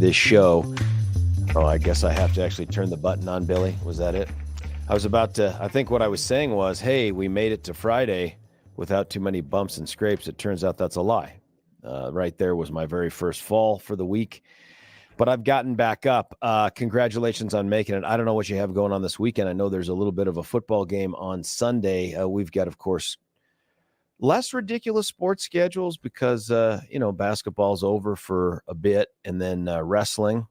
this show. Oh, I guess I have to actually turn the button on, Billy. Was that it? I think what I was saying was, hey, we made it to Friday without too many bumps and scrapes. It turns out that's a lie. Right there was my very first fall for the week. But I've gotten back up. Congratulations on making it. I don't know what you have going on this weekend. I know there's a little bit of a football game on Sunday. We've got, of course, less ridiculous sports schedules because, basketball's over for a bit, and then wrestling.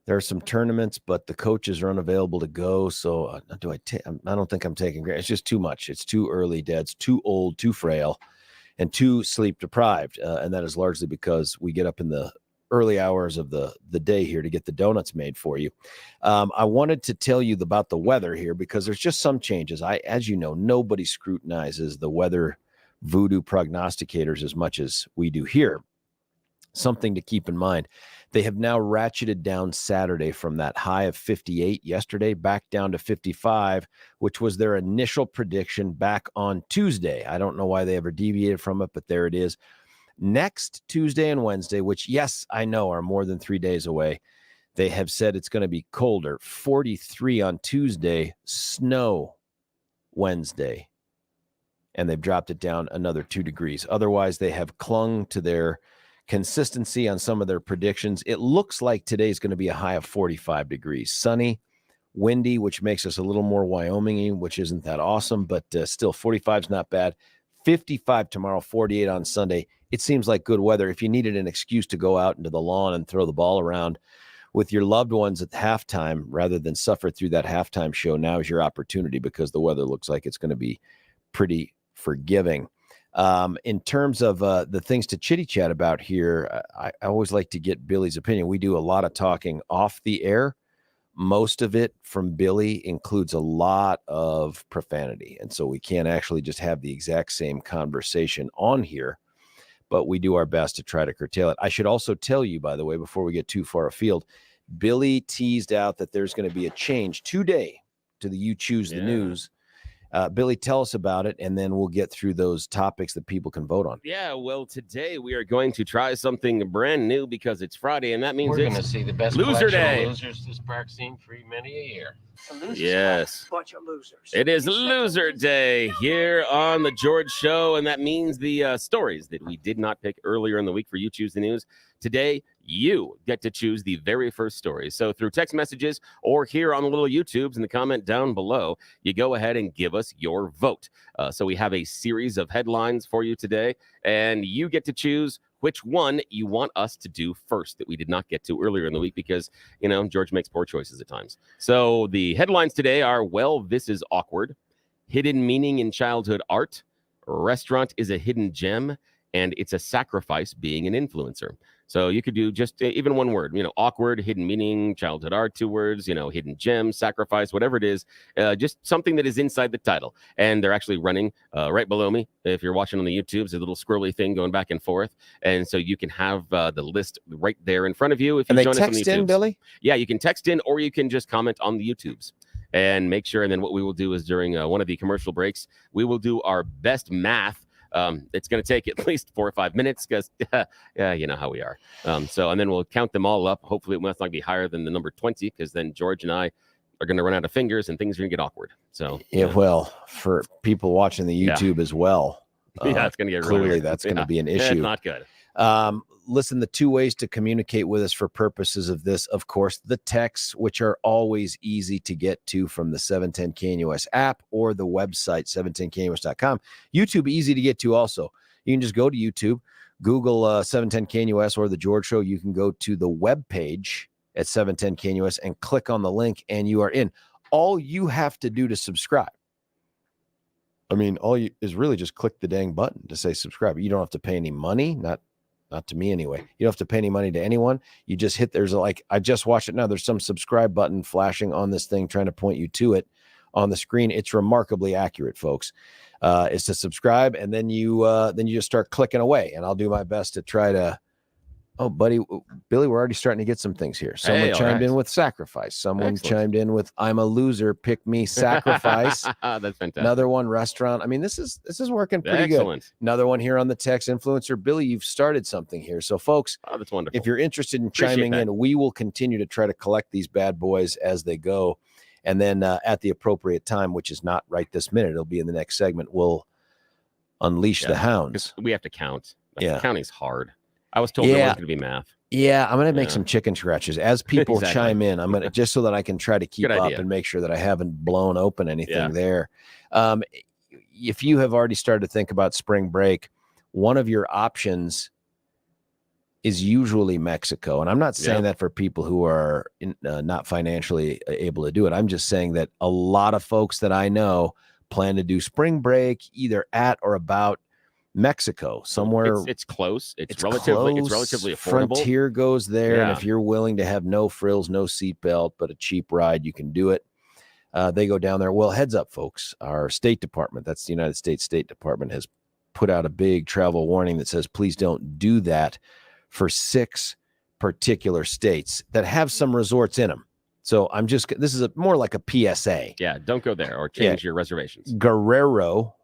There are some tournaments, but the coaches are unavailable to go. So I don't think I'm taking Granite. It's just too much. It's too early, Dad's too old, too frail, and too sleep deprived. And that is largely because we get up in the early hours of the day here to get the donuts made for you. I wanted to tell you about the weather here because there's just some changes. As you know, nobody scrutinizes the weather voodoo prognosticators as much as we do here. Something to keep in mind. They have now ratcheted down Saturday from that high of 58 yesterday back down to 55, which was their initial prediction back on Tuesday. I don't know why they ever deviated from it, but there it is. Next Tuesday and Wednesday, which, yes, I know are more than 3 days away, they have said it's going to be colder. 43 on Tuesday, snow Wednesday, and they've dropped it down another 2 degrees. Otherwise, they have clung to their consistency on some of their predictions. It looks like today's going to be a high of 45 degrees. Sunny, windy, which makes us a little more Wyoming-y, which isn't that awesome, but still 45 is not bad. 55 tomorrow, 48 on Sunday. It seems like good weather. If you needed an excuse to go out into the lawn and throw the ball around with your loved ones at halftime rather than suffer through that halftime show, now is your opportunity because the weather looks like it's going to be pretty forgiving. In terms of the things to chitty chat about here, I always like to get Billy's opinion. We do a lot of talking off the air. Most of it from Billy includes a lot of profanity. And so we can't actually just have the exact same conversation on here, but we do our best to try to curtail it. I should also tell you, by the way, before we get too far afield, Billy teased out that there's going to be a change today to the You Choose the News. Billy, tell us about it, and then we'll get through those topics that people can vote on. Yeah, well, today we are going to try something brand new because it's Friday, and that means we're going to see the best Loser Day. Of losers this park's seen for many a year. Yes, bunch of losers. It is Loser Day here on the George Show, and that means the stories that we did not pick earlier in the week for You Choose the News. Today, you get to choose the very first story. So through text messages or here on the little YouTubes in the comment down below, you go ahead and give us your vote. So we have a series of headlines for you today, and you get to choose which one you want us to do first that we did not get to earlier in the week because, George makes poor choices at times. So the headlines today are, well, this is awkward, hidden meaning in childhood art, restaurant is a hidden gem, and it's a sacrifice being an influencer. So you could do just even one word, awkward, hidden meaning, childhood art, 2 words, hidden gem, sacrifice, whatever it is, just something that is inside the title. And they're actually running right below me. If you're watching on the YouTube, there's a little scrolly thing going back and forth. And so you can have the list right there in front of you. If you and join they us on the text in, YouTubes. Billy? Yeah, you can text in or you can just comment on the YouTubes. And make sure, and then what we will do is during one of the commercial breaks, we will do our best math. It's going to take at least 4 or 5 minutes because, you know how we are. And then we'll count them all up. Hopefully it must not be higher than the number 20 because then George and I are going to run out of fingers and things are going to get awkward. So yeah, well, for people watching the YouTube as well, it's going to get clearly really that's going to be an issue. It's not good. Listen, the 2 ways to communicate with us for purposes of this, of course, the texts, which are always easy to get to from the 710 KNUS app or the website, 710knus.com. YouTube, easy to get to also. You can just go to YouTube, Google 710 KNUS or The George Show. You can go to the webpage at 710 KNUS and click on the link, and you are in. All you have to do to subscribe, is really just click the dang button to say subscribe. You don't have to pay any money, not to me anyway. You don't have to pay any money to anyone. You just hit, I just watched it now. There's some subscribe button flashing on this thing trying to point you to it on the screen. It's remarkably accurate, folks. It's to subscribe, and then you just start clicking away, and I'll do my best to try to Oh, buddy, Billy, we're already starting to get some things here. Someone Hey, all chimed right. in with sacrifice. Someone Excellent. chimed in with I'm a loser, pick me, sacrifice. That's fantastic. Another one, restaurant. I mean, this is working pretty Excellent. good. Another one here on the text influencer. Billy, you've started something here. So, folks, Oh, that's wonderful. if you're interested in Appreciate chiming that. in, we will continue to try to collect these bad boys as they go. And then at the appropriate time, which is not right this minute, it'll be in the next segment, we'll unleash the hounds. We have to count. Yeah. Counting's hard. I was told there was going to be math. Yeah, I'm going to make some chicken scratches as people Exactly. chime in. I'm going to, just so that I can try to keep Good up idea. and make sure that I haven't blown open anything Yeah. there. If you have already started to think about spring break, one of your options is usually Mexico. And I'm not saying that for people who are not financially able to do it. I'm just saying that a lot of folks that I know plan to do spring break either at or about Mexico, somewhere. It's close. It's relatively affordable. Frontier goes there, and Yeah. if you're willing to have no frills, no seatbelt, but a cheap ride, you can do it. They go down there. Well, heads up, folks. Our State Department, that's the United States State Department, has put out a big travel warning that says, please don't do that for 6 particular states that have some resorts in them. So this is more like a PSA. Yeah, don't go there or change your reservations. Guerrero,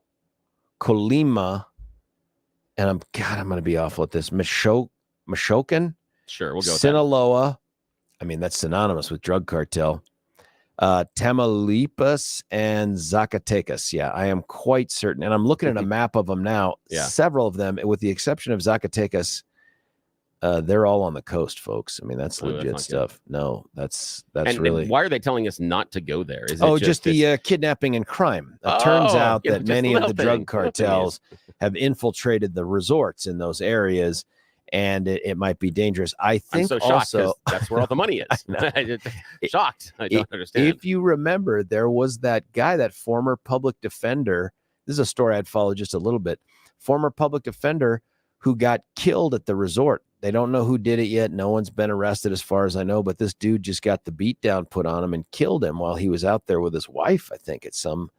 Colima, and I'm going to be awful at this. Michoacan, Sure, we'll go with that. Sinaloa. I mean, that's synonymous with drug cartel. Tamaulipas and Zacatecas. Yeah, I am quite certain. And I'm looking at a map of them now. Yeah. Several of them, with the exception of Zacatecas, they're all on the coast, folks. I mean, that's legit stuff. No, that's really. Why are they telling us not to go there? Is Oh, it just the kidnapping and crime. It turns out that just many of the little drug thing. cartels have infiltrated the resorts in those areas, and it might be dangerous. I think I'm so shocked also 'cause that's where all the money is. Shocked. I don't understand. If you remember, there was that guy, that former public defender. This is a story I'd follow just a little bit. Former public defender who got killed at the resort. They don't know who did it yet. No one's been arrested as far as I know, but this dude just got the beat down put on him and killed him while he was out there with his wife, I think, at some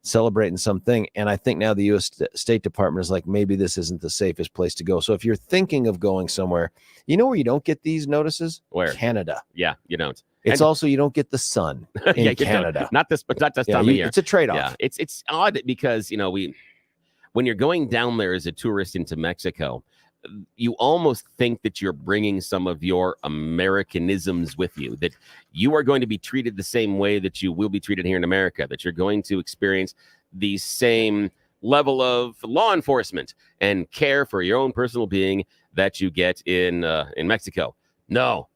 celebrating something. And I think now the U.S. State Department is like, maybe this isn't the safest place to go. So if you're thinking of going somewhere, you know where you don't get these notices? Where? Canada. Yeah, you don't. It's also, you don't get the sun in Canada. Not this time of year. It's a trade-off. Yeah, it's odd because, when you're going down there as a tourist into Mexico, you almost think that you're bringing some of your Americanisms with you, that you are going to be treated the same way that you will be treated here in America, that you're going to experience the same level of law enforcement and care for your own personal being that you get in Mexico. No.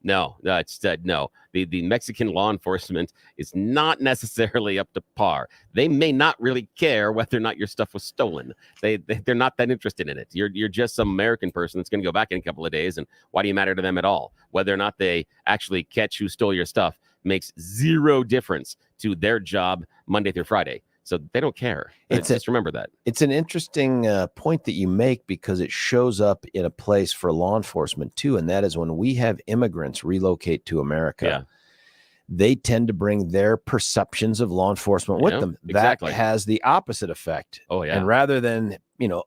The Mexican law enforcement is not necessarily up to par. They may not really care whether or not your stuff was stolen. They're not that interested in it. You're just some American person that's going to go back in a couple of days, and why do you matter to them at all? Whether or not they actually catch who stole your stuff makes zero difference to their job Monday through Friday. So they don't care. Just remember that. It's an interesting point that you make, because it shows up in a place for law enforcement too. And that is when we have immigrants relocate to America, they tend to bring their perceptions of law enforcement with them. Exactly. That has the opposite effect. Oh, yeah. And rather than,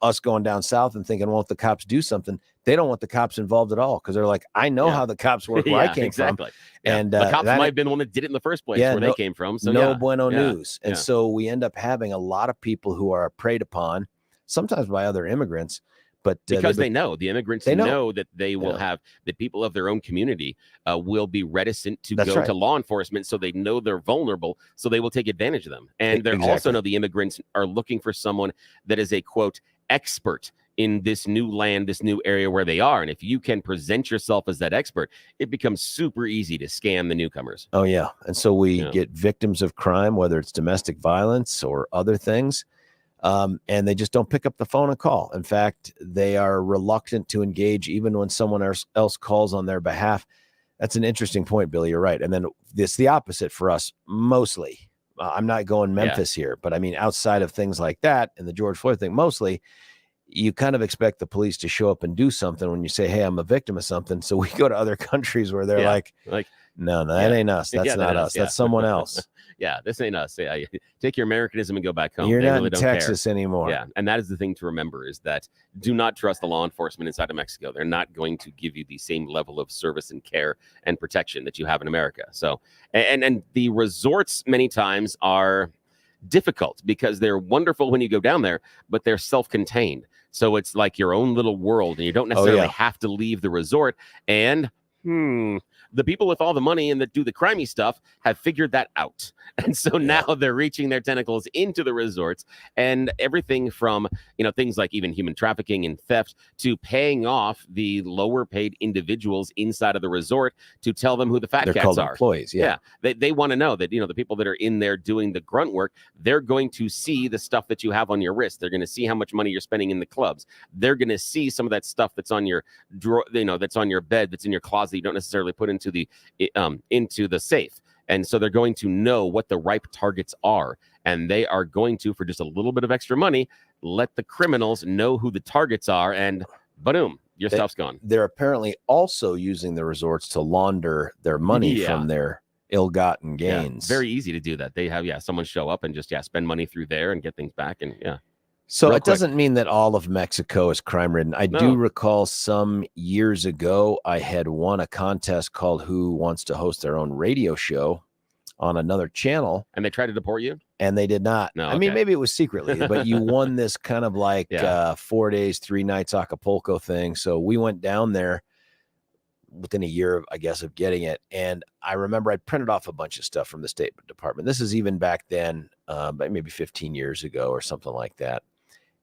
us going down south and thinking, well, if the cops do something, they don't want the cops involved at all, because they're like, I know how the cops work where I came from. Yeah. And the cops might have been the one that did it in the first place, where they came from. So no bueno news. And so we end up having a lot of people who are preyed upon, sometimes by other immigrants, but because the immigrants know that they will have, that people of their own community will be reticent to go to law enforcement. So they know they're vulnerable. So they will take advantage of them. And they also know the immigrants are looking for someone that is a, quote, expert in this new land, this new area where they are. And if you can present yourself as that expert, it becomes super easy to scam the newcomers. Oh, yeah. And so we get victims of crime, whether it's domestic violence or other things. And they just don't pick up the phone and call. In fact, they are reluctant to engage even when someone else calls on their behalf. That's an interesting point, Billy. You're right. And then it's the opposite for us, mostly. I'm not going Memphis here, but I mean, outside of things like that and the George Floyd thing, mostly, you kind of expect the police to show up and do something when you say, hey, I'm a victim of something. So we go to other countries where they're like, no, that ain't us. That's not us. That's someone else. Yeah, this ain't us. Yeah, take your Americanism and go back home. You're they not really in don't Texas care. anymore. Yeah, and that is the thing to remember is that do not trust the law enforcement inside of Mexico. They're not going to give you the same level of service and care and protection that you have in America. So, and the resorts many times are difficult because they're wonderful when you go down there, but they're self-contained. So it's like your own little world, and you don't necessarily have to leave the resort. And the people with all the money and that do the crimey stuff have figured that out. And so now they're reaching their tentacles into the resorts, and everything from, things like even human trafficking and theft to paying off the lower paid individuals inside of the resort to tell them who the fat They're cats called are. Employees. Yeah. They want to know that, the people that are in there doing the grunt work, they're going to see the stuff that you have on your wrist. They're going to see how much money you're spending in the clubs. They're going to see some of that stuff that's on your drawer, that's on your bed, that's in your closet. You don't necessarily put into the safe. And so they're going to know what the ripe targets are, and they are going to, for just a little bit of extra money, let the criminals know who the targets are, and boom, your stuff's gone. They're apparently also using the resorts to launder their money from their ill-gotten gains. Very easy to do that. They have someone show up and just spend money through there and get things back, and So it doesn't mean that all of Mexico is crime-ridden. I do recall some years ago, I had won a contest called Who Wants to Host Their Own Radio Show on another channel. And they tried to deport you? And they did not. No, I mean, maybe it was secretly, but you won this kind of like 4 days, 3 nights Acapulco thing. So we went down there within a year, I guess, of getting it. And I remember I printed off a bunch of stuff from the State Department. This is even back then, maybe 15 years ago or something like that.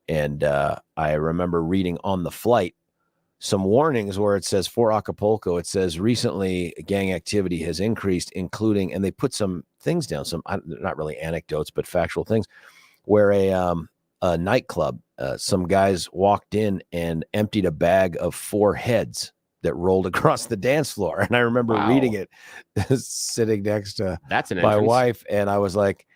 And I remember reading on the flight some warnings where it says for Acapulco, it says recently gang activity has increased, including, and they put some things down, some not really anecdotes, but factual things, where a nightclub, some guys walked in and emptied a bag of 4 heads that rolled across the dance floor. And I remember reading it sitting next to my wife. And I was like,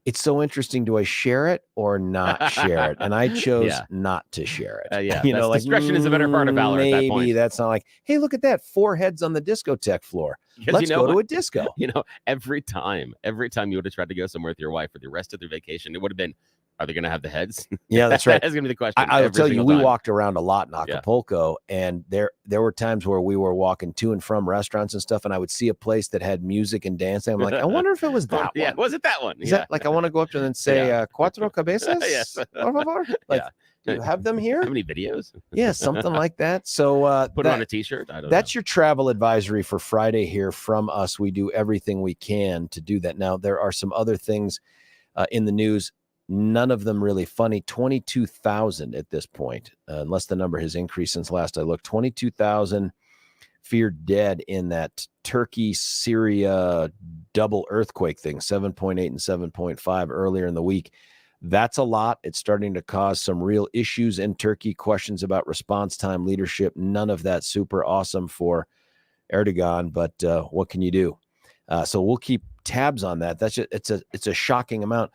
it's so interesting. Do I share it or not share it? And I chose not to share it. Discretion is a better part of valor. Maybe at that point. That's not like, hey, look at that, 4 heads on the discotheque floor. Let's go to a disco. Every time you would have tried to go somewhere with your wife for the rest of their vacation, it would have been, are they going to have the heads? Yeah, that's right. That's going to be the question. I'll tell you, we walked around a lot in Acapulco, and there were times where we were walking to and from restaurants and stuff, and I would see a place that had music and dancing. I'm like, I wonder if it was that one. Yeah, was it that one? Is that like, I want to go up to them and say, cuatro cabezas? Yes. Por favor? Like, do you have them here? How many videos? Yeah, something like that. So put it on a t-shirt. I don't know. That's your travel advisory for Friday here from us. We do everything we can to do that. Now, there are some other things in the news. None of them really funny. 22,000 at this point, unless the number has increased since last I looked. 22,000 feared dead in that Turkey-Syria double earthquake thing, 7.8 and 7.5 earlier in the week. That's a lot. It's starting to cause some real issues in Turkey, questions about response time, leadership. None of that super awesome for Erdogan, but what can you do? So we'll keep tabs on that. That's just, it's a shocking amount.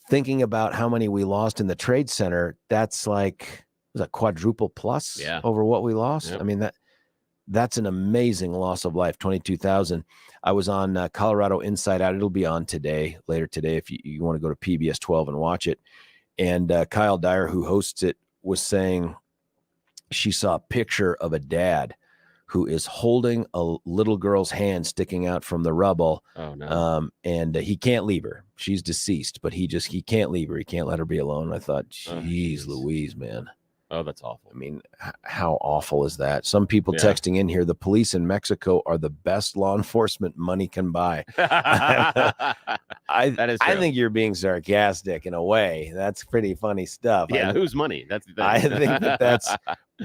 Thinking about how many we lost in the Trade Center, that's like, was that quadruple plus over what we lost? Yep. I mean, that's an amazing loss of life, 22,000. I was on Colorado Inside Out. It'll be on later today, if you want to go to PBS 12 and watch it. And Kyle Dyer, who hosts it, was saying she saw a picture of a dad who is holding a little girl's hand sticking out from the rubble. Oh, no. And he can't leave her. She's deceased, but he can't leave her. He can't let her be alone. I thought, geez, Louise, man. Oh, that's awful. I mean, how awful is that? Some people texting in here, the police in Mexico are the best law enforcement money can buy. That is true. I think you're being sarcastic in a way. That's pretty funny stuff. Yeah, whose money? I think that's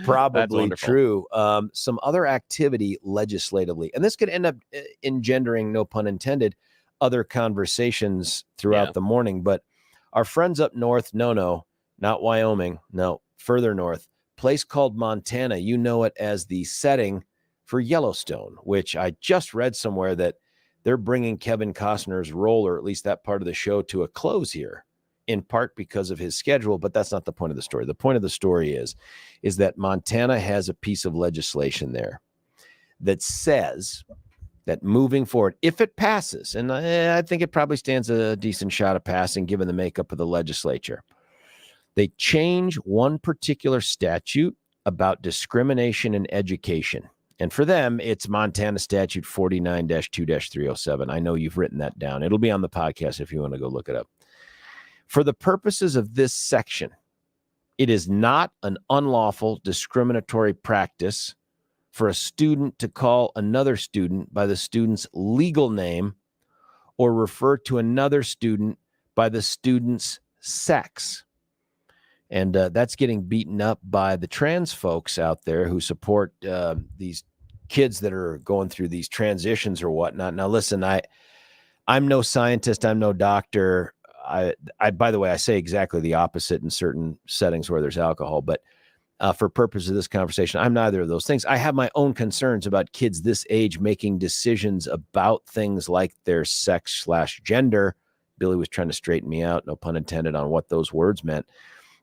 probably true. Some other activity legislatively, and this could end up engendering, no pun intended, other conversations throughout the morning. But our friends up north, no, not Wyoming, no, further north, place called Montana. You know it as the setting for Yellowstone, which I just read somewhere that they're bringing Kevin Costner's role, or at least that part of the show, to a close here in part because of his schedule, but that's not the point of the story. The point of the story is that Montana has a piece of legislation there that says that moving forward, if it passes, and I think it probably stands a decent shot of passing given the makeup of the legislature, they change one particular statute about discrimination in education. And for them, it's Montana Statute 49-2-307. I know you've written that down. It'll be on the podcast if you want to go look it up. For the purposes of this section, it is not an unlawful discriminatory practice for a student to call another student by the student's legal name or refer to another student by the student's sex. And that's getting beaten up by the trans folks out there who support these kids that are going through these transitions or whatnot. Now, listen, I'm no scientist. I'm no doctor. I by the way, I say exactly the opposite in certain settings where there's alcohol, but for purposes of this conversation, I'm neither of those things. I have my own concerns about kids this age making decisions about things like their sex/gender. Billy was trying to straighten me out, no pun intended, on what those words meant.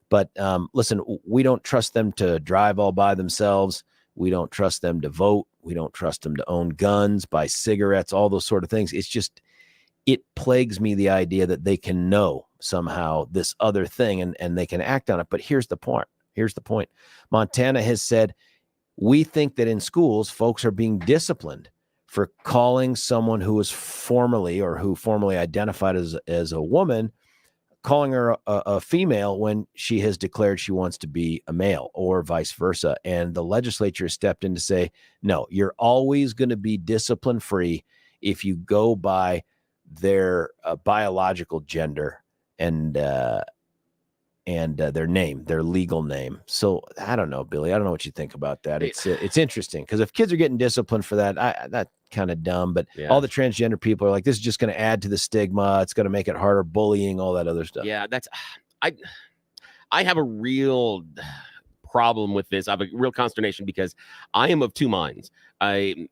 But listen, we don't trust them to drive all by themselves. We don't trust them to vote. We don't trust them to own guns, buy cigarettes, all those sort of things. It's just, it plagues me, the idea that they can know somehow this other thing and they can act on it. But here's the point. Montana has said, we think that in schools, folks are being disciplined for calling someone who is formerly or who formerly identified as a woman, calling her a female when she has declared she wants to be a male, or vice versa. And the legislature stepped in to say, no, you're always going to be discipline free if you go by their biological gender and their name, their legal name. So I don't know, Billy. I don't know what you think about that. It's interesting because if kids are getting disciplined for that, that's kind of dumb. But all the transgender people are like, this is just going to add to the stigma. It's going to make it harder, bullying, all that other stuff. Yeah, I have a real problem with this. I have a real consternation because I am of two minds. I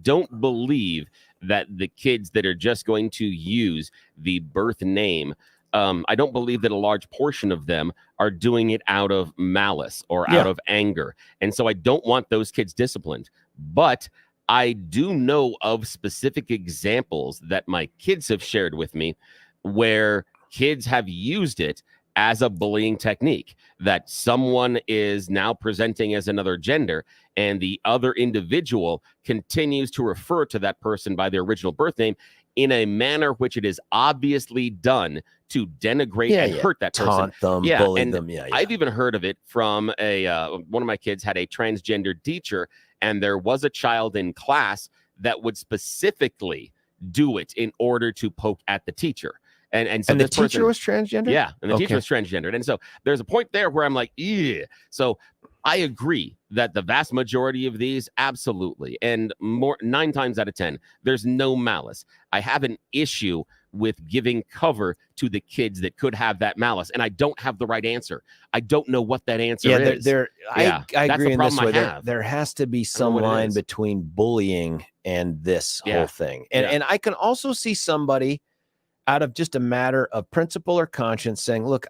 don't believe that the kids that are just going to use the birth name, I don't believe that a large portion of them are doing it out of malice or out of anger. And so I don't want those kids disciplined. But I do know of specific examples that my kids have shared with me where kids have used it as a bullying technique, that someone is now presenting as another gender and the other individual continues to refer to that person by their original birth name in a manner which it is obviously done to denigrate and hurt that person. Taunt them, bully them. I've even heard of it from one of my kids had a transgender teacher, and there was a child in class that would specifically do it in order to poke at the teacher. And so the teacher was transgender? Yeah, and the teacher was transgendered. And so there's a point there where I'm like, yeah. So I agree that the vast majority of these, absolutely. And 9 times out of 10, there's no malice. I have an issue with giving cover to the kids that could have that malice. And I don't have the right answer. I don't know what that answer is. I agree in this way. There has to be some line between bullying and this whole thing. And I can also see somebody out of just a matter of principle or conscience saying, look,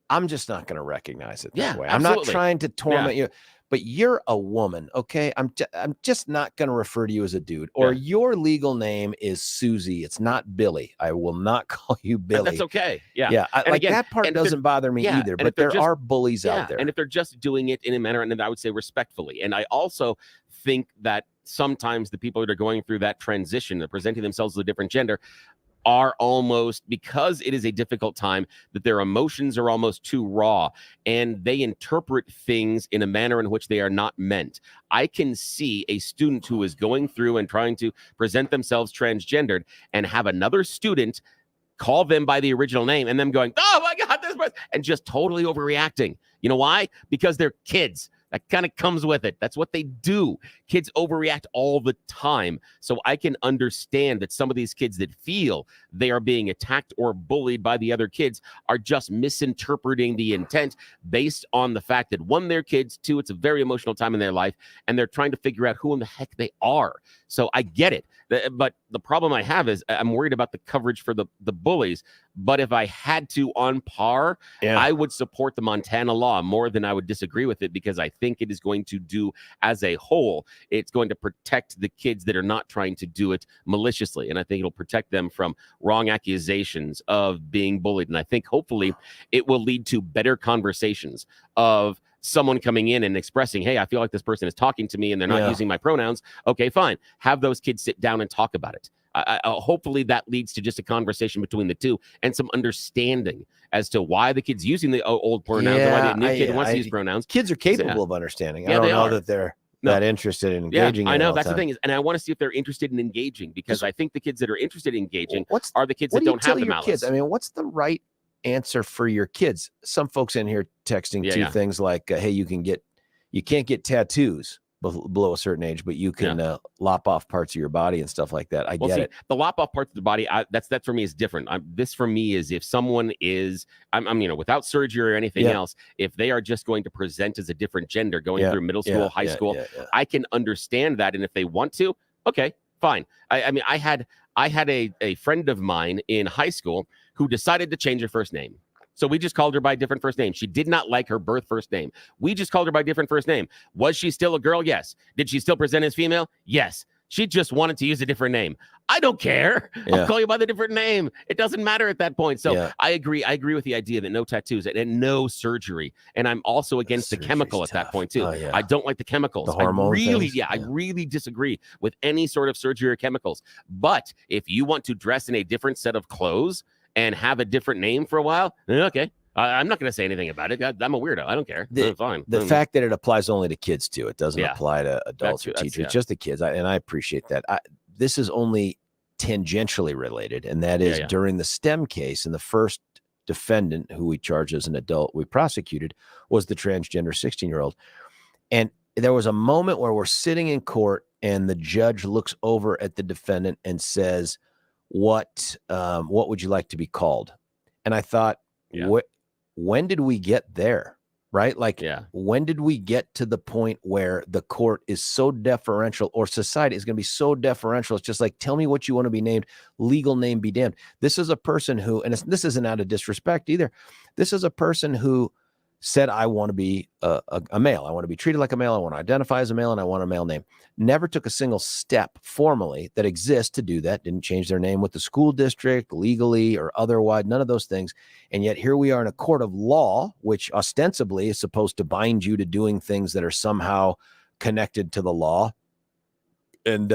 I'm just not going to recognize it that way. I'm not trying to torment you, but you're a woman. Okay. I'm just not going to refer to you as a dude, or your legal name is Susie. It's not Billy. I will not call you Billy. That's okay. Yeah. Yeah. That part doesn't bother me either, but there are bullies out there. And if they're just doing it in a manner, and I would say respectfully. And I also think that sometimes the people that are going through that transition, they're presenting themselves as a different gender, are almost, because it is a difficult time, that their emotions are almost too raw and they interpret things in a manner in which they are not meant. I can see a student who is going through and trying to present themselves transgendered and have another student call them by the original name and them going, oh my God, this person, and just totally overreacting. You know why? Because they're kids. That kind of comes with it. That's what they do. Kids overreact all the time. So I can understand that some of these kids that feel they are being attacked or bullied by the other kids are just misinterpreting the intent based on the fact that, one, they're kids, two, it's a very emotional time in their life, and they're trying to figure out who in the heck they are. So I get it. But the problem I have is I'm worried about the coverage for the bullies. But if I had to on par, I would support the Montana law more than I would disagree with it, because I think it is going to do, as a whole, it's going to protect the kids that are not trying to do it maliciously. And I think it'll protect them from wrong accusations of being bullied. And I think hopefully it will lead to better conversations of someone coming in and expressing, hey, I feel like this person is talking to me and they're not using my pronouns. Okay, fine. Have those kids sit down and talk about it. Hopefully that leads to just a conversation between the two and some understanding as to why the kid's using the old pronouns or why the new kid wants to use pronouns. Kids are capable of understanding. I don't know that they're that interested in engaging. I know. That's the thing is, and I want to see if they're interested in engaging, because I think the kids that are interested in engaging are the kids that don't have the malice. Kids? I mean, what's the right answer for your kids? Some folks in here texting things like, hey, you can't get tattoos below a certain age, but you can lop off parts of your body and stuff like that. I get it. The lop off parts of the body, that's for me is different. This for me is if someone is, I'm without surgery or anything else, if they are just going to present as a different gender going through middle school, high school, I can understand that. And if they want to, okay, fine. I mean, I had a friend of mine in high school who decided to change her first name. So we just called her by a different first name. She did not like her birth first name. We just called her by a different first name. Was she still a girl? Yes. Did she still present as female? Yes. She just wanted to use a different name. I don't care. I'll call you by the different name. It doesn't matter at that point. So I agree. I agree with the idea that no tattoos and no surgery. And I'm also against the chemical at that point too. I don't like the chemicals. The hormone things. I really disagree with any sort of surgery or chemicals. But if you want to dress in a different set of clothes and have a different name for a while, okay. I'm not going to say anything about it. I'm a weirdo. I don't care. Fine. The fact that it applies only to kids too, it doesn't apply to adults or teachers. It's just the kids. And I appreciate that. This is only tangentially related, and that is during the STEM case, and the first defendant who we charged as an adult we prosecuted was the transgender 16-year-old. And there was a moment where we're sitting in court and the judge looks over at the defendant and says, what would you like to be called? And I thought, when did we get there? Right? Like, when did we get to the point where the court is so deferential, or society is going to be so deferential? It's just like, tell me what you want to be named, legal name be damned. This is a person who, and this isn't out of disrespect either. This is a person who said, I want to be a male. I want to be treated like a male. I want to identify as a male, and I want a male name. Never took a single step formally that exists to do that. Didn't change their name with the school district, legally or otherwise, none of those things. And yet here we are in a court of law, which ostensibly is supposed to bind you to doing things that are somehow connected to the law. And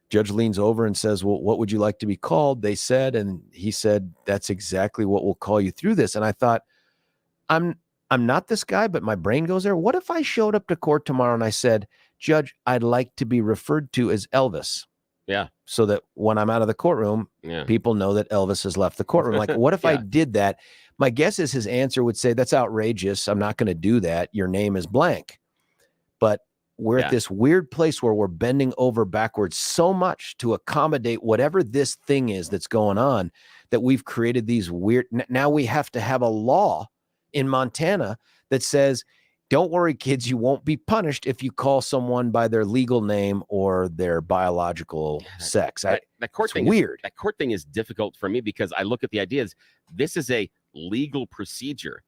judge leans over and says, well, what would you like to be called? They said, and he said, that's exactly what we'll call you through this. And I thought, I'm not this guy, but my brain goes there. What if I showed up to court tomorrow and I said, Judge, I'd like to be referred to as Elvis? Yeah. So that when I'm out of the courtroom, people know that Elvis has left the courtroom. Like, what if I did that? My guess is his answer would say, that's outrageous. I'm not going to do that. Your name is blank. But we're at this weird place where we're bending over backwards so much to accommodate whatever this thing is that's going on, that we've created these weird, now we have to have a law in Montana that says, don't worry, kids, you won't be punished if you call someone by their legal name or their biological sex. That court thing weird. That court thing is difficult for me, because I look at the idea as this is a legal procedure.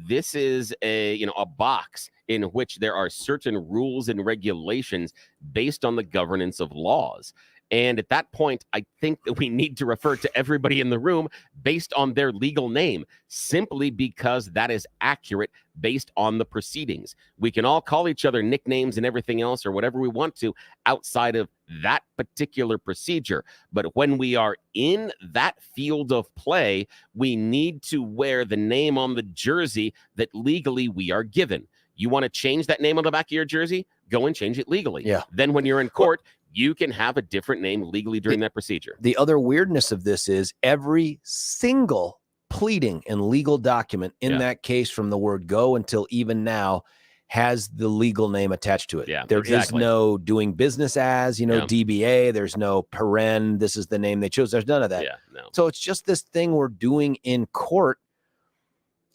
This is a box in which there are certain rules and regulations based on the governance of laws. And at that point, I think that we need to refer to everybody in the room based on their legal name, simply because that is accurate based on the proceedings. We can all call each other nicknames and everything else or whatever we want to outside of that particular procedure. But when we are in that field of play, we need to wear the name on the jersey that legally we are given. You want to change that name on the back of your jersey? Go and change it legally. Yeah. Then when you're in court, you can have a different name legally during that procedure. The other weirdness of this is every single pleading and legal document in that case, from the word go until even now, has the legal name attached to it. Yeah, There is no doing business as, DBA. There's no paren. This is the name they chose. There's none of that. Yeah, no. So it's just this thing we're doing in court.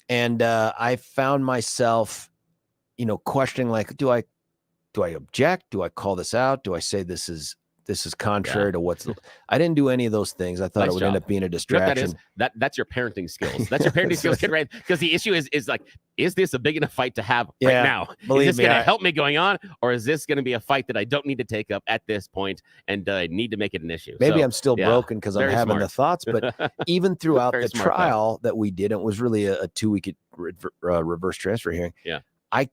And I found myself, questioning, like, do I object? Do I call this out? Do I say this is contrary to what's? I didn't do any of those things. I thought it would end up being a distraction. That's your parenting skills. That's your parenting skills, kid, right? Because the issue is like, is this a big enough fight to have right now? Is this going to help me going on, or is this going to be a fight that I don't need to take up at this point and I need to make it an issue? Maybe I'm still broken because I'm having the thoughts, but even throughout the trial that we did, it was really a 2-week reverse transfer hearing. Yeah, I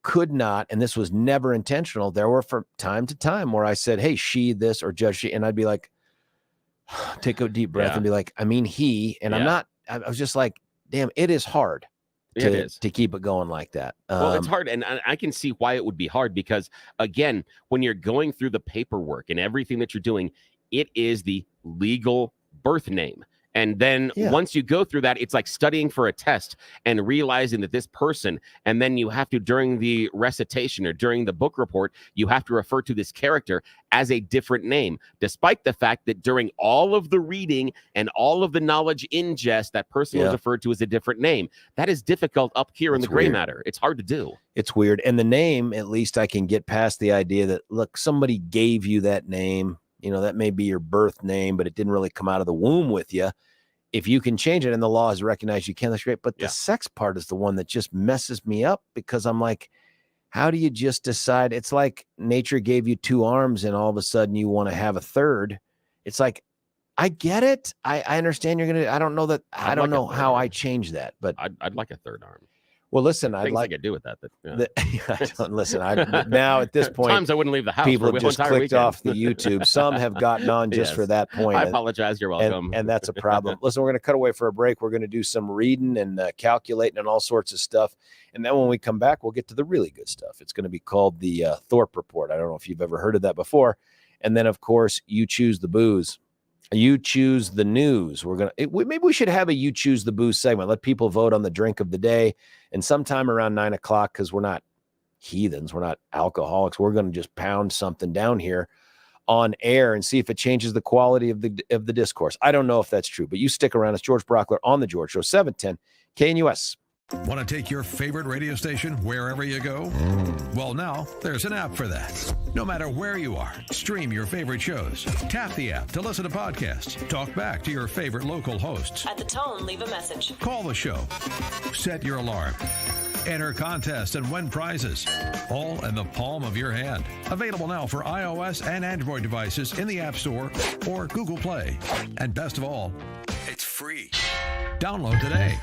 could not, and this was never intentional. There were from time to time where I said, "Hey, she this," or "Judge she," and I'd be like, take a deep breath and be like, "I mean he," and I'm not. I was just like, "Damn, it is hard to keep it going like that." Well, it's hard, and I can see why it would be hard because, again, when you're going through the paperwork and everything that you're doing, it is the legal birth name. And then once you go through that, it's like studying for a test and realizing that this person, and then you have to, during the recitation or during the book report, you have to refer to this character as a different name, despite the fact that during all of the reading and all of the knowledge ingest, that person was referred to as a different name. That is difficult up here in the gray matter. It's hard to do. It's weird. And the name, at least I can get past the idea that, look, somebody gave you that name. That may be your birth name, but it didn't really come out of the womb with you. If you can change it and the law has recognized you can, that's great. But the sex part is the one that just messes me up because I'm like, how do you just decide? It's like nature gave you 2 arms and all of a sudden you want to have a third. It's like, I get it. I understand you're going to, I don't know that. I don't know how I change that, but I'd like a third arm. Well, listen, I'd like to do with that. Now at this point, times I wouldn't leave the house. People have just clicked off the YouTube. Some have gotten on just for that point. I apologize. You're welcome. And that's a problem. Listen, we're going to cut away for a break. We're going to do some reading and calculating and all sorts of stuff. And then when we come back, we'll get to the really good stuff. It's going to be called the Thorpe Report. I don't know if you've ever heard of that before. And then, of course, you choose the booze. You choose the news. Maybe we should have a you choose the booze segment. Let people vote on the drink of the day. And sometime around 9 o'clock, because we're not heathens, we're not alcoholics, we're going to just pound something down here on air and see if it changes the quality of the discourse. I don't know if that's true, but you stick around. It's George Brockler on the George Show, 710 KNUS. Want to take your favorite radio station wherever you go? Well, now there's an app for that. No matter where you are, stream your favorite shows. Tap the app to listen to podcasts. Talk back to your favorite local hosts. At the tone, leave a message. Call the show. Set your alarm. Enter contests and win prizes. All in the palm of your hand. Available now for iOS and Android devices in the App Store or Google Play. And best of all, it's free. Download today.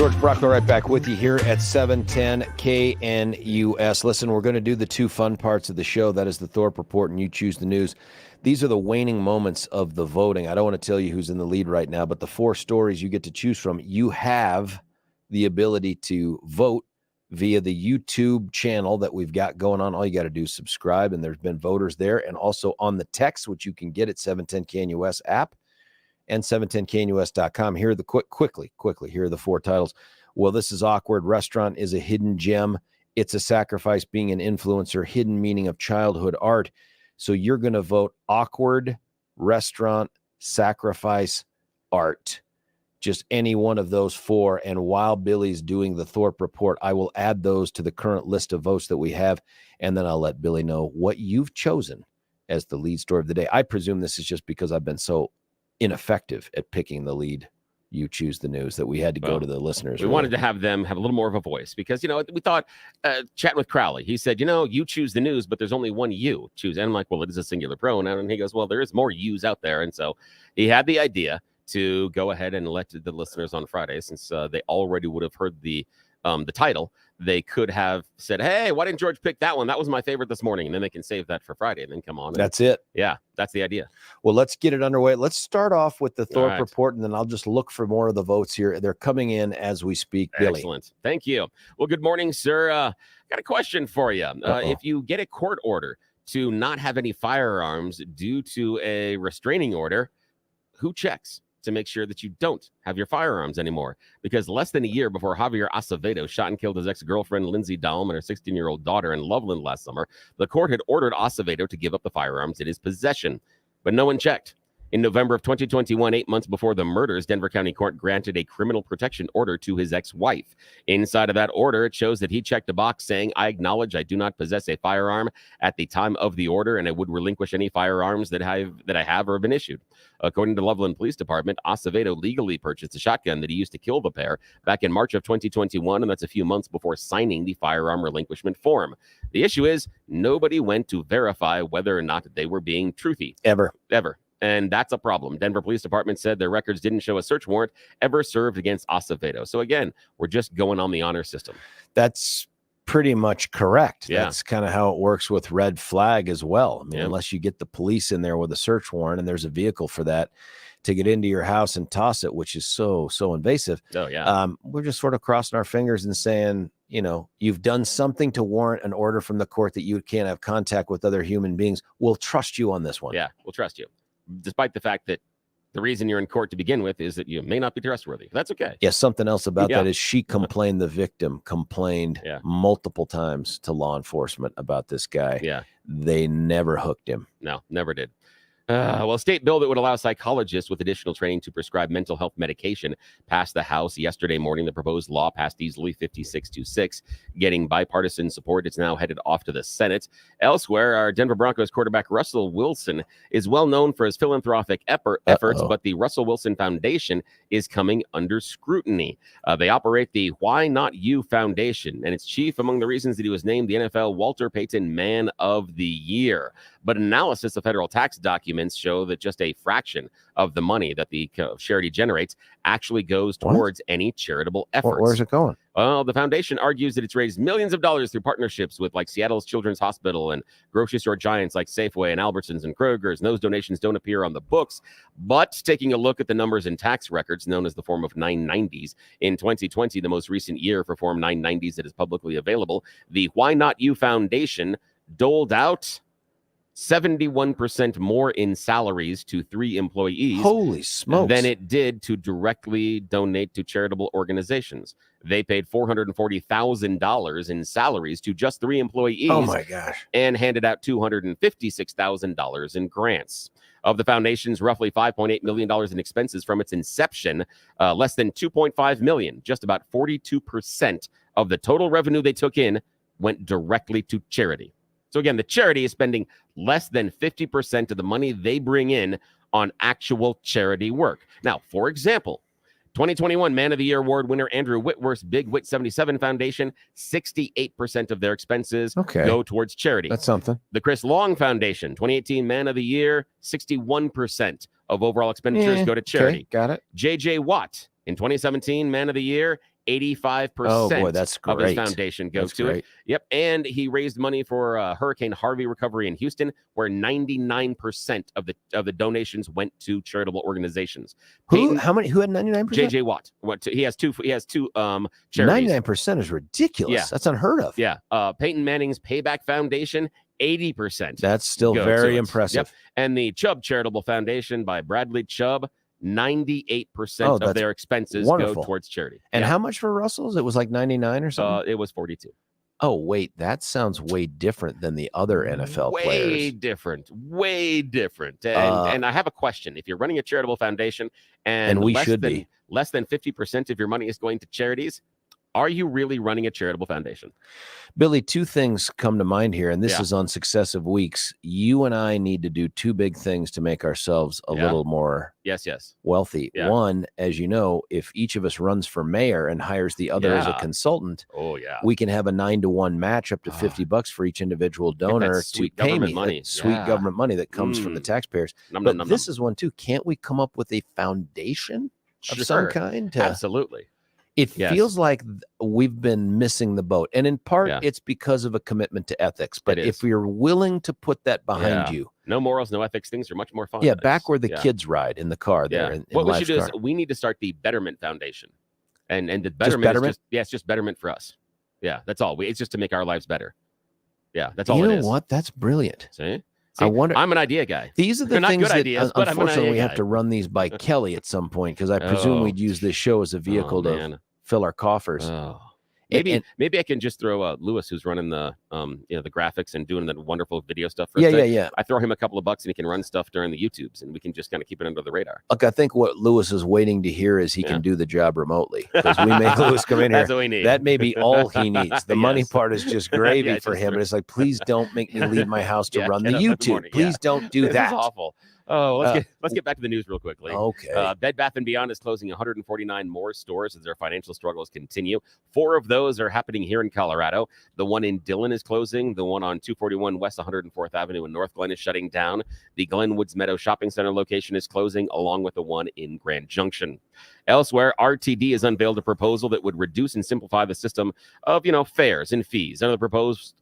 George Brockler right back with you here at 710 KNUS. Listen, we're going to do the two fun parts of the show. That is the Thorpe Report and You Choose the News. These are the waning moments of the voting. I don't want to tell you who's in the lead right now, but the four stories you get to choose from, you have the ability to vote via the YouTube channel that we've got going on. All you got to do is subscribe, and there's been voters there. And also on the text, which you can get at 710 KNUS app and 710knus.com. Here are the quickly. Here are the four titles. Well, this is awkward. Restaurant is a hidden gem. It's a sacrifice. Being an influencer. Hidden meaning of childhood art. So you're going to vote awkward, restaurant, sacrifice, art. Just any one of those four. And while Billy's doing the Thorpe Report, I will add those to the current list of votes that we have. And then I'll let Billy know what you've chosen as the lead story of the day. I presume this is just because I've been so ineffective at picking the lead. You choose the news that we had to go to the listeners. We wanted to have them have a little more of a voice because, we thought, chatting with Crowley, he said, you choose the news, but there's only one you choose. And I'm like, well, it is a singular pronoun. And he goes, well, there is more yous out there. And so he had the idea to go ahead and let the listeners on Friday, since they already would have heard the title, they could have said, hey, why didn't George pick that one? That was my favorite this morning. And then they can save that for Friday and then come on. That's it. Yeah, that's the idea. Well, let's get it underway. Let's start off with the Thorpe Report, and then I'll just look for more of the votes here. They're coming in as we speak. Billy. Excellent. Thank you. Well, good morning, sir. Got a question for you. If you get a court order to not have any firearms due to a restraining order, who checks to make sure that you don't have your firearms anymore? Because less than a year before Javier Acevedo shot and killed his ex-girlfriend Lindsay Dahlm and her 16-year-old daughter in Loveland last summer, the court had ordered Acevedo to give up the firearms in his possession, but no one checked. In November of 2021, 8 months before the murders, Denver County Court granted a criminal protection order to his ex-wife. Inside of that order, it shows that he checked a box saying, I acknowledge I do not possess a firearm at the time of the order, and I would relinquish any firearms that I have or have been issued. According to Loveland Police Department, Acevedo legally purchased a shotgun that he used to kill the pair back in March of 2021, and that's a few months before signing the firearm relinquishment form. The issue is nobody went to verify whether or not they were being truthy. Ever. And that's a problem. Denver Police Department said their records didn't show a search warrant ever served against Acevedo. So again, we're just going on the honor system. That's pretty much correct. Yeah. That's kind of how it works with red flag as well. I mean, unless you get the police in there with a search warrant and there's a vehicle for that to get into your house and toss it, which is so invasive. Oh, yeah. We're just sort of crossing our fingers and saying, you've done something to warrant an order from the court that you can't have contact with other human beings. We'll trust you on this one. Yeah, we'll trust you. Despite the fact that the reason you're in court to begin with is that you may not be trustworthy. That's okay. Yeah, something else about that is she complained, the victim complained multiple times to law enforcement about this guy. Yeah. They never hooked him. No, never did. Well, a state bill that would allow psychologists with additional training to prescribe mental health medication passed the House yesterday morning. The proposed law passed easily 56-6, getting bipartisan support. It's now headed off to the Senate. Elsewhere, our Denver Broncos quarterback Russell Wilson is well known for his philanthropic efforts, but the Russell Wilson Foundation is coming under scrutiny. They operate the Why Not You Foundation, and it's chief among the reasons that he was named the NFL Walter Payton Man of the Year. But analysis of federal tax documents show that just a fraction of the money that the charity generates actually goes towards any charitable efforts. Where's it going? Well, the foundation argues that it's raised millions of dollars through partnerships with like Seattle's Children's Hospital and grocery store giants like Safeway and Albertsons and Kroger's. And those donations don't appear on the books. But taking a look at the numbers in tax records known as the Form of 990s, in 2020, the most recent year for Form 990s that is publicly available, the Why Not You Foundation doled out 71% more in salaries to 3 employees. Holy smokes. Than it did to directly donate to charitable organizations. They paid $440,000 in salaries to just 3 employees. Oh my gosh. And handed out $256,000 in grants. Of the foundation's roughly $5.8 million in expenses from its inception, less than $2.5 million, just about 42% of the total revenue they took in went directly to charity. So again, the charity is spending less than 50% of the money they bring in on actual charity work. Now, for example, 2021 Man of the Year Award winner Andrew Whitworth's Big Wit 77 Foundation, 68% of their expenses go towards charity. That's something. The Chris Long Foundation, 2018 Man of the Year, 61% of overall expenditures go to charity. Got it. J.J. Watt, in 2017 Man of the Year, 85% Oh boy, that's of his great. foundation goes That's to it. great. Yep. And he raised money for Hurricane Harvey recovery in Houston, where 99% of the donations went to charitable organizations. Who had 99%? JJ Watt. He has two charities. 99% is ridiculous. Yeah. That's unheard of. Yeah. Peyton Manning's Payback Foundation, 80%. That's still go very to it. impressive. Yep. And the Chubb Charitable Foundation by Bradley Chubb, 98% of their expenses go towards charity. And how much for Russell's? It was like 99 or something? It was 42. Oh, wait, that sounds way different than the other NFL players. Way different. And I have a question. If you're running a charitable foundation and we should be. Less than 50% of your money is going to charities, are you really running a charitable foundation? Billy, two things come to mind here, and this is on successive weeks. You and I need to do two big things to make ourselves a little more wealthy. Yeah. One, as you know, if each of us runs for mayor and hires the other as a consultant, we can have a 9-to-1 match up to $50 for each individual donor to pay me. Money. Sweet government money that comes from the taxpayers. But this is one too. Can't we come up with a foundation of some kind? Absolutely. It feels like we've been missing the boat. And in part, it's because of a commitment to ethics. But if you're willing to put that behind you. No morals, no ethics. Things are much more fun. Yeah, back where the kids ride in the car there. In what we should do is we need to start the Betterment Foundation. And the Betterment is just, it's just betterment for us. Yeah, that's all. It's just to make our lives better. Yeah, that's all it is. You know what? That's brilliant. See, I wonder. I'm an idea guy. These are the things that, unfortunately, we have to run these by Kelly at some point, because I presume we'd use this show as a vehicle to fill our coffers. Maybe I can just throw Lewis, who's running the the graphics and doing the wonderful video stuff for us. Yeah. I throw him a couple of bucks and he can run stuff during the YouTubes, and we can just kind of keep it under the radar. Look, I think what Lewis is waiting to hear is he can do the job remotely, because we make Lewis come in here. That's what we need. That may be all he needs. The money part is just gravy for him. And it's like, please don't make me leave my house to run the YouTube. Please don't do that. This is awful. Oh, let's get back to the news real quickly. Okay. Bed Bath & Beyond is closing 149 more stores as their financial struggles continue. 4 of those are happening here in Colorado. The one in Dillon is closing. The one on 241 West 104th Avenue in North Glen is shutting down. The Glenwoods Meadow Shopping Center location is closing, along with the one in Grand Junction. Elsewhere, RTD has unveiled a proposal that would reduce and simplify the system of, fares and fees. Under the proposed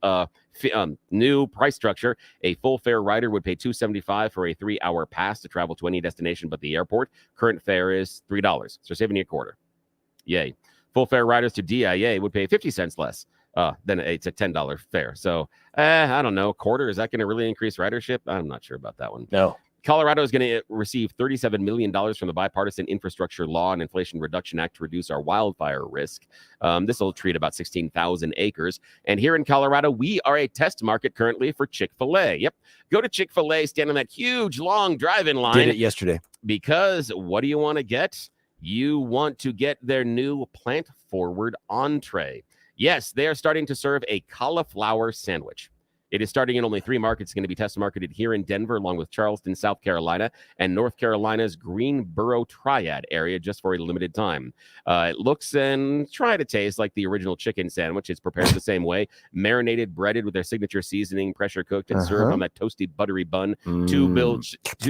new price structure, a full fare rider would pay $2.75 for a 3-hour pass to travel to any destination but the airport. Current fare is $3, so saving you a quarter. Yay. Full fare riders to DIA would pay 50 cents less than it's a $10 fare. So, I don't know, quarter, is that going to really increase ridership? I'm not sure about that one. No. Colorado is going to receive $37 million from the Bipartisan Infrastructure Law and Inflation Reduction Act to reduce our wildfire risk. This will treat about 16,000 acres. And here in Colorado, we are a test market currently for Chick-fil-A. Yep. Go to Chick-fil-A, stand on that huge, long drive-in line. Did it yesterday. Because what do you want to get? You want to get their new plant-forward entree. Yes, they are starting to serve a cauliflower sandwich. It is starting in only 3 markets. It's going to be test marketed here in Denver, along with Charleston, South Carolina, and North Carolina's Greenboro Triad area, just for a limited time. It looks and try to taste like the original chicken sandwich. It's prepared the same way, marinated, breaded with their signature seasening, pressure cooked, and served on that toasty, buttery bun. 2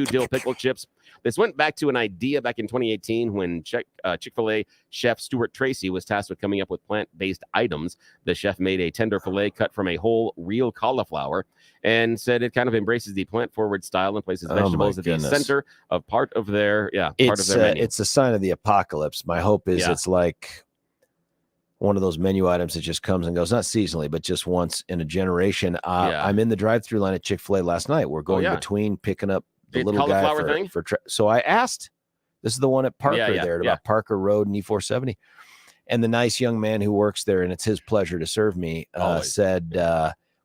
dill pickle chips. This went back to an idea back in 2018 when Chick-fil-A chef Stuart Tracy was tasked with coming up with plant-based items. The chef made a tender filet cut from a whole real cauliflower and said it kind of embraces the plant-forward style and places vegetables at the center of part of their menu. It's a sign of the apocalypse. My hope is it's like one of those menu items that just comes and goes, not seasonally, but just once in a generation. I'm in the drive-through line at Chick-fil-A last night. We're going between picking up the little guy so I asked, this is the one at Parker there at about Parker Road and E470. And the nice young man who works there, and it's his pleasure to serve me, said,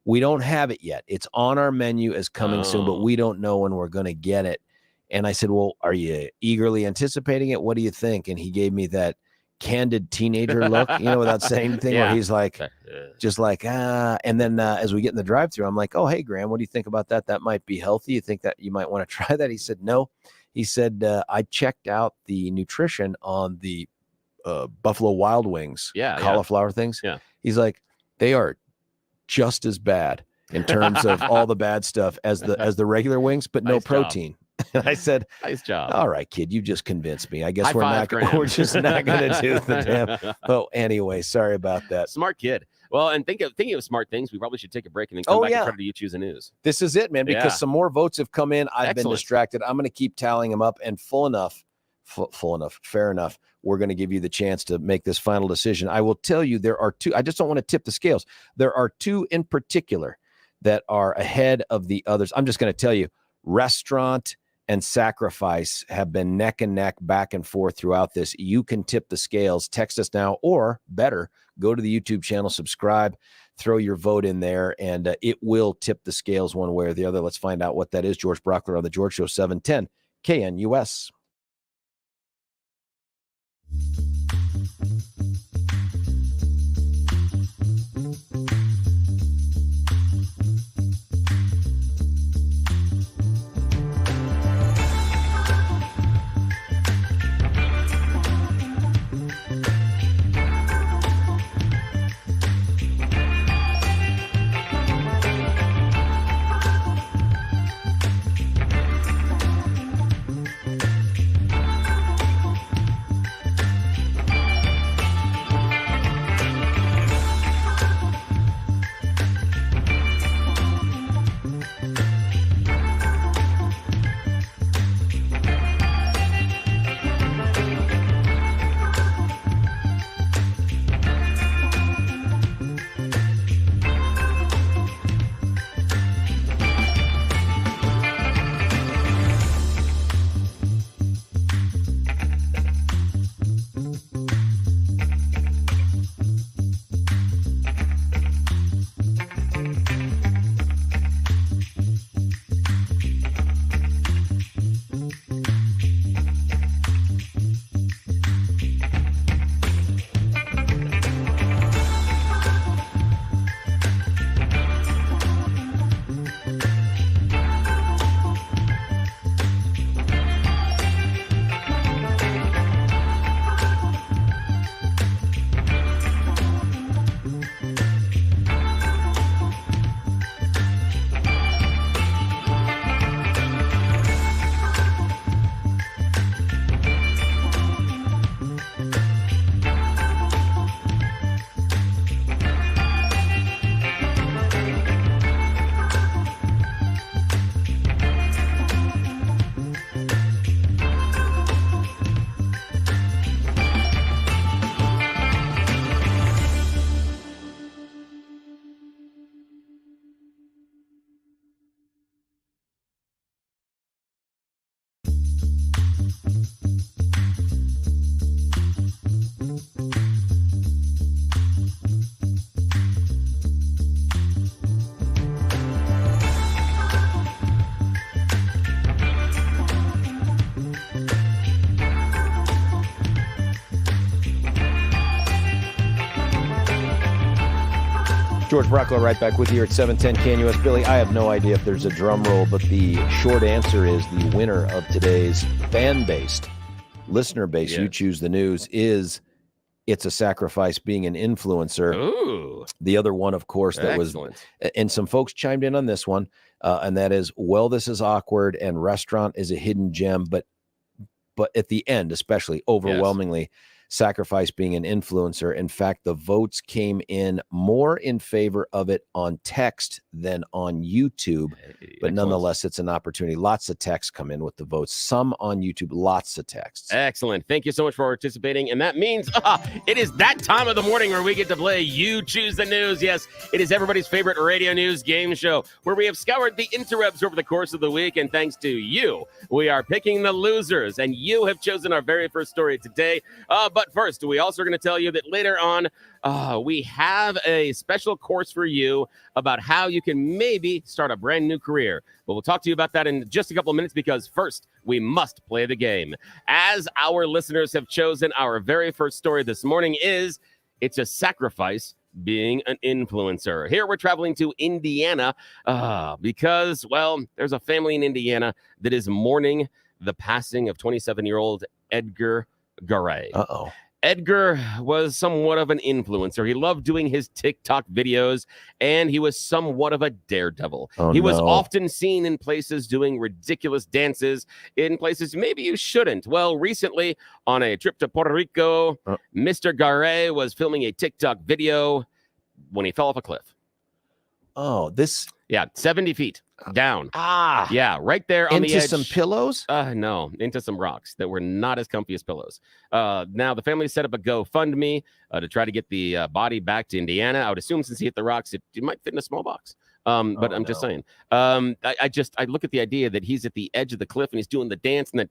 we don't have it yet. It's on our menu as coming soon, but we don't know when we're going to get it. And I said, well, are you eagerly anticipating it? What do you think? And he gave me that candid teenager look, without saying anything, where he's like, just like, and then as we get in the drive-thru, I'm like, oh, hey, Graham, what do you think about that? That might be healthy. You think that you might want to try that? He said, no. He said, I checked out the nutrition on the Buffalo Wild Wings cauliflower things. Yeah. He's like, they are just as bad in terms of all the bad stuff as the regular wings, but no protein. And I said, Nice job. all right, kid, you just convinced me. I guess High five, Graham. we're just not going to do the damn. Oh, anyway, sorry about that. Smart kid. Well, and thinking of smart things, we probably should take a break and then come back and try to you choose the news. This is it, man, because some more votes have come in. I've been distracted. I'm going to keep tallying them up, and fair enough. We're going to give you the chance to make this final decision. I will tell you there are two. I just don't want to tip the scales. There are two in particular that are ahead of the others. I'm just going to tell you, restaurant and sacrifice have been neck and neck, back and forth throughout this. You can tip the scales. Text us now, or better, go to the YouTube channel, subscribe, throw your vote in there, and it will tip the scales one way or the other. Let's find out what that is. George Brockler on The George Show, 710 KNUS. George Brockler right back with you at 710 KNUS. Billy, I have no idea if there's a drum roll, but the short answer is the winner of today's fan-based, listener-based, You Choose the News is It's a Sacrifice Being an Influencer. Ooh. The other one, of course, that Excellent. was, and some folks chimed in on this one, and that is, well, this is awkward, and restaurant is a hidden gem, but at the end, especially overwhelmingly, Sacrifice being an influencer. In fact, the votes came in more in favor of it on text than on YouTube, but nonetheless, it's an opportunity. Lots of texts come in with the votes, some on YouTube, lots of texts. Excellent. Thank you so much for participating. And that means it is that time of the morning where we get to play You Choose the News. Yes, it is everybody's favorite radio news game show where we have scoured the interwebs over the course of the week. And thanks to you, we are picking the losers. And you have chosen our very first story today. But first, we also are going to tell you that later on, we have a special course for you about how you can maybe start a brand new career. But we'll talk to you about that in just a couple of minutes, because first, we must play the game. As our listeners have chosen, our very first story this morning is It's a Sacrifice Being an Influencer. Here we're traveling to Indiana because, well, there's a family in Indiana that is mourning the passing of 27-year-old Edgar Garay. Uh-oh. Edgar was somewhat of an influencer. He loved doing his TikTok videos, and he was somewhat of a daredevil. He was often seen in places doing ridiculous dances, in places maybe you shouldn't. Well, recently, on a trip to Puerto Rico, Mr. Garay was filming a TikTok video when he fell off a cliff. Oh, this... Yeah, 70 feet down. Ah. Yeah, right there on the edge. Into some pillows? No, into some rocks that were not as comfy as pillows. Now, the family set up a GoFundMe to try to get the body back to Indiana. I would assume since he hit the rocks, it might fit in a small box. But I'm just saying. I look at the idea that he's at the edge of the cliff and he's doing the dance and then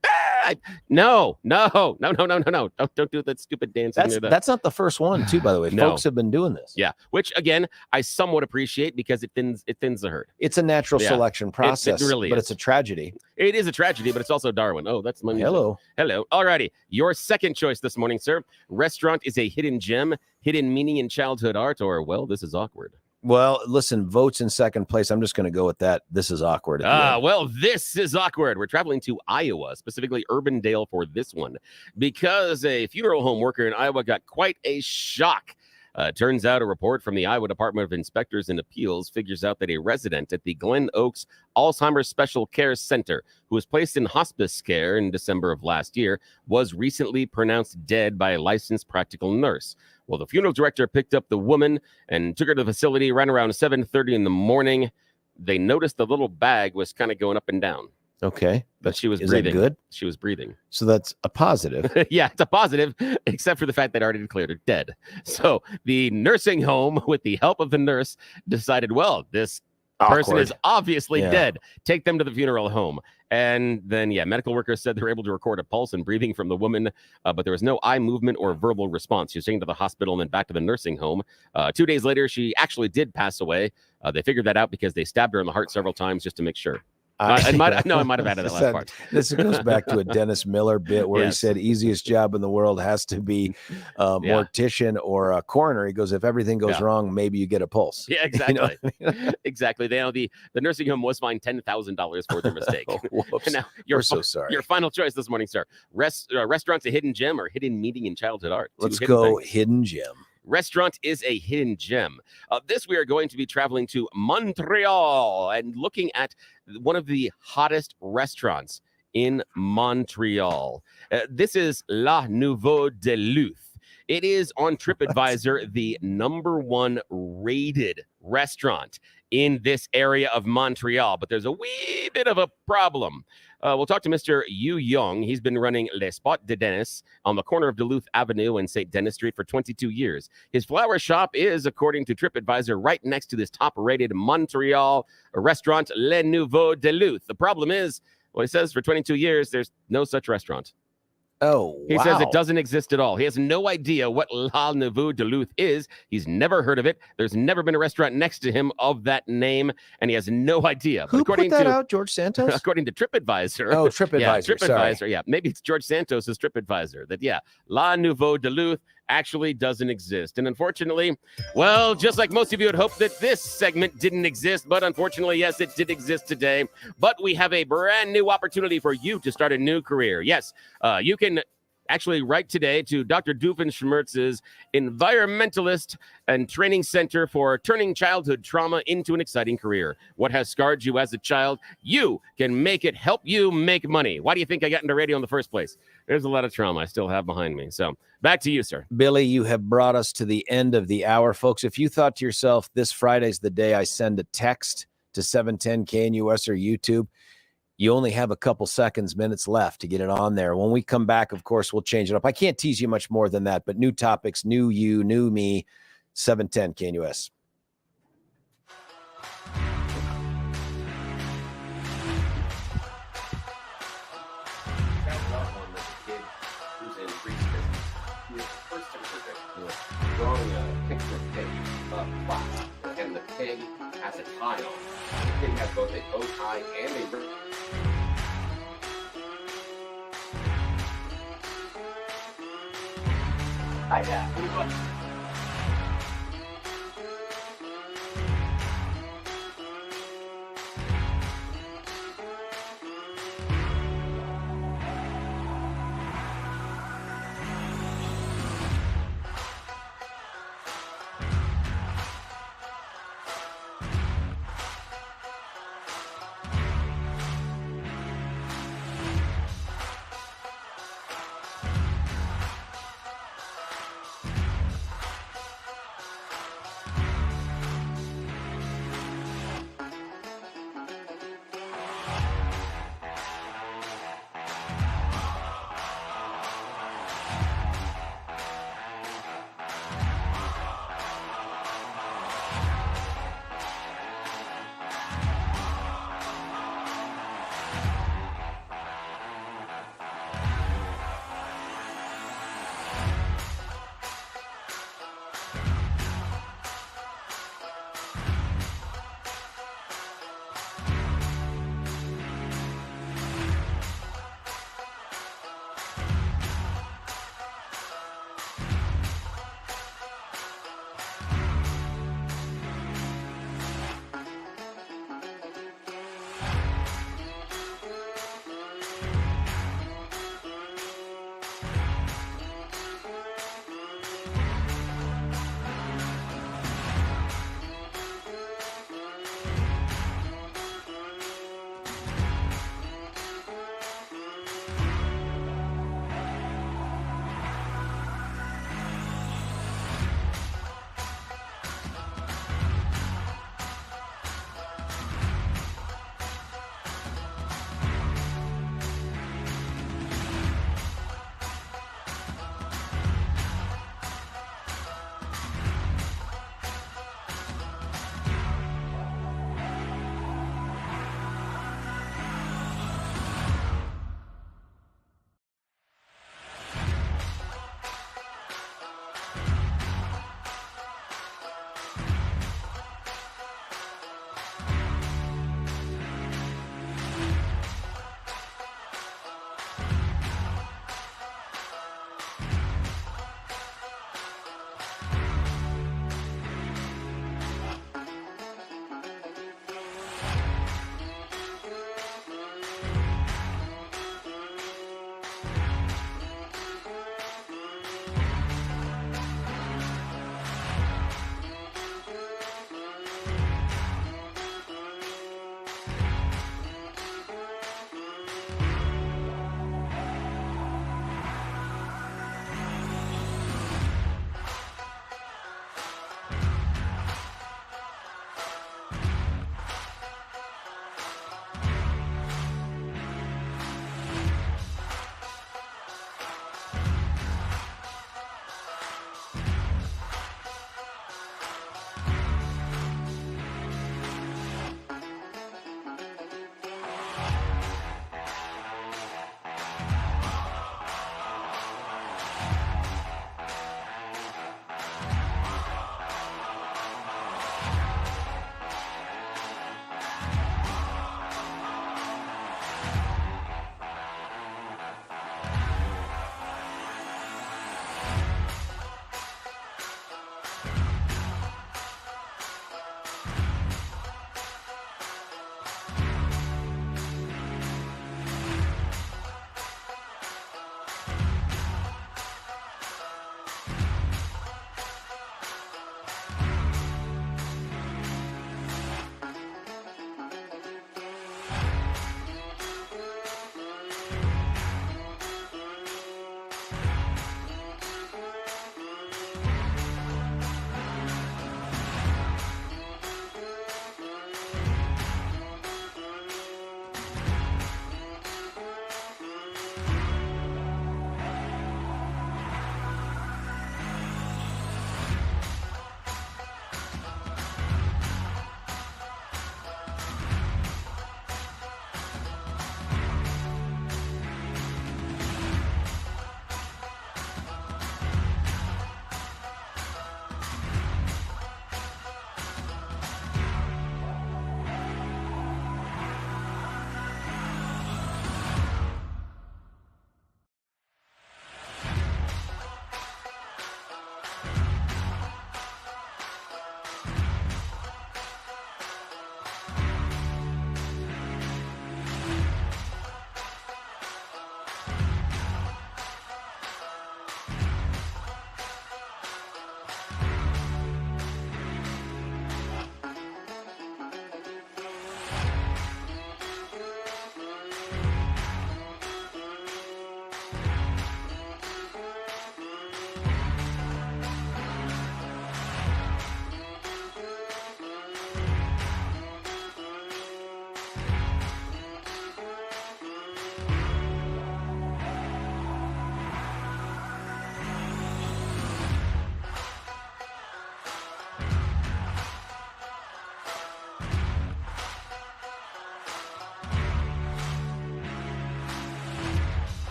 no. Don't do that stupid dance. That's not the first one, too, by the way. No. Folks have been doing this. Yeah, which again I somewhat appreciate because it thins the herd. It's a natural selection process. It really but is. It's a tragedy. It is a tragedy, but it's also Darwin. Oh, that's my Hello. Hello. Alrighty. Your second choice this morning, sir. Restaurant is a hidden gem, hidden meaning in childhood art, or well, this is awkward. Well, listen, votes in second place. I'm just going to go with that. This is awkward. Well, this is awkward. We're traveling to Iowa, specifically Urbandale, for this one, because a funeral home worker in Iowa got quite a shock. Turns out a report from the Iowa Department of Inspectors and Appeals figures out that a resident at the Glen Oaks Alzheimer's Special Care Center, who was placed in hospice care in December of last year, was recently pronounced dead by a licensed practical nurse. Well, the funeral director picked up the woman and took her to the facility right around 7:30 in the morning. They noticed the little bag was kind of going up and down. Okay. But she was Is breathing. that good? She was breathing. So that's a positive. Yeah, it's a positive, except for the fact they'd already declared her dead. So the nursing home, with the help of the nurse, decided, well, this person is obviously dead. Take them to the funeral home. And then, medical workers said they were able to record a pulse and breathing from the woman, but there was no eye movement or verbal response. She was taken to the hospital and then back to the nursing home. 2 days later, she actually did pass away. They figured that out because they stabbed her in the heart several times just to make sure. I might have added that last part. This goes back to a Dennis Miller bit where he said easiest job in the world has to be mortician or a coroner. He goes, if everything goes wrong, maybe you get a pulse. Yeah, exactly. Exactly. The nursing home was fined $10,000 for their mistake. Now, we're so sorry. Your final choice this morning, sir. Restaurant's a hidden gem or hidden meaning in childhood art? Let's go hidden gem. Restaurant is a hidden gem. This we are going to be traveling to Montreal and looking at one of the hottest restaurants in Montreal. This is La Nouveau Duluth. It is on TripAdvisor the #1 rated restaurant in this area of Montreal, but there's a wee bit of a problem. We'll talk to Mr. Yu Young. He's been running Le Spot de Denis on the corner of Duluth Avenue and St. Denis Street for 22 years. His flower shop is, according to TripAdvisor, right next to this top-rated Montreal restaurant, Le Nouveau Duluth. The problem is, well, he says for 22 years, there's no such restaurant. Oh, He says it doesn't exist at all. He has no idea what La Nouveau Duluth is. He's never heard of it. There's never been a restaurant next to him of that name, and he has no idea. Who put that out, George Santos? According to TripAdvisor. Oh, TripAdvisor. TripAdvisor, sorry. Maybe it's George Santos' TripAdvisor. That, La Nouveau Duluth actually doesn't exist. And unfortunately, well, just like most of you had hoped that this segment didn't exist, but unfortunately, yes, it did exist today. But we have a brand new opportunity for you to start a new career. Yes, you can actually write today to Dr. Doofenshmirtz's Environmentalist and Training Center for turning childhood trauma into an exciting career. What has scarred you as a child? You can make it help you make money. Why do you think I got into radio in the first place? There's a lot of trauma I still have behind me. So back to you, sir. Billy, you have brought us to the end of the hour. Folks, if you thought to yourself, this Friday's the day I send a text to 710 KNUS or YouTube, you only have a couple minutes left to get it on there. When we come back, of course, we'll change it up. I can't tease you much more than that, but new topics, new you, new me, 710 KNUS. Drawing a picture of pig, and the pig has a tie on. The pig has both a bow tie and a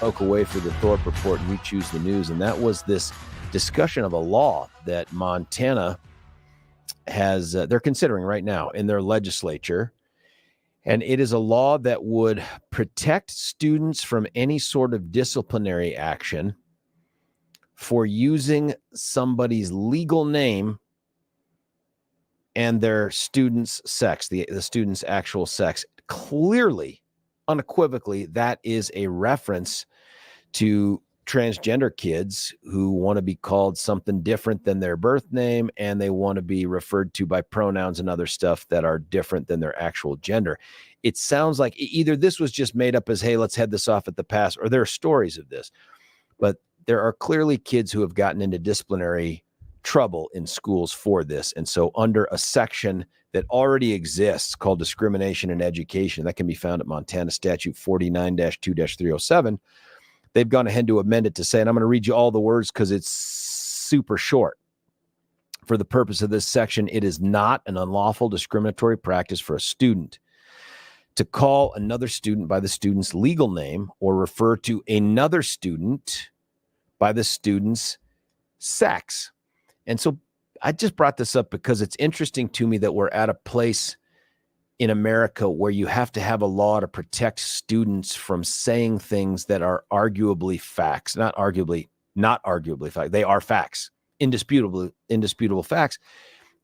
spoke away for the Thorpe Report and You Choose the News, and that was this discussion of a law that Montana has, they're considering right now in their legislature. And it is a law that would protect students from any sort of disciplinary action for using somebody's legal name and their student's sex, the student's actual sex. Clearly, unequivocally, that is a reference to transgender kids who want to be called something different than their birth name, and they want to be referred to by pronouns and other stuff that are different than their actual gender. It sounds like either this was just made up as, hey, let's head this off at the pass, or there are stories of this. But there are clearly kids who have gotten into disciplinary trouble in schools for this. And so under a section that already exists called discrimination in education, that can be found at Montana Statute 49-2-307, they've gone ahead to amend it to say, and I'm going to read you all the words because it's super short. For the purpose of this section, it is not an unlawful discriminatory practice for a student to call another student by the student's legal name or refer to another student by the student's sex. And so I just brought this up because it's interesting to me that we're at a place in America where you have to have a law to protect students from saying things that are arguably facts, not arguably facts. They are facts, indisputable facts.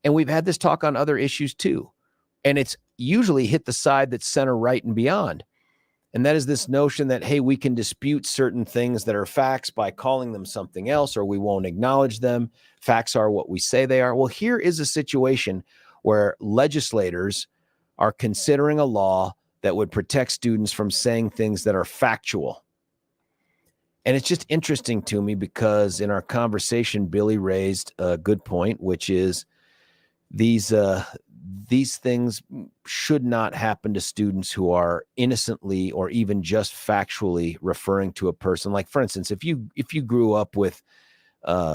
And we've had this talk on other issues too. And it's usually hit the side that's center right and beyond. And that is this notion that, hey, we can dispute certain things that are facts by calling them something else, or we won't acknowledge them. Facts are what we say they are. Well, here is a situation where legislators are considering a law that would protect students from saying things that are factual. And it's just interesting to me because in our conversation, Billy raised a good point, which is these things should not happen to students who are innocently or even just factually referring to a person. Like, for instance, if you grew up with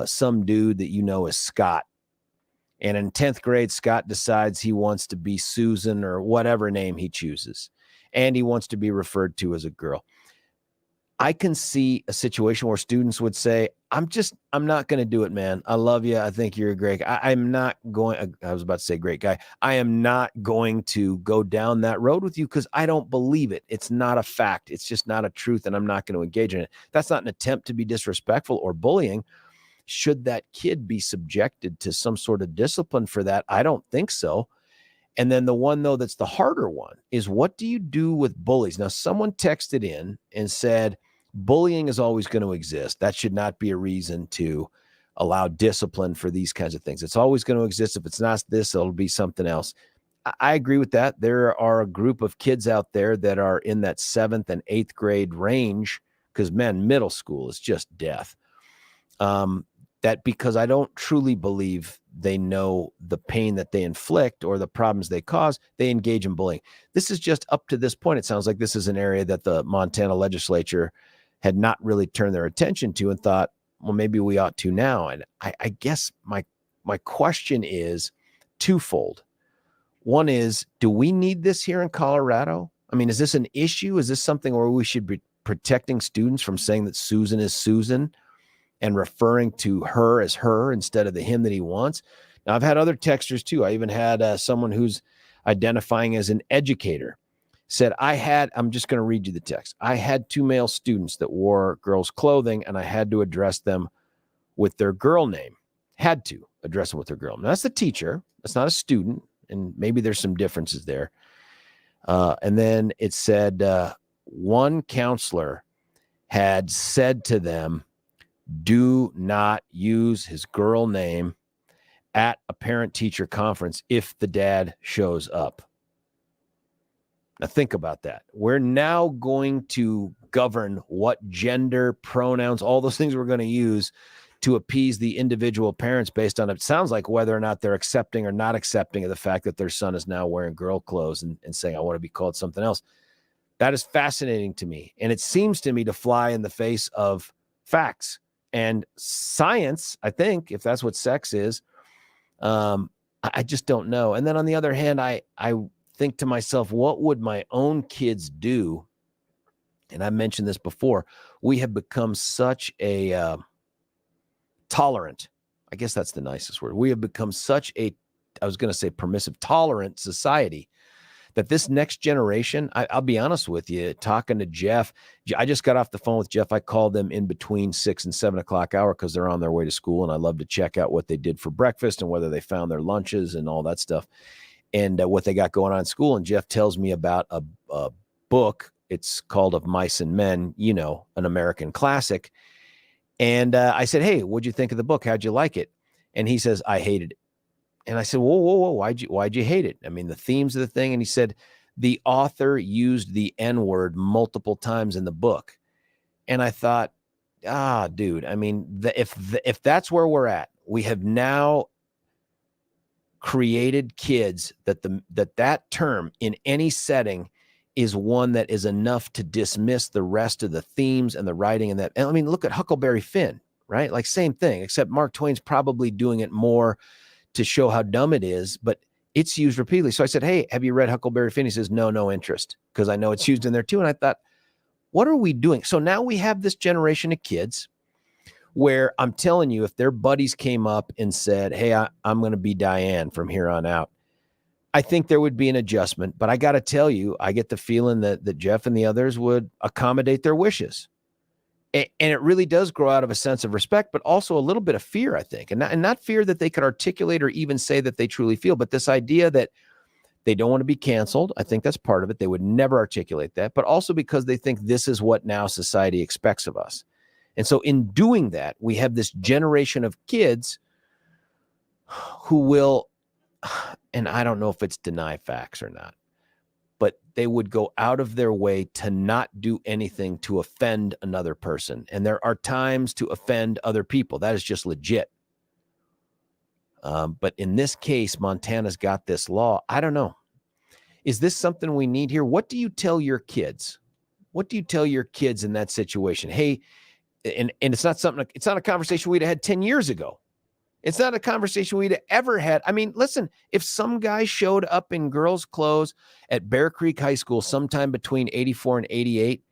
some dude that you know is Scott, and in 10th grade, Scott decides he wants to be Susan or whatever name he chooses, and he wants to be referred to as a girl. I can see a situation where students would say, I'm not going to do it, man. I love you. I think you're a great guy. I was about to say great guy. I am not going to go down that road with you because I don't believe it. It's not a fact. It's just not a truth, and I'm not going to engage in it. That's not an attempt to be disrespectful or bullying. Should that kid be subjected to some sort of discipline for that? I don't think so. And then the one, though, that's the harder one is, what do you do with bullies? Now, someone texted in and said, bullying is always going to exist. That should not be a reason to allow discipline for these kinds of things. It's always going to exist. If it's not this, it'll be something else. I agree with that. There are a group of kids out there that are in that 7th and 8th grade range because, man, middle school is just death. That because I don't truly believe they know the pain that they inflict or the problems they cause, they engage in bullying. This is just up to this point. It sounds like this is an area that the Montana legislature had not really turned their attention to and thought, well, maybe we ought to now. And I guess my question is twofold. One is, do we need this here in Colorado? I mean, is this an issue? Is this something where we should be protecting students from saying that Susan is Susan and referring to her as her instead of the him that he wants? Now, I've had other texters too. I even had someone who's identifying as an educator said, I'm just going to read you the text. I had 2 male students that wore girls' clothing, and I had to address them with their girl name. Had to address them with their girl name. Now, that's the teacher. That's not a student, and maybe there's some differences there. And then it said one counselor had said to them, do not use his girl name at a parent-teacher conference if the dad shows up. Now think about that. We're now going to govern what gender, pronouns, all those things we're going to use to appease the individual parents based on, it sounds like, whether or not they're accepting or not accepting of the fact that their son is now wearing girl clothes and saying, I want to be called something else. That is fascinating to me. And it seems to me to fly in the face of facts and science, I think, if that's what sex is. I just don't know. And then on the other hand, I think to myself, what would my own kids do and I mentioned this before, we have become such a tolerant, I guess that's the nicest word. We have become such a, I was going to say permissive, tolerant society that this next generation, I'll be honest with you, talking to Jeff, I just got off the phone with Jeff. I called them in between 6 and 7 o'clock hour because they're on their way to school. And I love to check out what they did for breakfast and whether they found their lunches and all that stuff and what they got going on in school. And Jeff tells me about a book. It's called Of Mice and Men, you know, an American classic. And I said, hey, what'd you think of the book? How'd you like it? And he says, I hated it. And I said, whoa, why'd you hate it? I mean, the themes of the thing. And he said, the author used the N-word multiple times in the book. And I thought, dude, I mean, if that's where we're at, we have now created kids that term in any setting is one that is enough to dismiss the rest of the themes and the writing and that. And I mean, look at Huckleberry Finn, right? Like same thing, except Mark Twain's probably doing it more to show how dumb it is, but it's used repeatedly. So I said, hey, have you read Huckleberry Finn? He says, no interest, because I know it's used in there too. And I thought, what are we doing? So now we have this generation of kids where I'm telling you, if their buddies came up and said, hey, I'm going to be Diane from here on out, I think there would be an adjustment. But I got to tell you, I get the feeling that Jeff and the others would accommodate their wishes. And it really does grow out of a sense of respect, but also a little bit of fear, I think. And not fear that they could articulate or even say that they truly feel, but this idea that they don't want to be canceled. I think that's part of it. They would never articulate that, but also because they think this is what now society expects of us. And so in doing that, we have this generation of kids who will, and I don't know if it's deny facts or not, but they would go out of their way to not do anything to offend another person. And there are times to offend other people. That is just legit. But in this case, Montana's got this law. I don't know. Is this something we need here? What do you tell your kids? What do you tell your kids in that situation? Hey, and it's not something, it's not a conversation we'd have had 10 years ago. It's not a conversation we'd ever had. I mean, listen, if some guy showed up in girls' clothes at Bear Creek High School sometime between 84 and 88,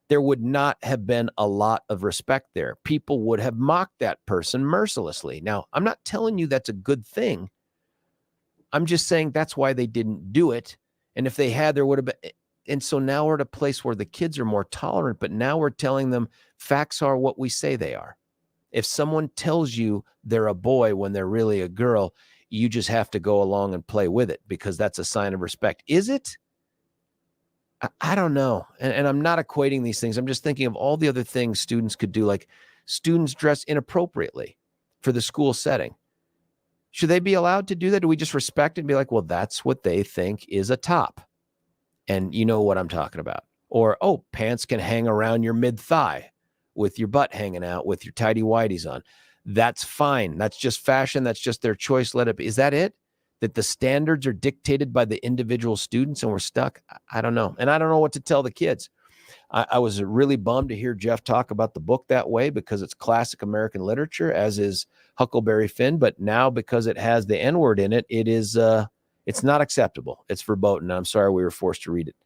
there would not have been a lot of respect there. People would have mocked that person mercilessly. Now, I'm not telling you that's a good thing. I'm just saying that's why they didn't do it. And if they had, there would have been. And so now we're at a place where the kids are more tolerant, but now we're telling them facts are what we say they are. If someone tells you they're a boy when they're really a girl, you just have to go along and play with it because that's a sign of respect. Is it? I don't know. And I'm not equating these things. I'm just thinking of all the other things students could do, like students dress inappropriately for the school setting. Should they be allowed to do that? Do we just respect it and be like, well, that's what they think is a top? And you know what I'm talking about. Or, oh, pants can hang around your mid-thigh with your butt hanging out with your tidy whities on. That's fine. That's just fashion. That's just their choice. Let it be. Is that it? That the standards are dictated by the individual students and we're stuck? I don't know. And I don't know what to tell the kids. I was really bummed to hear Jeff talk about the book that way because it's classic American literature, as is Huckleberry Finn. But now because it has the N-word in it, it is it's not acceptable. It's verboten. I'm sorry we were forced to read it.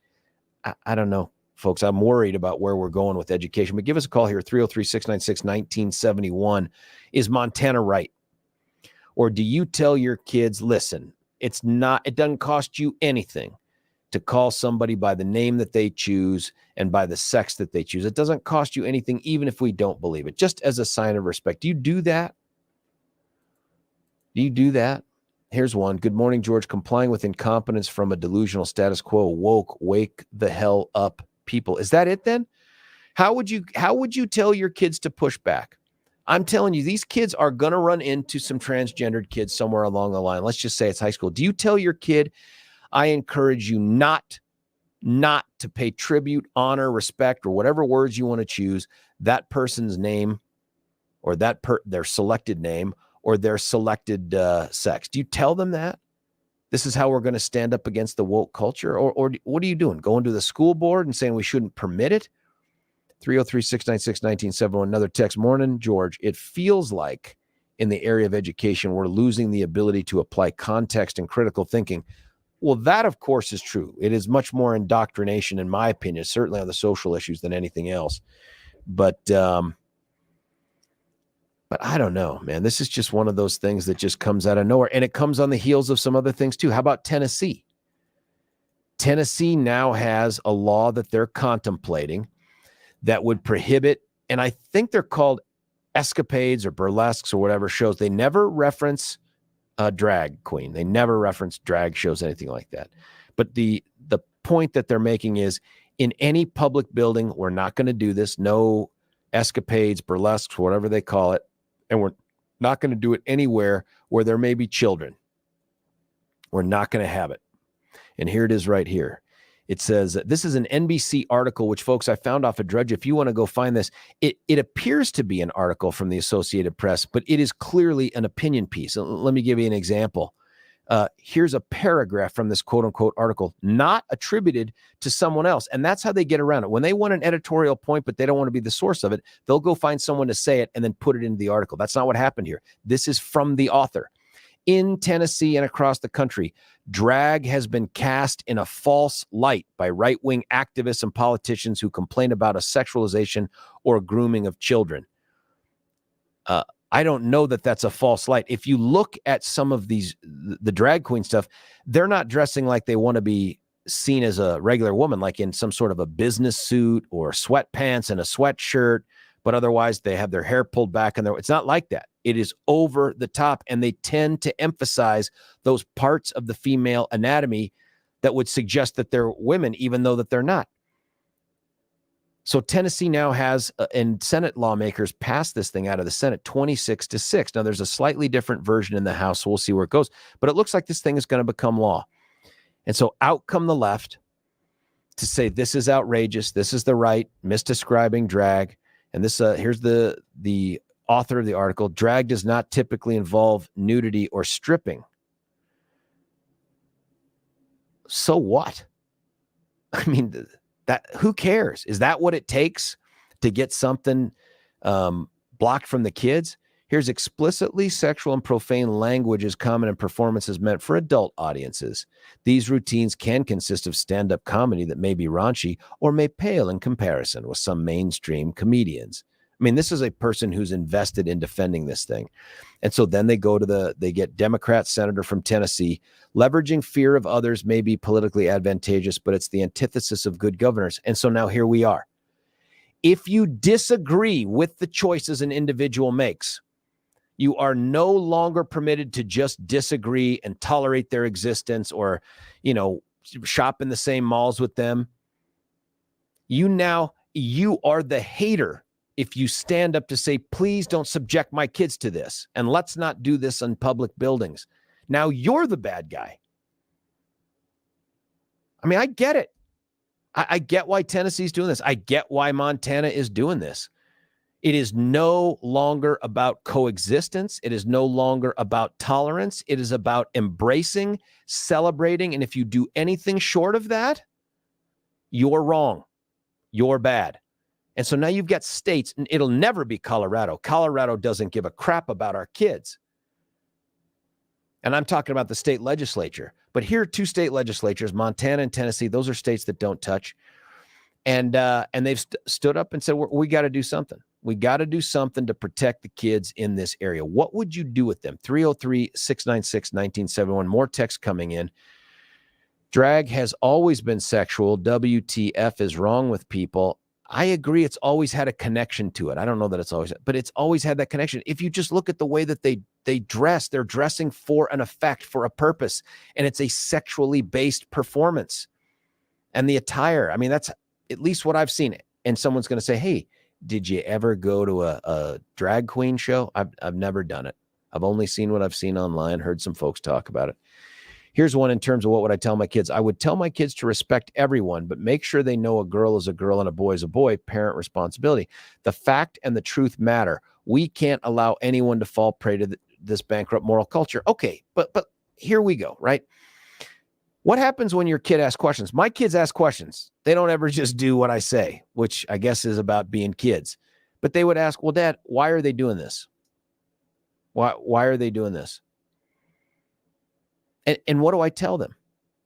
I don't know. Folks, I'm worried about where we're going with education. But give us a call here, 303-696-1971. Is Montana right? Or do you tell your kids, listen, it doesn't cost you anything to call somebody by the name that they choose and by the sex that they choose. It doesn't cost you anything, even if we don't believe it, just as a sign of respect. Do you do that? Do you do that? Here's one. Good morning, George. Complying with incompetence from a delusional status quo. Woke, wake the hell up. People. Is that it then? How would you tell your kids to push back? I'm telling you, these kids are going to run into some transgendered kids somewhere along the line. Let's just say it's high school. Do you tell your kid, I encourage you not to pay tribute, honor, respect, or whatever words you want to choose, that person's name or their selected name or their selected sex? Do you tell them that? This is how we're going to stand up against the woke culture? Or what are you doing? Going to the school board and saying we shouldn't permit it? 303-696-1971. Another text. Morning, George. It feels like in the area of education, we're losing the ability to apply context and critical thinking. Well, that of course is true. It is much more indoctrination, in my opinion, certainly on the social issues than anything else. But I don't know, man. This is just one of those things that just comes out of nowhere. And it comes on the heels of some other things too. How about Tennessee? Tennessee now has a law that they're contemplating that would prohibit, and I think they're called escapades or burlesques or whatever shows. They never reference a drag queen. They never reference drag shows, anything like that. But the point that they're making is in any public building, we're not going to do this. No escapades, burlesques, whatever they call it. And we're not going to do it anywhere where there may be children. We're not going to have it. And here it is right here. It says, this is an NBC article, which, folks, I found off a Drudge. If you want to go find this, it appears to be an article from the Associated Press, but it is clearly an opinion piece. Let me give you an example. Here's a paragraph from this quote-unquote article, not attributed to someone else. And that's how they get around it. When they want an editorial point, but they don't want to be the source of it, they'll go find someone to say it and then put it into the article. That's not what happened here. This is from the author. In Tennessee and across the country, drag has been cast in a false light by right-wing activists and politicians who complain about a sexualization or grooming of children. I don't know that that's a false light. If you look at some of the drag queen stuff, they're not dressing like they want to be seen as a regular woman, like in some sort of a business suit or sweatpants and a sweatshirt, but otherwise they have their hair pulled back and it's not like that. It is over the top, and they tend to emphasize those parts of the female anatomy that would suggest that they're women, even though that they're not. So Tennessee now has, and Senate lawmakers passed this thing out of the Senate 26-6. Now there's a slightly different version in the House, so we'll see where it goes. But it looks like this thing is going to become law. And so out come the left to say this is outrageous. This is the right, misdescribing drag. And this here's the author of the article. Drag does not typically involve nudity or stripping. So what? I mean, that who cares? Is that what it takes to get something blocked from the kids? Here's explicitly sexual and profane language is common in performances meant for adult audiences. These routines can consist of stand-up comedy that may be raunchy or may pale in comparison with some mainstream comedians. I mean, this is a person who's invested in defending this thing. And so then they get Democrat senator from Tennessee. Leveraging fear of others may be politically advantageous, but it's the antithesis of good governors. And so now here we are. If you disagree with the choices an individual makes, you are no longer permitted to just disagree and tolerate their existence or, shop in the same malls with them. You are the hater if you stand up to say, please don't subject my kids to this, and let's not do this in public buildings. Now you're the bad guy. I mean, I get it. I get why Tennessee's doing this. I get why Montana is doing this. It is no longer about coexistence. It is no longer about tolerance. It is about embracing, celebrating, and if you do anything short of that, you're wrong. You're bad. And so now you've got states, and it'll never be Colorado. Colorado doesn't give a crap about our kids. And I'm talking about the state legislature. But here are two state legislatures, Montana and Tennessee. Those are states that don't touch. And they've stood up and said, we got to do something. We got to do something to protect the kids in this area. What would you do with them? 303-696-1971. More text coming in. Drag has always been sexual. WTF is wrong with people. I agree. It's always had a connection to it. I don't know that it's always, but it's always had that connection. If you just look at the way that they dress, they're dressing for an effect, for a purpose, and it's a sexually based performance. And the attire, I mean, that's at least what I've seen. And someone's going to say, hey, did you ever go to a drag queen show? I've never done it. I've only seen what I've seen online, heard some folks talk about it. Here's one in terms of what would I tell my kids? I would tell my kids to respect everyone, but make sure they know a girl is a girl and a boy is a boy, parent responsibility. The fact and the truth matter. We can't allow anyone to fall prey to this bankrupt moral culture. Okay, but here we go, right? What happens when your kid asks questions? My kids ask questions. They don't ever just do what I say, which I guess is about being kids. But they would ask, well, Dad, why are they doing this? Why are they doing this? And what do I tell them?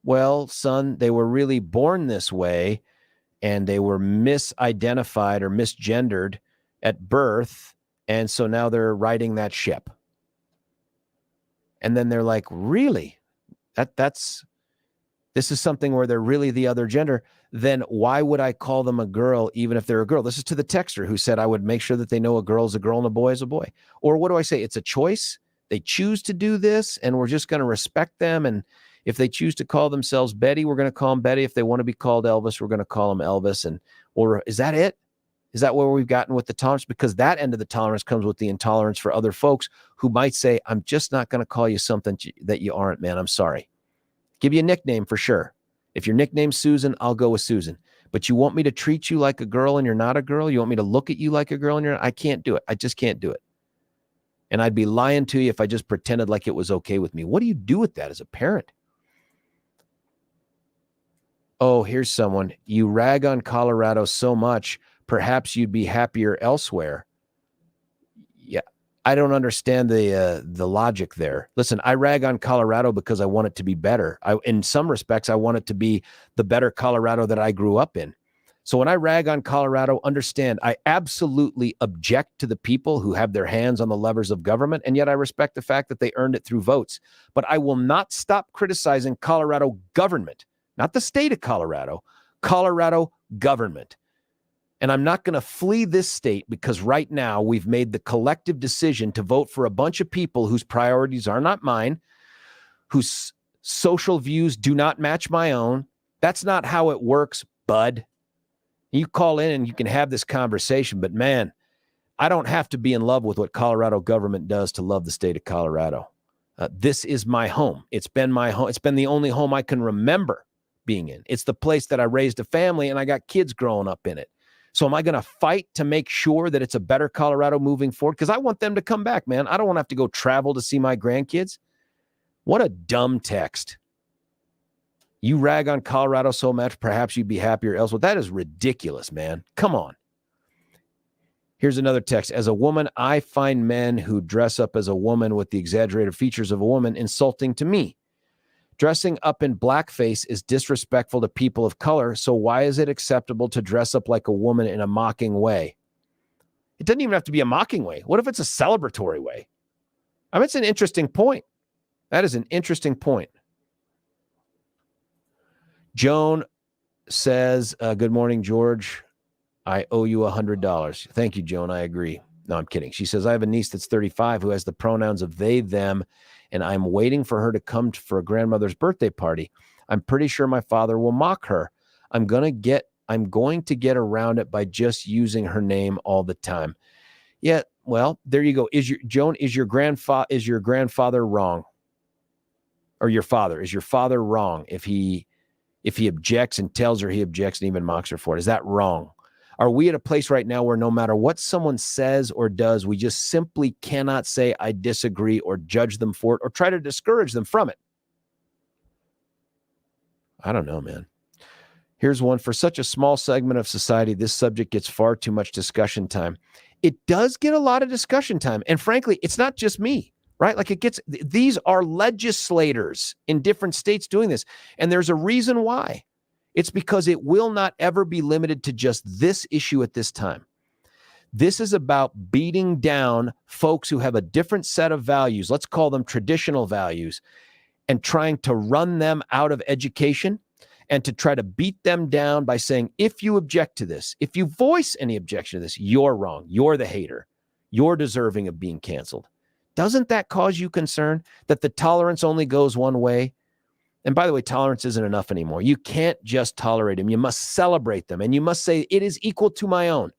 well, son, they were really born this way and they were misidentified or misgendered at birth. And so now they're riding that ship. And then they're like, really? This is something where they're really the other gender. Then why would I call them a girl even if they're a girl? This is to the texter who said I would make sure that they know a girl is a girl and a boy is a boy. Or what do I say? It's a choice. They choose to do this and we're just going to respect them. And if they choose to call themselves Betty, we're going to call them Betty. If they want to be called Elvis, we're going to call them Elvis. And or is that it? Is that where we've gotten with the tolerance? Because that end of the tolerance comes with the intolerance for other folks who might say, I'm just not going to call you something that you aren't, man. I'm sorry. Give you a nickname for sure. If your nickname's Susan, I'll go with Susan. But you want me to treat you like a girl and you're not a girl? You want me to look at you like a girl and I can't do it. I just can't do it. And I'd be lying to you if I just pretended like it was okay with me. What do you do with that as a parent? Oh, here's someone. You rag on Colorado so much, perhaps you'd be happier elsewhere. Yeah, I don't understand the logic there. Listen, I rag on Colorado because I want it to be better. In some respects, I want it to be the better Colorado that I grew up in. So when I rag on Colorado, understand, I absolutely object to the people who have their hands on the levers of government, and yet I respect the fact that they earned it through votes. But I will not stop criticizing Colorado government, not the state of Colorado government. And I'm not going to flee this state because right now we've made the collective decision to vote for a bunch of people whose priorities are not mine, whose social views do not match my own. That's not how it works, bud. You call in and you can have this conversation, but man, I don't have to be in love with what Colorado government does to love the state of Colorado. This is my home. It's been my home. It's been the only home I can remember being in. It's the place that I raised a family and I got kids growing up in it. So am I going to fight to make sure that it's a better Colorado moving forward? Because I want them to come back, man. I don't want to have to go travel to see my grandkids. What a dumb text. You rag on Colorado so much, perhaps you'd be happier elsewhere. That is ridiculous, man. Come on. Here's another text. As a woman, I find men who dress up as a woman with the exaggerated features of a woman insulting to me. Dressing up in blackface is disrespectful to people of color, so why is it acceptable to dress up like a woman in a mocking way? It doesn't even have to be a mocking way. What if it's a celebratory way? I mean, it's an interesting point. That is an interesting point. Joan says, good morning, George. I owe you $100. Thank you, Joan. I agree. No, I'm kidding. She says, I have a niece that's 35 who has the pronouns of they, them, and I'm waiting for her to come for a grandmother's birthday party. I'm pretty sure my father will mock her. I'm going to get around it by just using her name all the time. Yeah, well, there you go. Is your grandfather wrong? Or your father? Is your father wrong if he objects and tells her he objects and even mocks her for it? Is that wrong? Are we at a place right now where no matter what someone says or does, we just simply cannot say, I disagree, or judge them for it, or try to discourage them from it? I don't know, man. Here's one. For such a small segment of society, this subject gets far too much discussion time. It does get a lot of discussion time. And frankly, it's not just me, right? Like these are legislators in different states doing this. And there's a reason why. It's because it will not ever be limited to just this issue at this time. This is about beating down folks who have a different set of values, let's call them traditional values, and trying to run them out of education and to try to beat them down by saying, if you object to this, if you voice any objection to this, you're wrong. You're the hater. You're deserving of being canceled. Doesn't that cause you concern that the tolerance only goes one way? And by the way, tolerance isn't enough anymore. You can't just tolerate them. You must celebrate them. And you must say, it is equal to my own.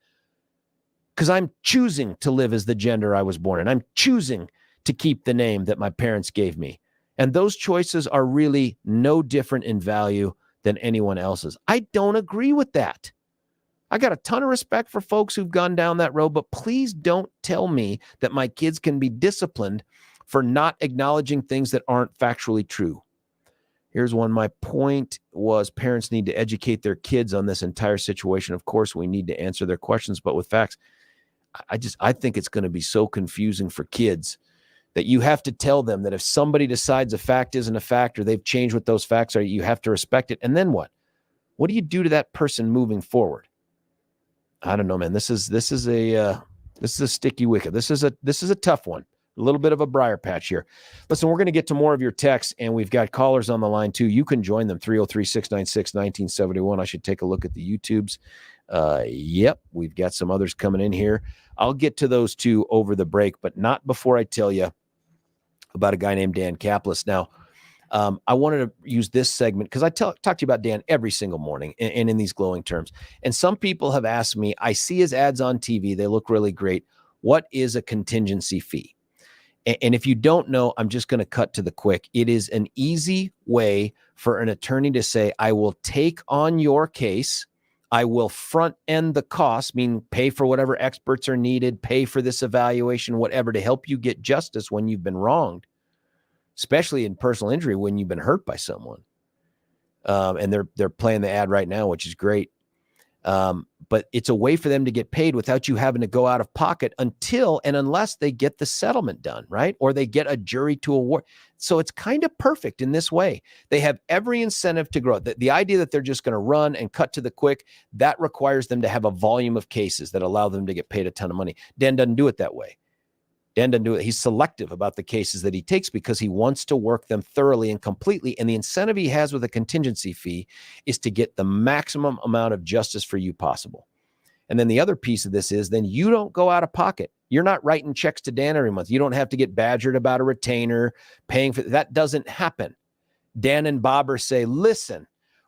Because I'm choosing to live as the gender I was born in. I'm choosing to keep the name that my parents gave me. And those choices are really no different in value than anyone else's. I don't agree with that. I got a ton of respect for folks who've gone down that road, but please don't tell me that my kids can be disciplined for not acknowledging things that aren't factually true. Here's one. My point was parents need to educate their kids on this entire situation. Of course, we need to answer their questions, but with facts, I think it's going to be so confusing for kids that you have to tell them that if somebody decides a fact isn't a fact or they've changed what those facts are, you have to respect it. And then what? What do you do to that person moving forward? I don't know, man. This is a sticky wicket. This is a tough one. A little bit of a briar patch here. Listen, we're going to get to more of your texts, and we've got callers on the line too. You can join them, 303-696-1971. I should take a look at the YouTubes. Yep, we've got some others coming in here. I'll get to those two over the break, but not before I tell you about a guy named Dan Caplis. Now, I wanted to use this segment because I talk to you about Dan every single morning and in these glowing terms. And some people have asked me, I see his ads on TV. They look really great. What is a contingency fee? And if you don't know, I'm just going to cut to the quick. It is an easy way for an attorney to say, I will take on your case. I will front end the costs, meaning pay for whatever experts are needed, pay for this evaluation, whatever, to help you get justice when you've been wronged, especially in personal injury when you've been hurt by someone. And they're playing the ad right now, which is great. But it's a way for them to get paid without you having to go out of pocket until and unless they get the settlement done, right? Or they get a jury to award. So it's kind of perfect in this way. They have every incentive to grow. The idea that they're just going to run and cut to the quick, that requires them to have a volume of cases that allow them to get paid a ton of money. Dan doesn't do it that way. Dan doesn't do it. He's selective about the cases that he takes because he wants to work them thoroughly and completely. And the incentive he has with a contingency fee is to get the maximum amount of justice for you possible. And then the other piece of this is then you don't go out of pocket. You're not writing checks to Dan every month. You don't have to get badgered about a retainer, paying for that. Doesn't happen. Dan and Bobber say, listen,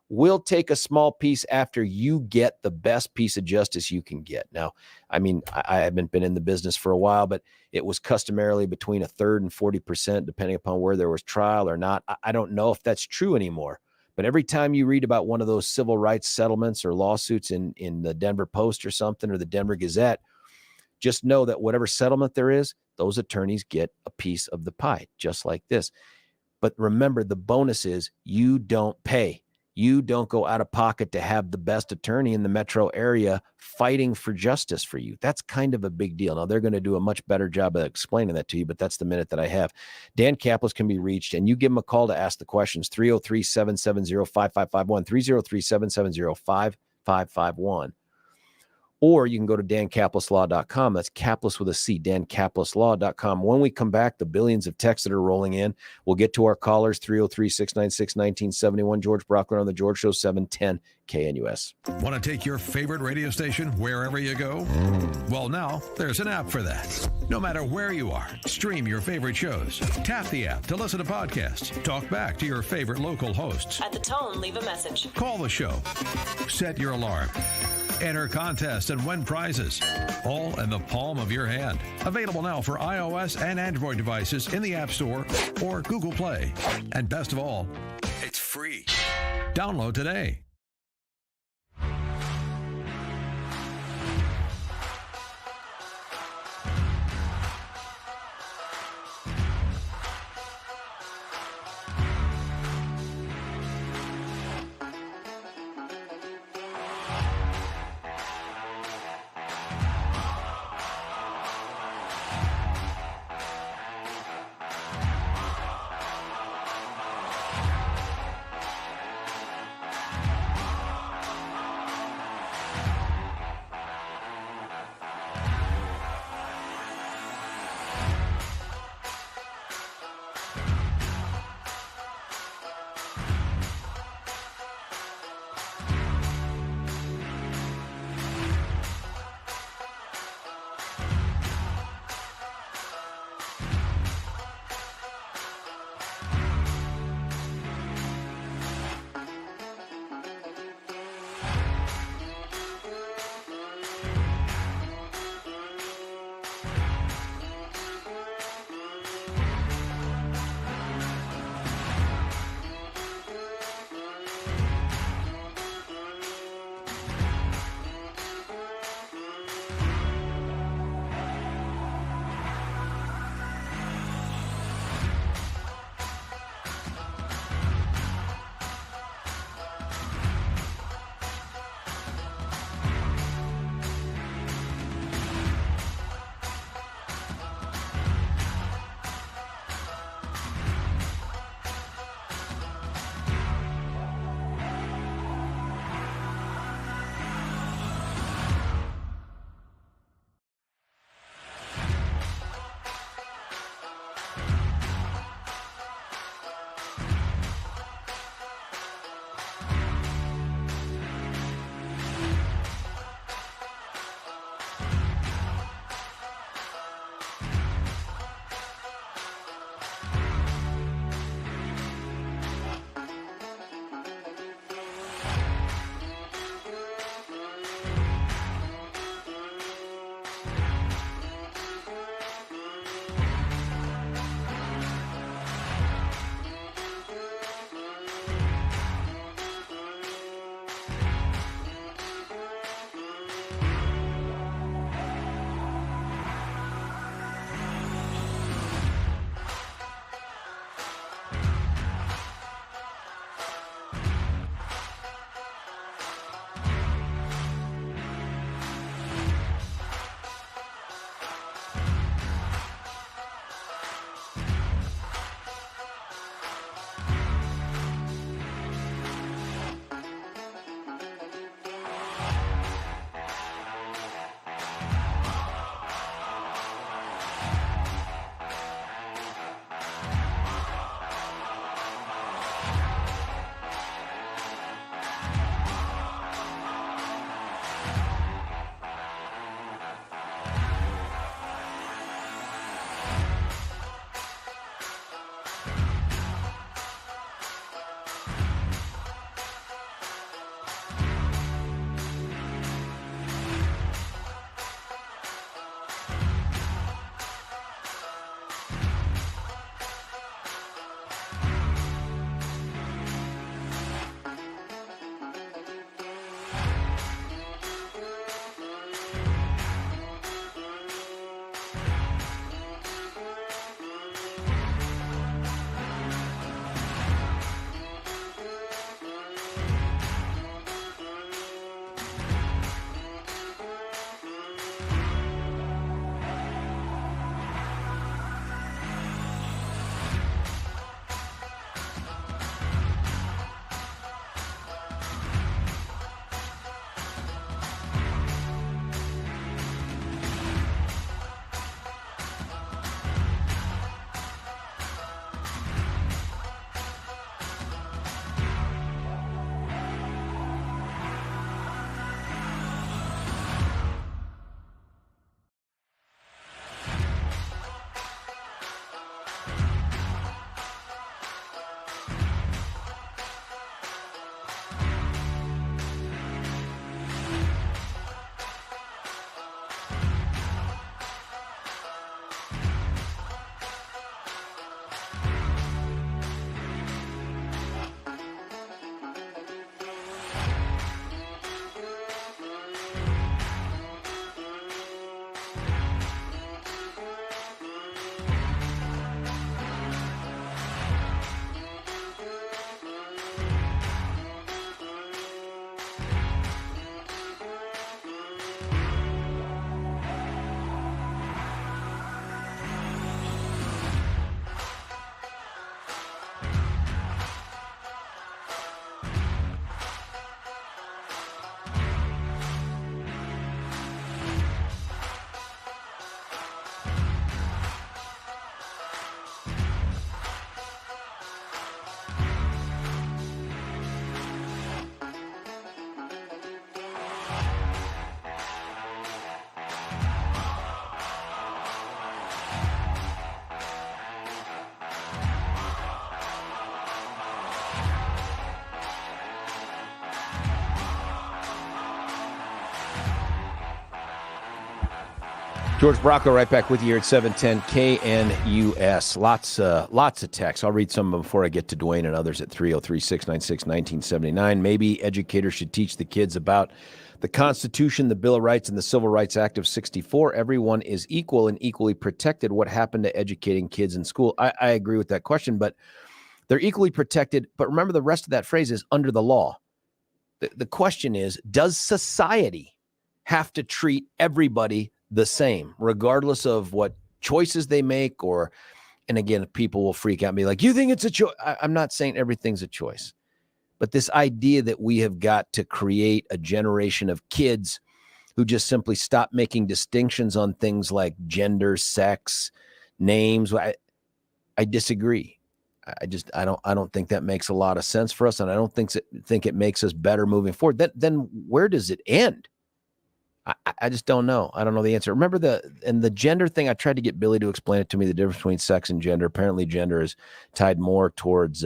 we'll take a small piece after you get the best piece of justice you can get. Now, I mean, I haven't been in the business for a while, but it was customarily between 1/3 and 40%, depending upon where there was trial or not. I don't know if that's true anymore. But every time you read about one of those civil rights settlements or lawsuits in the Denver Post or something, or the Denver Gazette, just know that whatever settlement there is, those attorneys get a piece of the pie, just like this. But remember, the bonus is you don't pay. You don't go out of pocket to have the best attorney in the metro area fighting for justice for you. That's kind of a big deal. Now, they're going to do a much better job of explaining that to you, but that's the minute that I have. Dan Caplis can be reached, and you give him a call to ask the questions, 303-770-5551, 303-770-5551. Or you can go to dancaplisLaw.com. That's Caplis with a C, dancaplisLaw.com. When we come back, the billions of texts that are rolling in, we'll get to our callers, 303-696-1971. George Brockler on The George Show, 710 KNUS. Want to take your favorite radio station wherever you go? Well, now there's an app for that. No matter where you are, stream your favorite shows. Tap the app to listen to podcasts. Talk back to your favorite local hosts. At the tone, leave a message. Call the show. Set your alarm. Enter contests and win prizes, all in the palm of your hand. Available now for iOS and Android devices in the App Store or Google Play. And best of all, it's free. Download today. George Bracco right back with you here at 710 KNUS. Lots of texts. I'll read some of them before I get to Dwayne and others at 303-696-1979. Maybe educators should teach the kids about the Constitution, the Bill of Rights, and the Civil Rights Act of 64. Everyone is equal and equally protected. What happened to educating kids in school? I agree with that question, but they're equally protected. But remember, the rest of that phrase is under the law. The question is, does society have to treat everybody the same, regardless of what choices they make? And again, people will freak out and be like, you think it's a choice? I'm not saying everything's a choice, but this idea that we have got to create a generation of kids who just simply stop making distinctions on things like gender, sex, names. I disagree. I don't think that makes a lot of sense for us. And I don't think it makes us better moving forward. Then where does it end? I just don't know. I don't know the answer. Remember the gender thing, I tried to get Billy to explain it to me, the difference between sex and gender. Apparently gender is tied more towards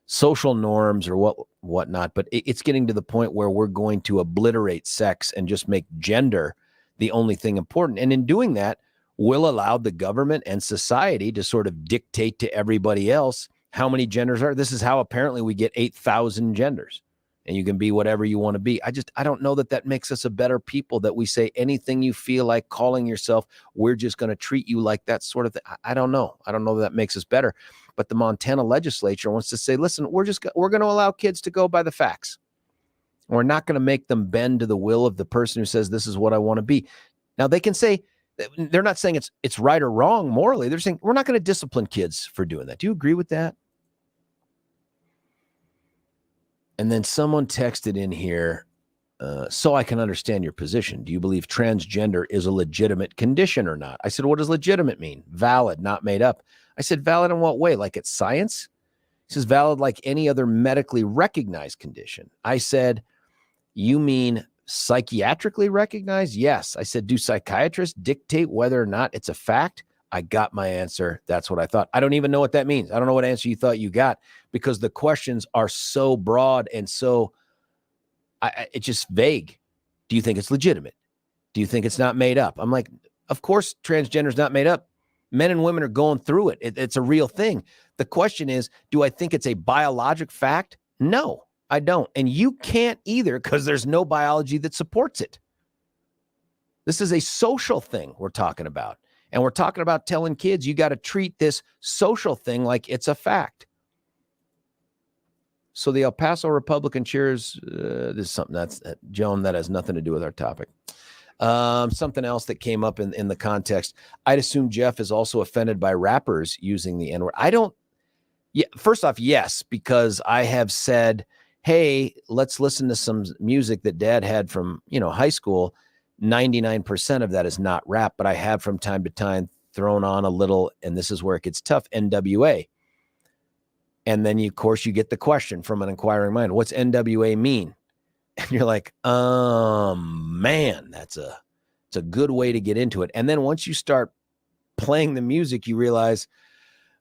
social norms or whatnot, but it's getting to the point where we're going to obliterate sex and just make gender the only thing important. And in doing that, we'll allow the government and society to sort of dictate to everybody else how many genders are. This is how apparently we get 8,000 genders. And you can be whatever you want to be. I don't know that makes us a better people, that we say anything you feel like calling yourself, we're just going to treat you like that sort of thing. I don't know. I don't know that makes us better. But the Montana legislature wants to say, listen, we're going to allow kids to go by the facts. We're not going to make them bend to the will of the person who says, this is what I want to be. Now they can say, they're not saying it's right or wrong morally. They're saying, we're not going to discipline kids for doing that. Do you agree with that? And then someone texted in here, so I can understand your position. Do you believe transgender is a legitimate condition or not? I said, what does legitimate mean? Valid, not made up. I said, valid in what way? Like it's science? He says, valid like any other medically recognized condition. I said, you mean psychiatrically recognized? Yes. I said, do psychiatrists dictate whether or not it's a fact? I got my answer. That's what I thought. I don't even know what that means. I don't know what answer you thought you got, because the questions are so broad and so it's just vague. Do you think it's legitimate? Do you think it's not made up? I'm like, of course, transgender is not made up. Men and women are going through it. It's a real thing. The question is, do I think it's a biologic fact? No, I don't. And you can't either, because there's no biology that supports it. This is a social thing we're talking about. And we're talking about telling kids you got to treat this social thing like it's a fact. So the El Paso Republican cheers. This is something that's, Joan, that has nothing to do with our topic. Something else that came up in the context. I'd assume Jeff is also offended by rappers using the N-word. First off, yes, because I have said, hey, let's listen to some music that Dad had from, high school. 99% of that is not rap, but I have from time to time thrown on a little, and this is where it gets tough, NWA. And then, of course, you get the question from an inquiring mind, what's NWA mean? And you're like, man, it's a good way to get into it. And then once you start playing the music, you realize,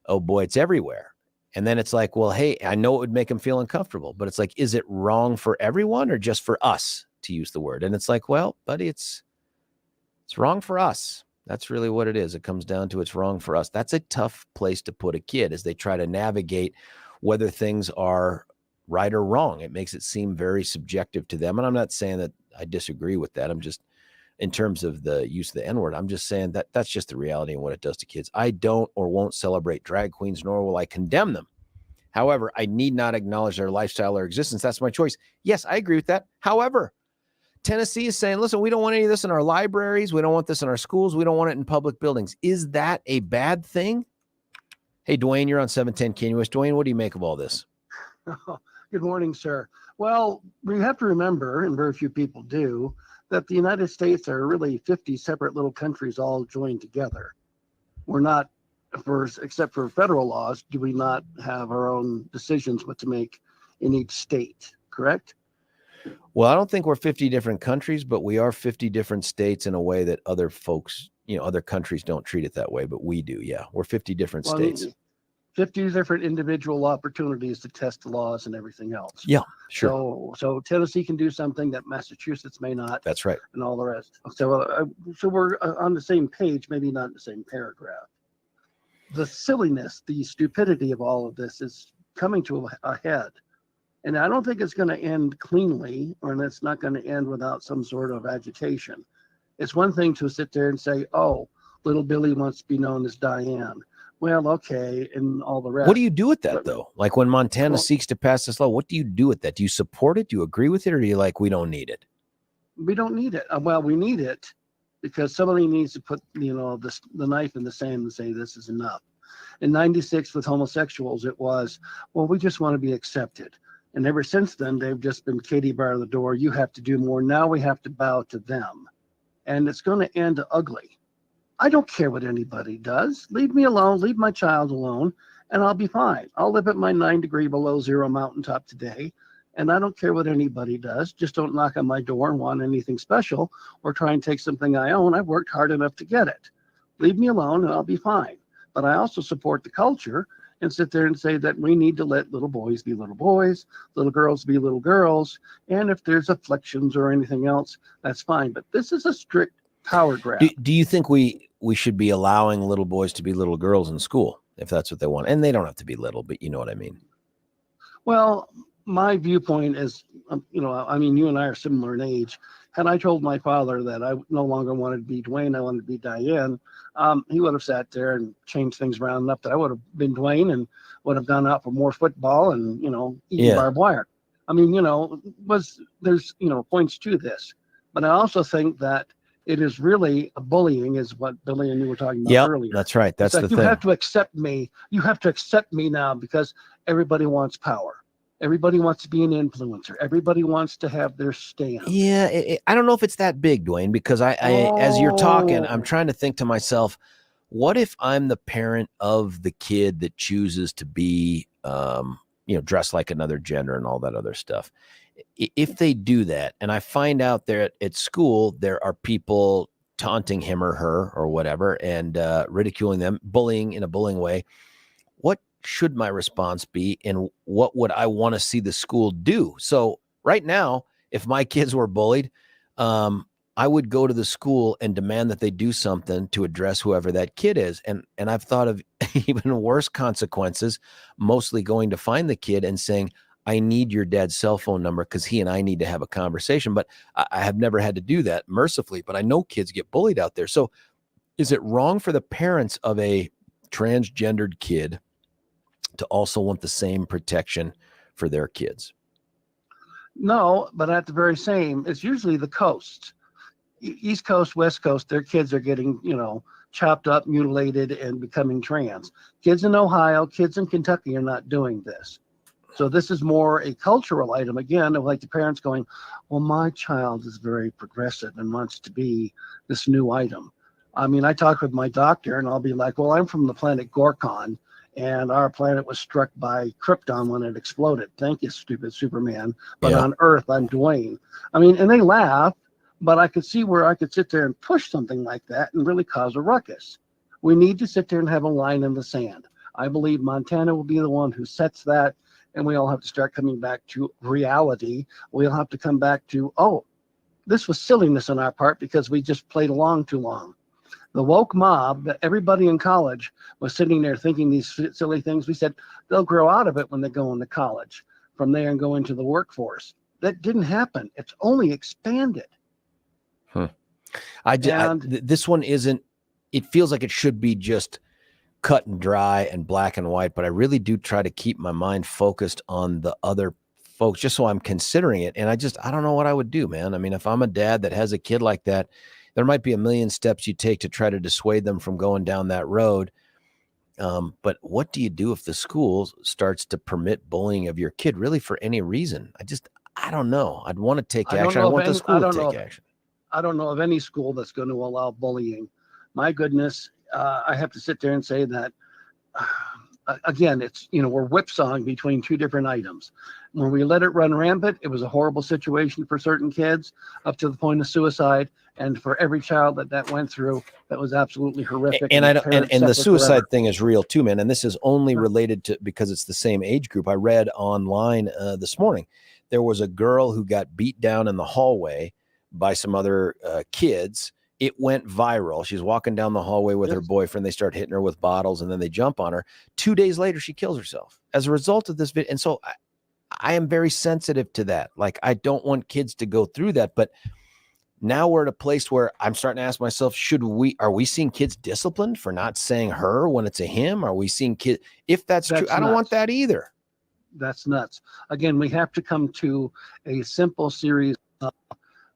oh boy, it's everywhere. And then it's like, well, hey, I know it would make them feel uncomfortable, but it's like, is it wrong for everyone or just for us to use the word? And it's like, well, buddy, it's wrong for us. That's really what it is. It comes down to it's wrong for us. That's a tough place to put a kid as they try to navigate whether things are right or wrong. It makes it seem very subjective to them. And I'm not saying that I disagree with that. I'm just, in terms of the use of the N-word, I'm just saying that that's just the reality and what it does to kids. I don't or won't celebrate drag queens, nor will I condemn them. However, I need not acknowledge their lifestyle or existence. That's my choice. Yes, I agree with that. However, Tennessee is saying, listen, we don't want any of this in our libraries. We don't want this in our schools. We don't want it in public buildings. Is that a bad thing? Hey, Dwayne, you're on 710 KNUS. Dwayne, what do you make of all this? Good morning, sir. Well, we have to remember, and very few people do, that the United States are really 50 separate little countries all joined together. We're not, except for federal laws, do we not have our own decisions what to make in each state, correct? Well, I don't think we're 50 different countries, but we are 50 different states in a way that other folks, other countries don't treat it that way, but we do. Yeah, we're 50 different states. 50 different individual opportunities to test the laws and everything else. Yeah, sure. So Tennessee can do something that Massachusetts may not, That's right. and all the rest. So we're on the same page, maybe not in the same paragraph. The silliness, the stupidity of all of this is coming to a head. And I don't think it's going to end cleanly, or it's not going to end without some sort of agitation. It's one thing to sit there and say, oh, little Billy wants to be known as Diane. Well, okay, and all the rest. What do you do with that, though? Like when Montana seeks to pass this law, what do you do with that? Do you support it? Do you agree with it? Or do you like, we don't need it? We don't need it. Well, we need it because somebody needs to put, the knife in the sand and say, this is enough. In 96 with homosexuals, it was, well, we just want to be accepted. And ever since then, they've just been Katie bar the door. You have to do more. Now we have to bow to them. And it's going to end ugly. I don't care what anybody does. Leave me alone. Leave my child alone, and I'll be fine. I'll live at my 9 degree below zero mountaintop today, and I don't care what anybody does. Just don't knock on my door and want anything special or try and take something I own. I've worked hard enough to get it. Leave me alone, and I'll be fine. But I also support the culture and sit there and say that we need to let little boys be little boys, little girls be little girls, and if there's afflictions or anything else, that's fine. But this is a strict power grab. Do you think we should be allowing little boys to be little girls in school if that's what they want? And they don't have to be little, but you know what I mean? Well, my viewpoint is, you and I are similar in age. Had I told my father that I no longer wanted to be Dwayne, I wanted to be Diane, he would have sat there and changed things around enough that I would have been Dwayne and would have gone out for more football and, eating barbed wire. There's points to this. But I also think that it is really bullying, is what Billy and you were talking about earlier. That's right. That's the thing. You have to accept me. You have to accept me now because everybody wants power. Everybody wants to be an influencer. Everybody wants to have their stand. Yeah, I don't know if it's that big, Dwayne, because I as you're talking, I'm trying to think to myself, what if I'm the parent of the kid that chooses to be, dressed like another gender and all that other stuff? If they do that, and I find out there at school, there are people taunting him or her or whatever, and ridiculing them, bullying in a bullying way, what should my response be, and what would I want to see the school do? So right now, if my kids were bullied, I would go to the school and demand that they do something to address whoever that kid is. And I've thought of even worse consequences, mostly going to find the kid and saying, I need your dad's cell phone number because he and I need to have a conversation. But I have never had to do that, mercifully, but I know kids get bullied out there. So is it wrong for the parents of a transgendered kid to also want the same protection for their kids? No, but at the very same, it's usually the coast. East Coast, West Coast, their kids are getting, chopped up, mutilated, and becoming trans. Kids in Ohio, kids in Kentucky are not doing this. So this is more a cultural item, again, of like the parents going, well, my child is very progressive and wants to be this new item. I talk with my doctor and I'll be like, well, I'm from the planet Gorkon, and our planet was struck by Krypton when it exploded. Thank you, stupid Superman. But on Earth, I'm Dwayne. And they laugh, but I could see where I could sit there and push something like that and really cause a ruckus. We need to sit there and have a line in the sand. I believe Montana will be the one who sets that, and we all have to start coming back to reality. We'll have to come back to, this was silliness on our part because we just played along too long. The woke mob, that everybody in college was sitting there thinking these silly things. We said they'll grow out of it when they go into college, from there and go into the workforce. That didn't happen. It's only expanded. This one isn't, it feels like it should be just cut and dry and black and white, but I really do try to keep my mind focused on the other folks just so I'm considering it. And I don't know what I would do, man. If I'm a dad that has a kid like that, there might be a million steps you take to try to dissuade them from going down that road. But what do you do if the school starts to permit bullying of your kid really for any reason? I don't know. I'd want to take action. I want the school to take action. I don't know of any school that's going to allow bullying. My goodness, I have to sit there and say that, again, it's, we're whipsawing between two different items. When we let it run rampant, it was a horrible situation for certain kids up to the point of suicide. And for every child that went through, that was absolutely horrific. And I don't, and the suicide forever. thing is real too, man. And this is only related to, because it's the same age group. I read online this morning, there was a girl who got beat down in the hallway by some other kids. It went viral. She's walking down the hallway with her boyfriend. They start hitting her with bottles and then they jump on her. 2 days later, she kills herself as a result of this video. And so I am very sensitive to that. Like, I don't want kids to go through that, but now we're at a place where I'm starting to ask myself, are we seeing kids disciplined for not saying her when it's a him? Are we seeing kids? If that's true, I don't want that either. That's nuts. Again, we have to come to a simple series of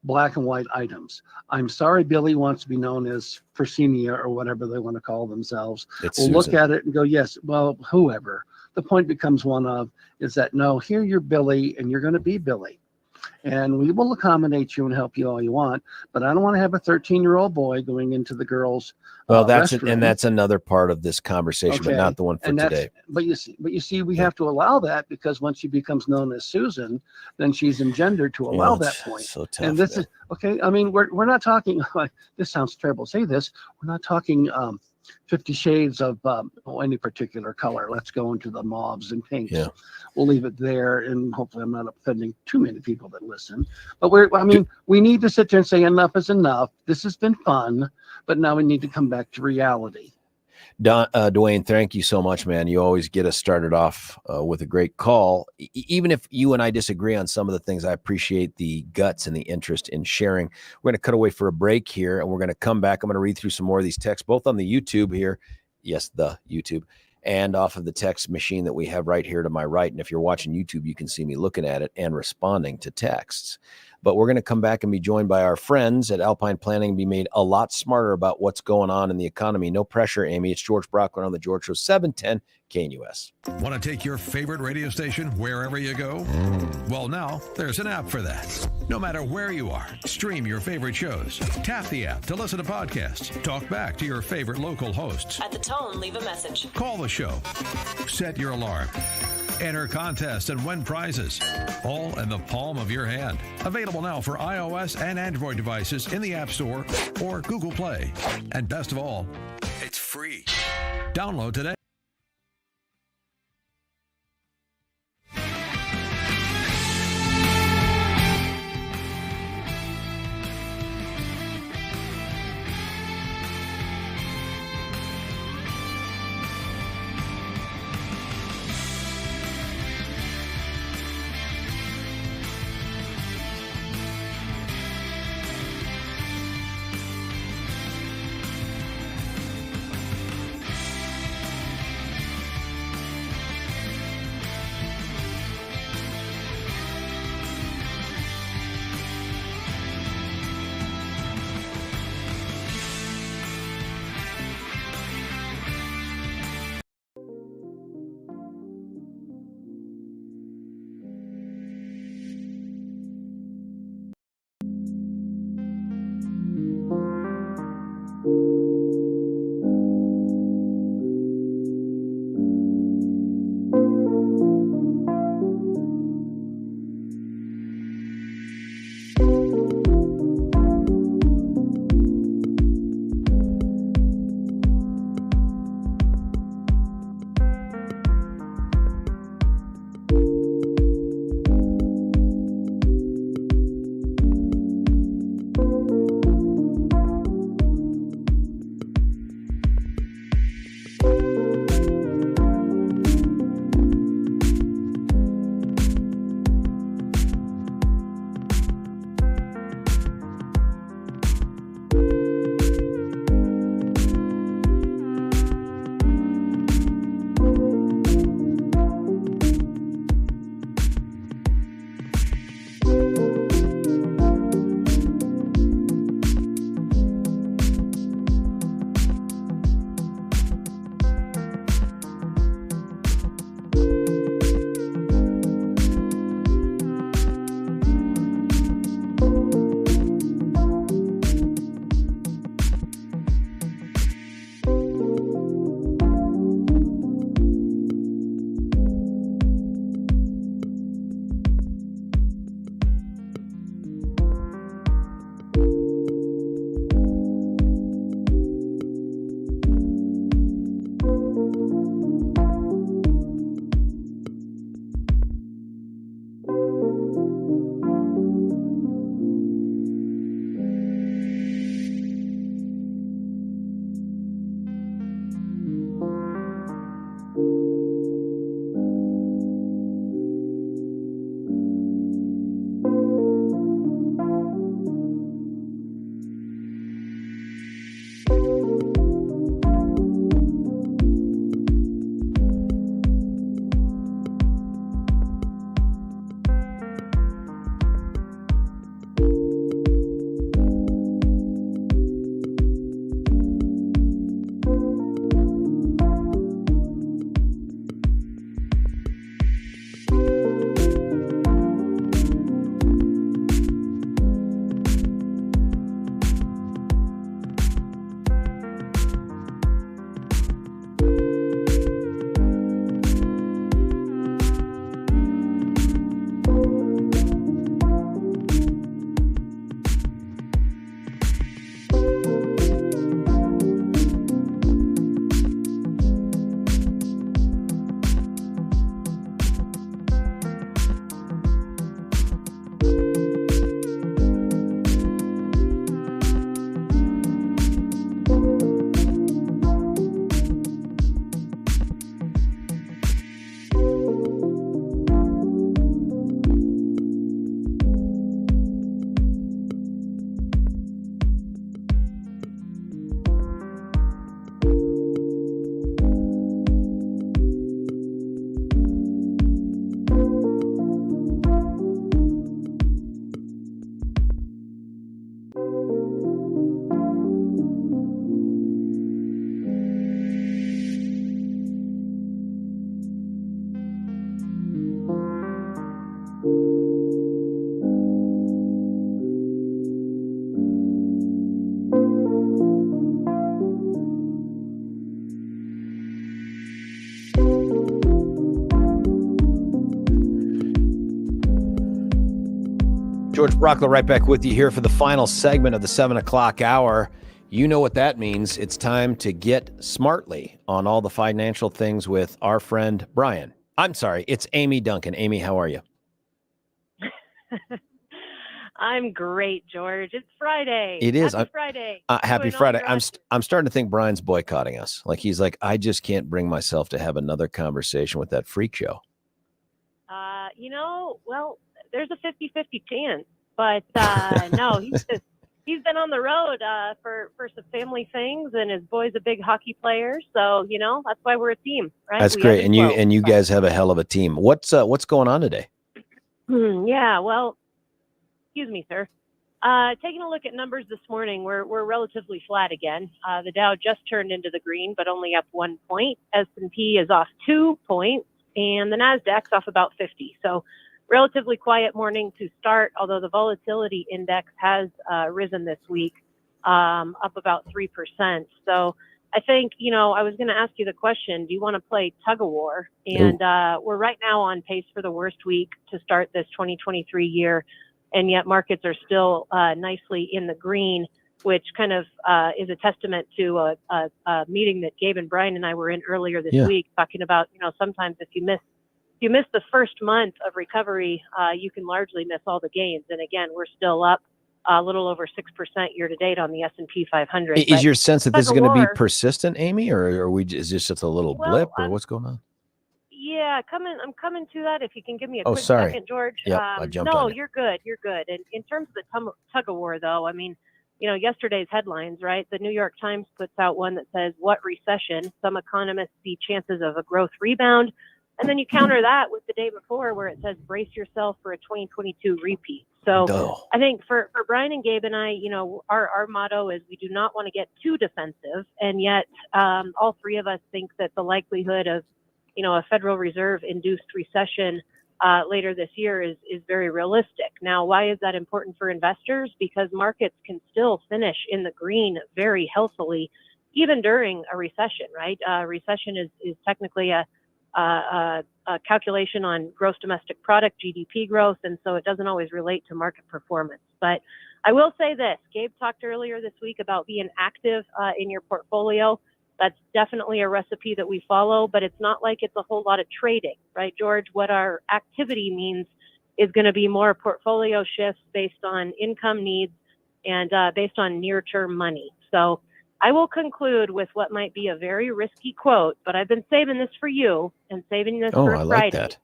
black and white items. I'm sorry, Billy wants to be known as Persenia or whatever they want to call themselves. We'll look at it and go, yes, well, whoever. The point becomes one of, is that no, here you're Billy and you're going to be Billy. And we will accommodate you and help you all you want, but I don't want to have a 13-year-old boy going into the girls' that's restroom. And that's another part of this conversation, but not the one for today. But you see, we have to allow that, because once she becomes known as Susan, then she's engendered to allow that point. So tough, and this is okay. I mean, we're not talking. This sounds terrible to say this. We're not talking 50 shades of any particular color. Let's go into the mauves and pinks. Yeah. We'll leave it there, and hopefully I'm not offending too many people that listen. But we need to sit there and say enough is enough. This has been fun, but now we need to come back to reality. Dwayne, thank you so much, man. You always get us started off with a great call. Even if you and I disagree on some of the things, I appreciate the guts and the interest in sharing. We're going to cut away for a break here, and we're going to come back. I'm going to read through some more of these texts, both on the YouTube here. Yes, the YouTube. And off of the text machine that we have right here to my right. And if you're watching YouTube, you can see me looking at it and responding to texts. But we're going to come back and be joined by our friends at Alpine Planning and be made a lot smarter about what's going on in the economy. No pressure, Amy. It's George Brockler on The George Show, 710 KNUS. Want to take your favorite radio station wherever you go? Well, now there's an app for that. No matter where you are, stream your favorite shows. Tap the app to listen to podcasts. Talk back to your favorite local hosts. At the tone, leave a message. Call the show. Set your alarm. Enter contests and win prizes, all in the palm of your hand. Available now for iOS and Android devices in the App Store or Google Play. And best of all, it's free. Download today. George Brockler right back with you here for the final segment of the 7 o'clock hour. You know what that means. It's time to get smartly on all the financial things with our friend Brian. I'm sorry, it's Amy Duncan. Amy, how are you? I'm great, George. It's Friday. It is. Happy Friday. Happy Doing Friday. all I'm starting to think Brian's boycotting us. Like he's like, I just can't bring myself to have another conversation with that freak show. Well, there's a 50-50 chance, but no, he's been on the road for some family things, and his boy's a big hockey player, so that's why we're a team, right? That's great, and you guys have a hell of a team. What's going on today? Yeah, well, excuse me, sir. Taking a look at numbers this morning, we're relatively flat again. The Dow just turned into the green, but only up 1 point. S&P is off 2 points, and the Nasdaq's off about 50. So relatively quiet morning to start, although the volatility index has risen this week, up about 3%. So I think, I was going to ask you the question, do you want to play tug of war? And we're right now on pace for the worst week to start this 2023 year. And yet markets are still nicely in the green, which kind of is a testament to a meeting that Gabe and Brian and I were in earlier this week, talking about, sometimes if you miss the first month of recovery, you can largely miss all the gains. And again, we're still up a little over 6% year to date on the S&P 500. Is your sense that this is going to be persistent, Amy, or is this just a little blip, or what's going on? Yeah, I'm coming to that. If you can give me a quick sorry. second, George. Yep, I jumped on you. You're good. You're good. And in terms of the tug of war, though, I mean, yesterday's headlines, right? The New York Times puts out one that says, "What recession? Some economists see chances of a growth rebound." And then you counter that with the day before where it says, "Brace yourself for a 2022 repeat." So I think for Brian and Gabe and I, our motto is we do not want to get too defensive. And yet all three of us think that the likelihood of a Federal Reserve induced recession later this year is very realistic. Now, why is that important for investors? Because markets can still finish in the green very healthily, even during a recession, right? Recession is technically a calculation on gross domestic product, GDP growth, and so it doesn't always relate to market performance. But I will say this, Gabe talked earlier this week about being active in your portfolio. That's definitely a recipe that we follow, but it's not like it's a whole lot of trading, right, George? What our activity means is going to be more portfolio shifts based on income needs and based on near-term money. So I will conclude with what might be a very risky quote, but I've been saving this for you and saving this for I Friday. like that.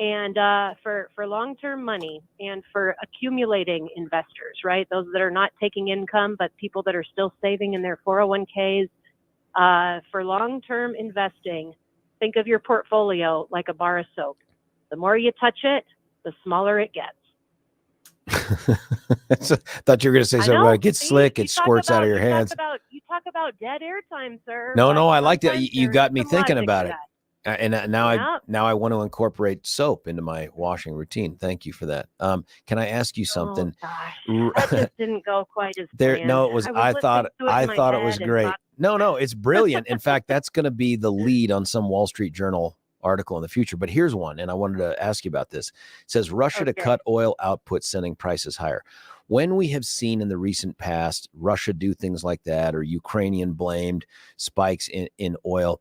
And for long-term money and for accumulating investors, right? Those that are not taking income, but people that are still saving in their 401ks. For long-term investing, think of your portfolio like a bar of soap. The more you touch it, the smaller it gets. Thought you were going to say something about it gets slick, it squirts out of your hands. You talk about dead air time, sir. No, I liked it. You got me thinking about it. That. And now I want to incorporate soap into my washing routine. Thank you for that. Can I ask you something? Oh, gosh. That just didn't go quite as planned. No, it was. I thought it was great. No, it's brilliant. In fact, that's going to be the lead on some Wall Street Journal article in the future. But here's one, and I wanted to ask you about this. It says Russia to cut oil output, sending prices higher. When we have seen in the recent past Russia do things like that, or Ukrainian blamed spikes in oil,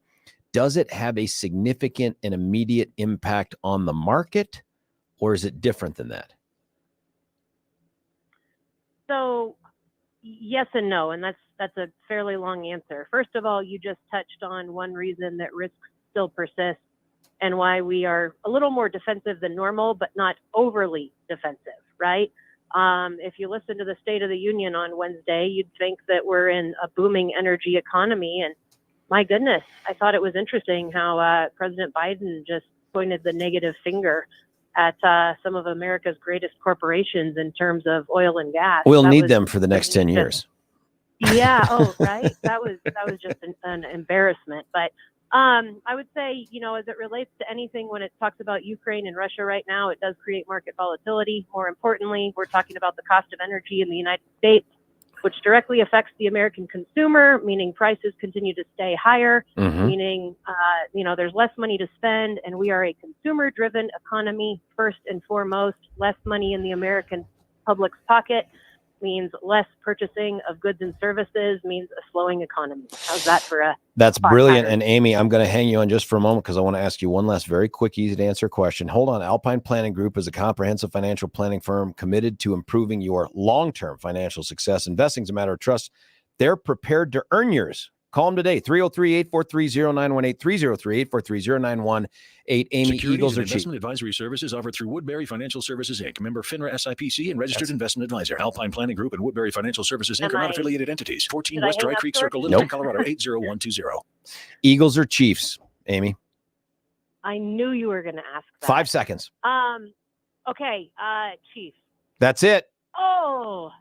does it have a significant and immediate impact on the market, or is it different than that? So yes and no, and that's a fairly long answer. First of all, you just touched on one reason that risks still persist and why we are a little more defensive than normal, but not overly defensive, right? If you listen to the State of the Union on Wednesday, you'd think that we're in a booming energy economy. And my goodness, I thought it was interesting how President Biden just pointed the negative finger at some of America's greatest corporations in terms of oil and gas. We'll need them for the next 10 years. Yeah. Oh, right. That was just an embarrassment. But I would say, as it relates to anything, when it talks about Ukraine and Russia right now, it does create market volatility. More importantly, we're talking about the cost of energy in the United States, which directly affects the American consumer, meaning prices continue to stay higher, meaning, there's less money to spend, and we are a consumer-driven economy first and foremost, less money in the American public's pocket, means less purchasing of goods and services, means a slowing economy. How's that for a That's thought brilliant. pattern? And Amy, I'm going to hang you on just for a moment because I want to ask you one last very quick, easy to answer question. Hold on. Alpine Planning Group is a comprehensive financial planning firm committed to improving your long-term financial success. Investing is a matter of trust. They're prepared to earn yours. Call them today, 303-843-0918, 303-843-0918. Amy, Securities Eagles and are cheap. investment advisory services offered through Woodbury Financial Services, Inc., member FINRA SIPC, and registered investment advisor. Alpine Planning Group and Woodbury Financial Services, Inc. Am are not I- affiliated entities. 14 Did I West hang Dry up, Creek George? Circle, Littleton, Nope. Colorado, 80120. Eagles or Chiefs, Amy? I knew you were going to ask that. 5 seconds. Okay, Chiefs. That's it. Oh,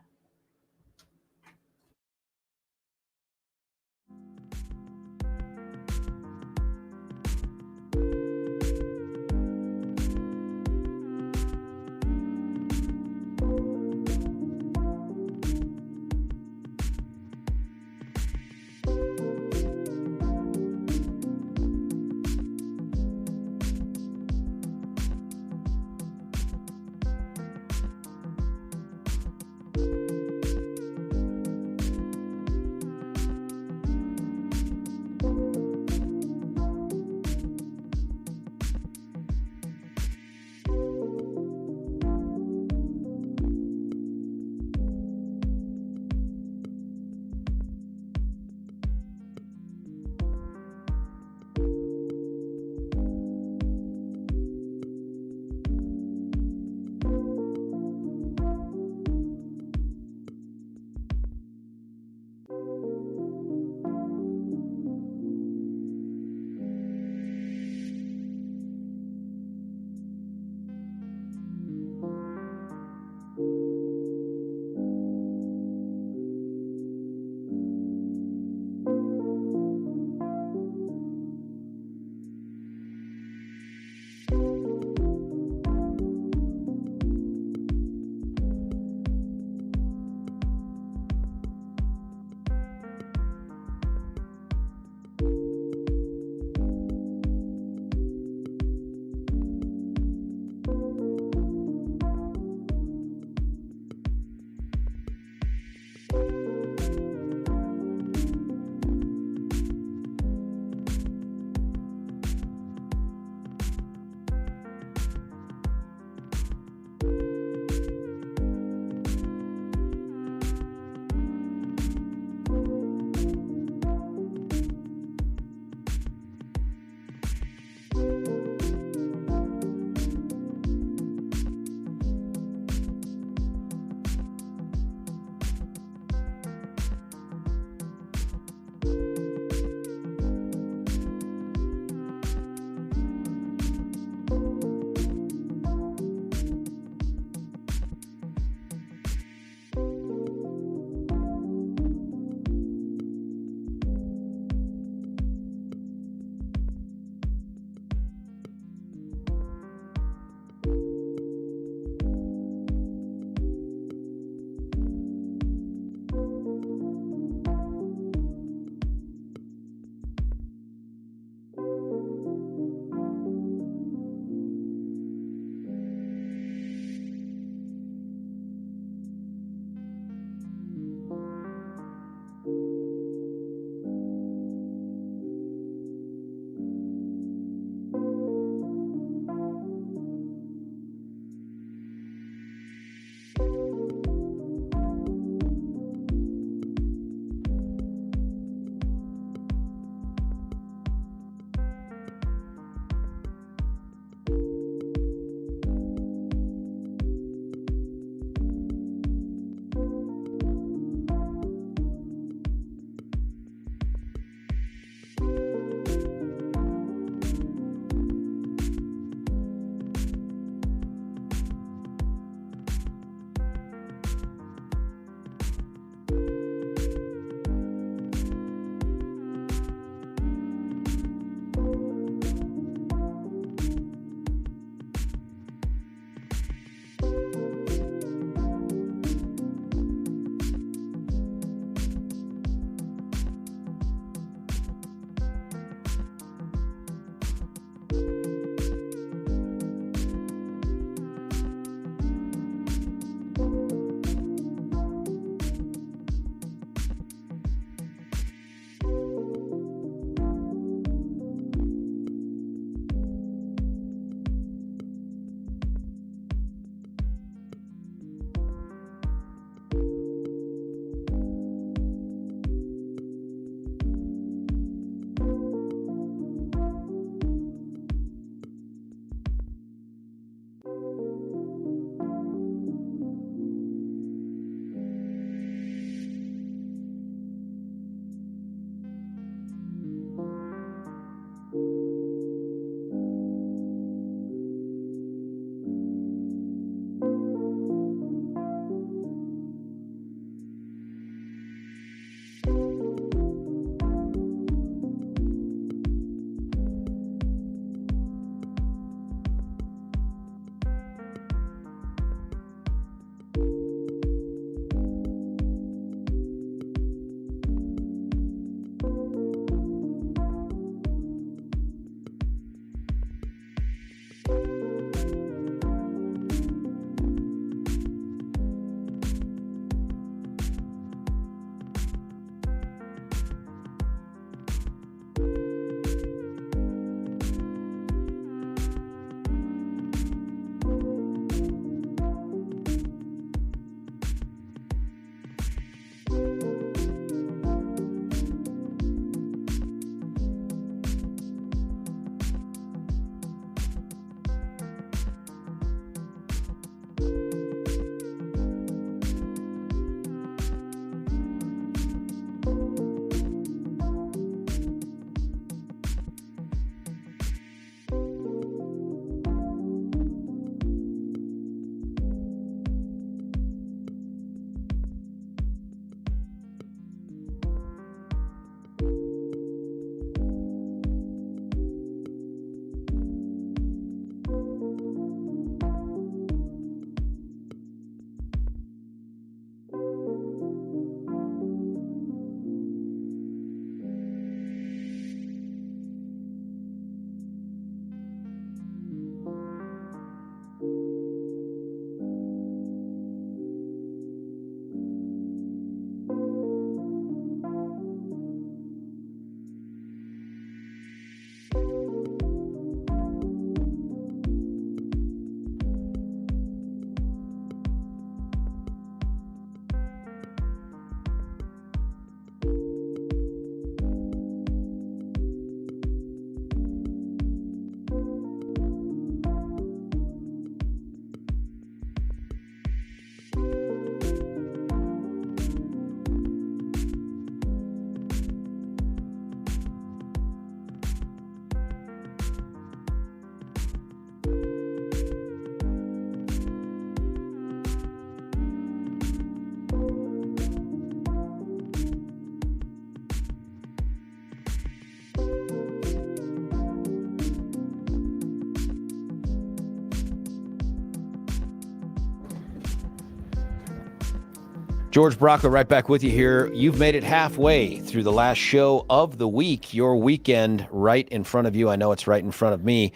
George Bracco right back with you here. You've made it halfway through the last show of the week. Your weekend right in front of you. I know it's right in front of me.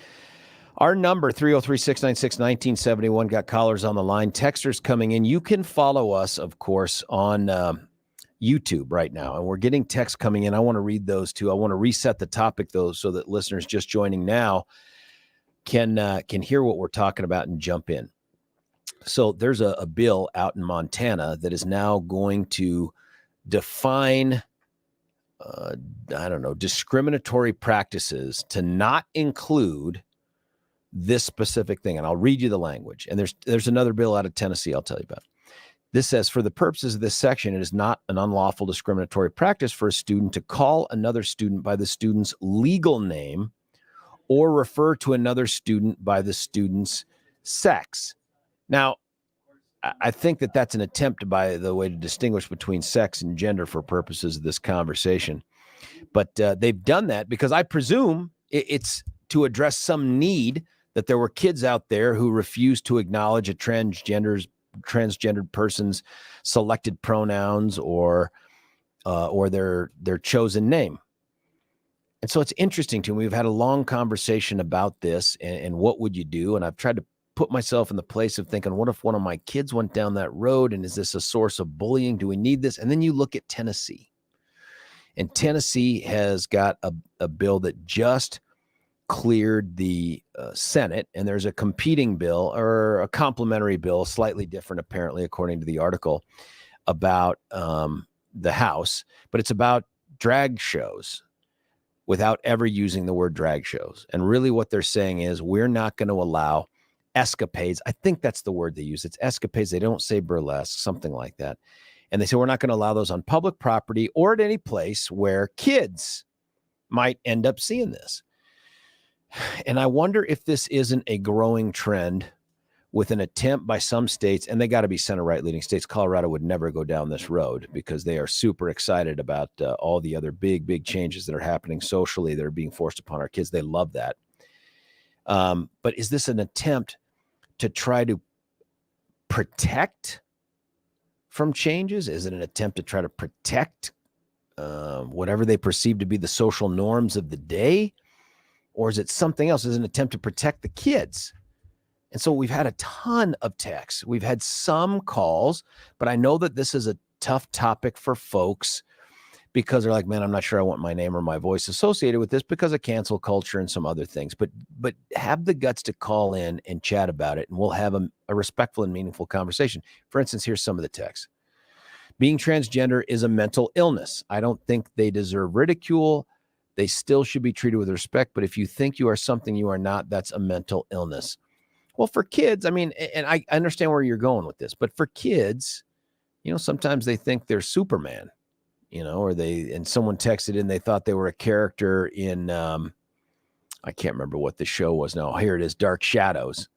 Our number, 303-696-1971. Got callers on the line. Texters coming in. You can follow us, of course, on YouTube right now. And we're getting texts coming in. I want to read those too. I want to reset the topic, though, so that listeners just joining now can hear what we're talking about and jump in. So there's a bill out in Montana that is now going to define, discriminatory practices to not include this specific thing. And I'll read you the language. And there's another bill out of Tennessee I'll tell you about. This says, for the purposes of this section, it is not an unlawful discriminatory practice for a student to call another student by the student's legal name or refer to another student by the student's sex. Now, I think that that's an attempt, by the way, to distinguish between sex and gender for purposes of this conversation. But they've done that because I presume it's to address some need that there were kids out there who refused to acknowledge a transgendered person's selected pronouns or their chosen name. And so it's interesting to me. We've had a long conversation about this and what would you do? And I've tried to put myself in the place of thinking, what if one of my kids went down that road, and is this a source of bullying? Do we need this? And then you look at Tennessee, and Tennessee has got a bill that just cleared the Senate, and there's a competing bill or a complementary bill, slightly different apparently according to the article, about the House, but it's about drag shows without ever using the word drag shows. And really what they're saying is we're not going to allow escapades. I think that's the word they use. It's escapades. They don't say burlesque, something like that. And they say we're not going to allow those on public property or at any place where kids might end up seeing this. And I wonder if this isn't a growing trend with an attempt by some states, and they got to be center-right leading states. Colorado would never go down this road because they are super excited about all the other big changes that are happening socially that are being forced upon our kids. They love that. But is this an attempt to try to protect from changes? Is it an attempt to try to protect whatever they perceive to be the social norms of the day? Or is it something else? Is it an attempt to protect the kids? And so we've had a ton of texts. We've had some calls, but I know that this is a tough topic for folks because they're like, man, I'm not sure I want my name or my voice associated with this because of cancel culture and some other things. But have the guts to call in and chat about it, and we'll have a respectful and meaningful conversation. For instance, here's some of the texts. Being transgender is a mental illness. I don't think they deserve ridicule. They still should be treated with respect. But if you think you are something you are not, that's a mental illness. Well, for kids, I mean, and I understand where you're going with this, but for kids, sometimes they think they're Superman. And someone texted in, they thought they were a character in, I can't remember what the show was now. Here it is, Dark Shadows.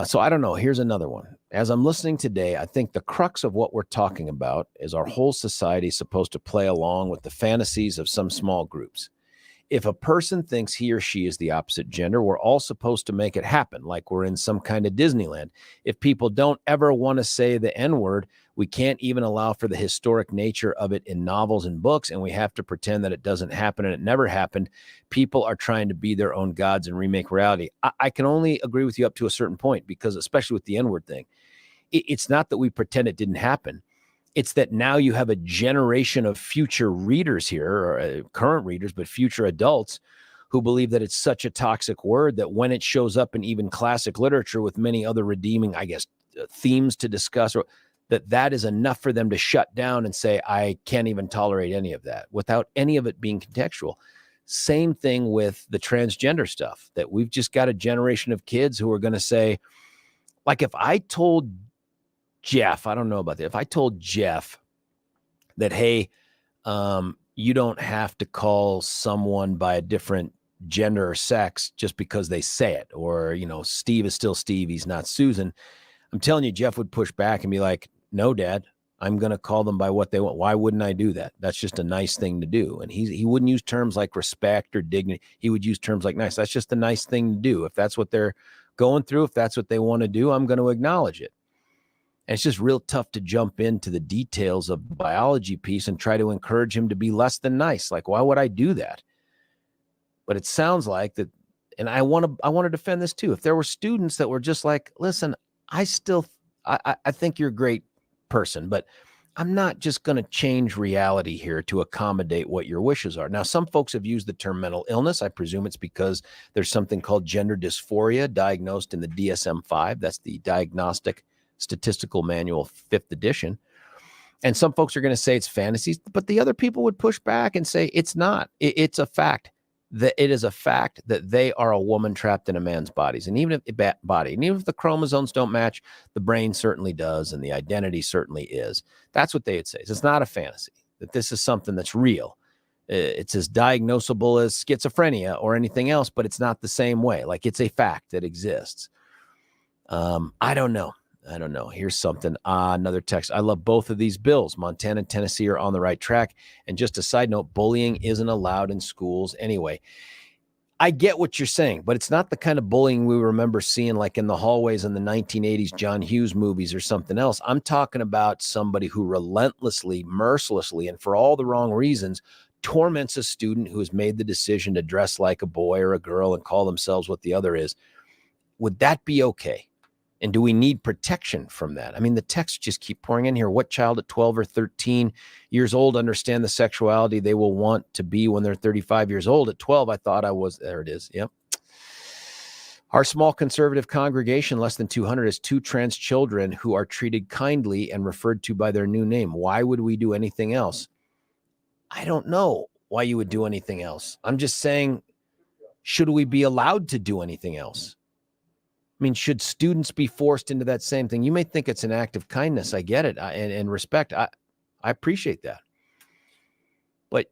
So I don't know. Here's another one. As I'm listening today, I think the crux of what we're talking about is our whole society is supposed to play along with the fantasies of some small groups. If a person thinks he or she is the opposite gender, we're all supposed to make it happen, like we're in some kind of Disneyland. If people don't ever want to say the N-word, we can't even allow for the historic nature of it in novels and books, and we have to pretend that it doesn't happen and it never happened. People are trying to be their own gods and remake reality. I can only agree with you up to a certain point, because especially with the N-word thing, it's not that we pretend it didn't happen. It's that now you have a generation of future readers here, or current readers, but future adults who believe that it's such a toxic word that when it shows up in even classic literature with many other redeeming, themes to discuss, or that is enough for them to shut down and say, I can't even tolerate any of that without any of it being contextual. Same thing with the transgender stuff, that we've just got a generation of kids who are going to say, like, if I told Jeff, I don't know about that. If I told Jeff that, hey, you don't have to call someone by a different gender or sex just because they say it, or, Steve is still Steve, he's not Susan. I'm telling you, Jeff would push back and be like, no, Dad, I'm going to call them by what they want. Why wouldn't I do that? That's just a nice thing to do. And he wouldn't use terms like respect or dignity. He would use terms like nice. That's just a nice thing to do. If that's what they're going through, if that's what they want to do, I'm going to acknowledge it. And it's just real tough to jump into the details of the biology piece and try to encourage him to be less than nice. Like, why would I do that? But it sounds like that, and I want to defend this too. If there were students that were just like, listen, I think you're a great person, but I'm not just going to change reality here to accommodate what your wishes are. Now, some folks have used the term mental illness. I presume it's because there's something called gender dysphoria diagnosed in the DSM-5. That's the Diagnostic Statistical Manual, 5th edition. And some folks are going to say it's fantasies, but the other people would push back and say it's not. It's a fact. That it is a fact that they are a woman trapped in a man's bodies. And even if the chromosomes don't match, the brain certainly does, and the identity certainly is. That's what they would say. It's not a fantasy, that this is something that's real. It's as diagnosable as schizophrenia or anything else, but it's not the same way. Like, it's a fact that exists. I don't know. Here's something. Another text. I love both of these bills. Montana and Tennessee are on the right track. And just a side note, bullying isn't allowed in schools anyway. I get what you're saying, but it's not the kind of bullying we remember seeing like in the hallways in the 1980s John Hughes movies or something else. I'm talking about somebody who relentlessly, mercilessly, and for all the wrong reasons, torments a student who has made the decision to dress like a boy or a girl and call themselves what the other is. Would that be okay? And do we need protection from that? I mean, the texts just keep pouring in here. What child at 12 or 13 years old understand the sexuality they will want to be when they're 35 years old? At 12, I thought I was. There it is. Yep. Our small conservative congregation, less than 200, has 2 trans children who are treated kindly and referred to by their new name. Why would we do anything else? I don't know why you would do anything else. I'm just saying, should we be allowed to do anything else? I mean, should students be forced into that same thing? You may think it's an act of kindness. I get it. And respect. I appreciate that. But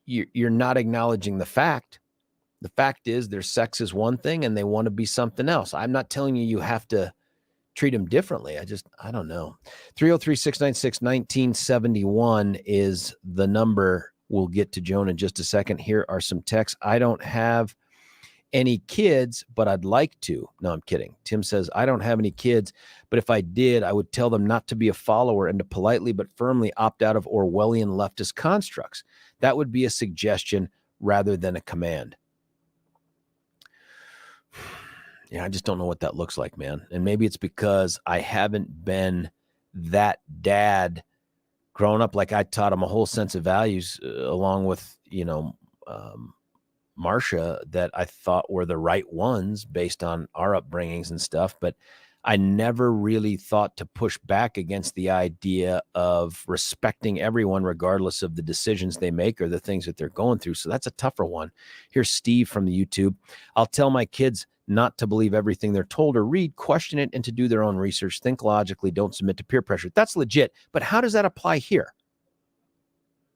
you're not acknowledging the fact. The fact is their sex is one thing and they want to be something else. I'm not telling you have to treat them differently. I don't know. 303-696-1971 is the number. We'll get to Joan in just a second. Here are some texts. I don't have any kids, but I'd like to. No, I'm kidding. Tim says, I don't have any kids, but if I did, I would tell them not to be a follower and to politely but firmly opt out of Orwellian leftist constructs. That would be a suggestion rather than a command. Yeah, I just don't know what that looks like, man. And maybe it's because I haven't been that dad growing up. Like, I taught him a whole sense of values along with, Marcia, that I thought were the right ones based on our upbringings and stuff. But I never really thought to push back against the idea of respecting everyone, regardless of the decisions they make or the things that they're going through. So that's a tougher one. Here's Steve from the YouTube. I'll tell my kids not to believe everything they're told or read, question it, and to do their own research, think logically, don't submit to peer pressure. That's legit. But how does that apply here?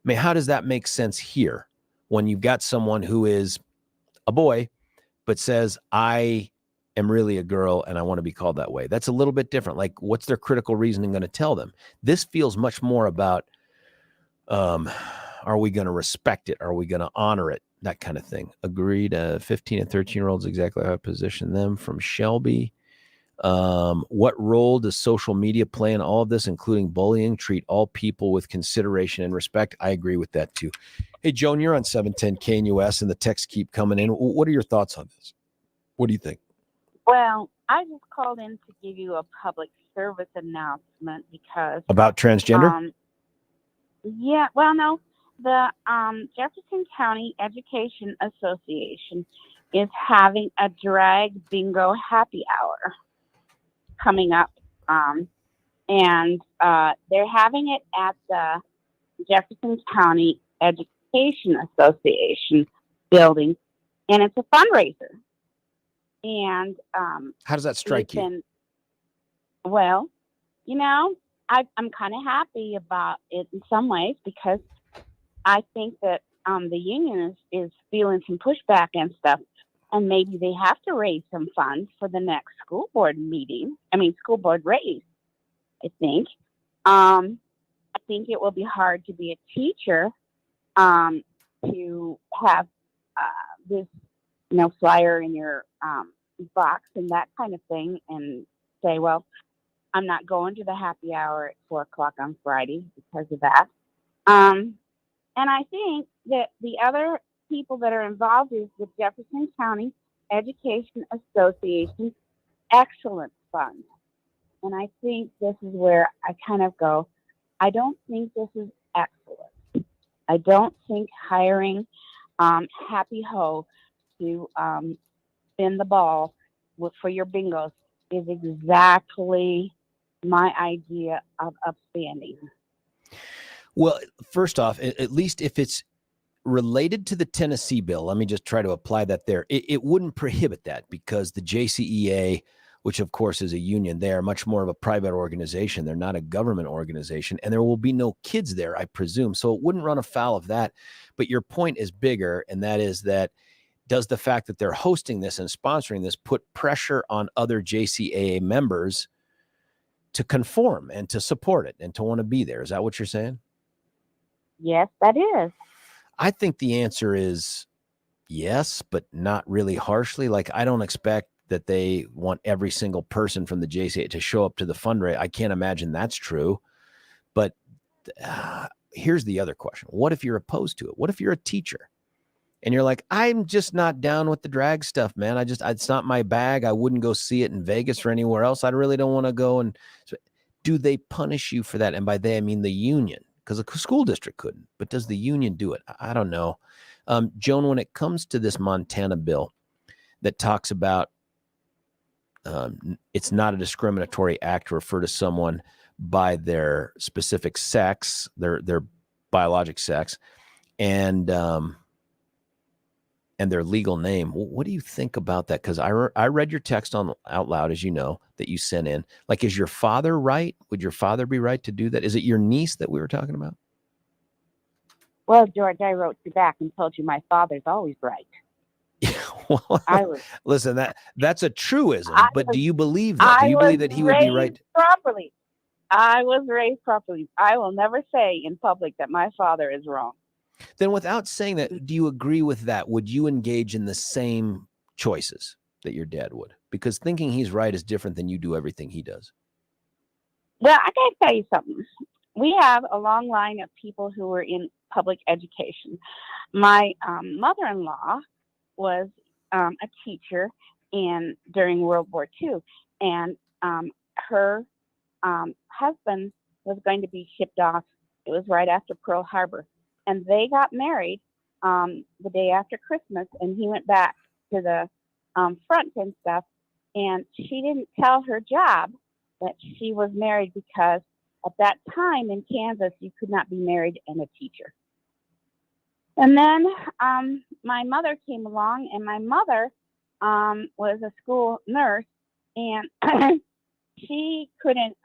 I mean, how does that make sense here when you've got someone who is a boy, but says, I am really a girl and I want to be called that way? That's a little bit different. Like, what's their critical reasoning going to tell them? This feels much more about, are we going to respect it? Are we going to honor it? That kind of thing. Agreed. 15 and 13-year-olds, exactly how I position them. From Shelby. What role does social media play in all of this, including bullying? Treat all people with consideration and respect. I agree with that too. Hey, Joan, you're on 710 KNUS and the texts keep coming in. What are your thoughts on this? What do you think? Well, I just called in to give you a public service announcement because about transgender? Yeah, well, no, the Jefferson County Education Association is having a drag bingo happy hour coming up, and they're having it at the Jefferson County Education Association building, and it's a fundraiser. And how does that strike you? Well, I'm kind of happy about it in some ways because I think that the union is feeling some pushback and stuff, and maybe they have to raise some funds for the next school board raise. I think. I think it will be hard to be a teacher to have this, flyer in your box and that kind of thing, and say, well, I'm not going to the happy hour at 4 o'clock on Friday because of that. And I think that the other people that are involved is the Jefferson County Education Association Excellence Fund. And I think this is where I kind of go, I don't think this is excellent. I don't think hiring Happy Ho to spin the ball for your bingos is exactly my idea of upstanding. Well, first off, at least if it's related to the Tennessee bill, let me just try to apply that there. It wouldn't prohibit that because the JCEA, which of course is a union, they are much more of a private organization. They're not a government organization, and there will be no kids there, I presume. So it wouldn't run afoul of that. But your point is bigger, and that is that does the fact that they're hosting this and sponsoring this put pressure on other JCAA members to conform and to support it and to want to be there? Is that what you're saying? Yes, that is. I think the answer is yes, but not really harshly. Like, I don't expect that they want every single person from the JCAA to show up to the fundraiser. I can't imagine that's true. But here's the other question. What if you're opposed to it? What if you're a teacher and you're like, I'm just not down with the drag stuff, man. It's not my bag. I wouldn't go see it in Vegas or anywhere else. I really don't want to go. And so, do they punish you for that? And by they, I mean the union, because the school district couldn't. But does the union do it? I don't know. Joan, when it comes to this Montana bill that talks about it's not a discriminatory act to refer to someone by their specific sex, their biologic sex, and their legal name. What do you think about that? Because I read your text out loud, as you know, that you sent in. Like, is your father right? Would your father be right to do that? Is it your niece that we were talking about? Well, George, I wrote you back and told you my father's always right. Well, listen, that's a truism, but do you believe that? Do you believe that he would be right? Properly. I was raised properly. I will never say in public that my father is wrong. Then without saying that, do you agree with that? Would you engage in the same choices that your dad would? Because thinking he's right is different than you do everything he does. Well, I got to tell you something. We have a long line of people who were in public education. My mother-in-law was a teacher during World War II, and her husband was going to be shipped off. It was right after Pearl Harbor, and they got married the day after Christmas, and he went back to the front and stuff, and she didn't tell her job that she was married because at that time in Kansas, you could not be married and a teacher. And then my mother came along, and my mother was a school nurse, and she couldn't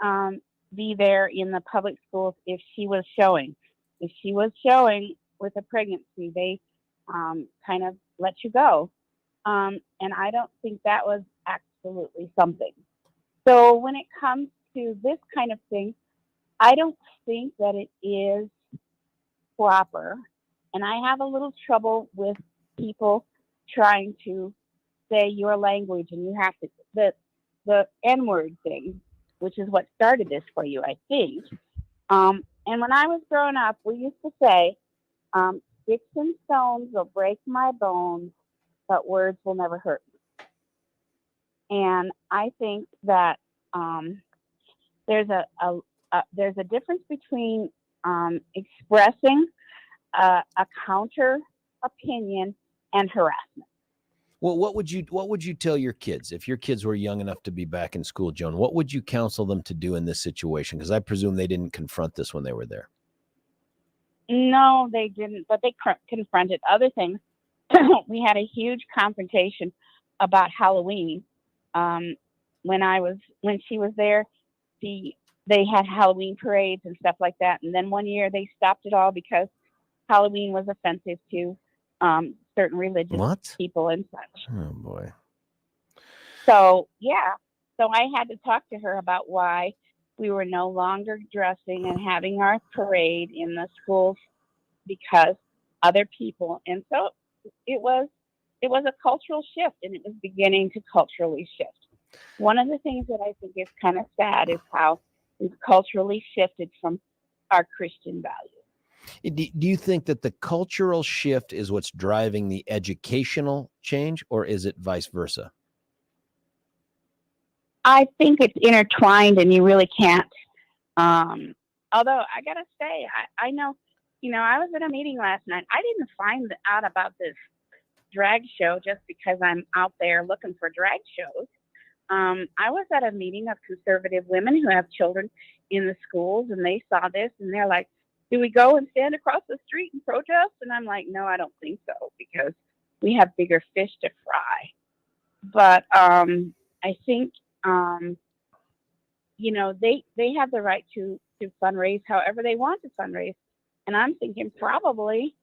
be there in the public schools if she was showing. If she was showing with a pregnancy, they kind of let you go. And I don't think that was absolutely something. So when it comes to this kind of thing, I don't think that it is proper. And I have a little trouble with people trying to say your language, and you have to, the N-word thing, which is what started this for you, I think. And when I was growing up, we used to say, sticks and stones will break my bones, but words will never hurt me. And I think that there's a difference between expressing a counter opinion and harassment. Well, what would you tell your kids if your kids were young enough to be back in school, Joan? What would you counsel them to do in this situation? Because I presume they didn't confront this when they were there. No, they didn't, but they confronted other things. We had a huge confrontation about Halloween. When she was there, they had Halloween parades and stuff like that. And then one year they stopped it all because Halloween was offensive to certain religious people and such. Oh boy. So yeah. So I had to talk to her about why we were no longer dressing and having our parade in the schools because other people. And so it was a cultural shift, and it was beginning to culturally shift. One of the things that I think is kind of sad is how we've culturally shifted from our Christian values. Do you think that the cultural shift is what's driving the educational change, or is it vice versa? I think it's intertwined, and you really can't. Although I gotta say, I know, I was at a meeting last night. I didn't find out about this drag show just because I'm out there looking for drag shows. I was at a meeting of conservative women who have children in the schools, and they saw this, and they're like, do we go and stand across the street and protest? And I'm like, no, I don't think so, because we have bigger fish to fry. But I think, they have the right to fundraise however they want to fundraise. And I'm thinking probably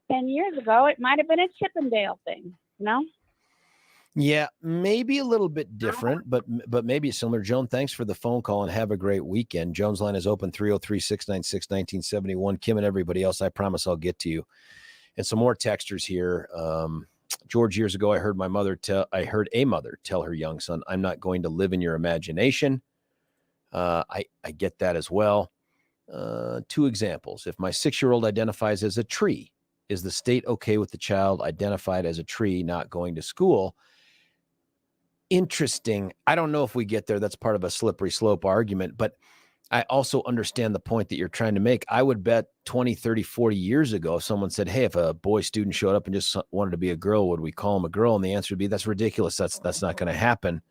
10 years ago, it might have been a Chippendale thing, Yeah, maybe a little bit different, but maybe similar. Joan, thanks for the phone call and have a great weekend. Joan's line is open, 303-696-1971. Kim and everybody else, I promise I'll get to you. And some more texters here. George, years ago, I heard a mother tell her young son, I'm not going to live in your imagination. I get that as well. 2 examples. If my 6-year-old identifies as a tree, is the state okay with the child identified as a tree not going to school? Interesting. I don't know if we get there. That's part of a slippery slope argument, but I also understand the point that you're trying to make. I would bet 20, 30, 40 years ago, if someone said, hey, if a boy student showed up and just wanted to be a girl, would we call him a girl? And the answer would be, that's ridiculous. That's not going to happen.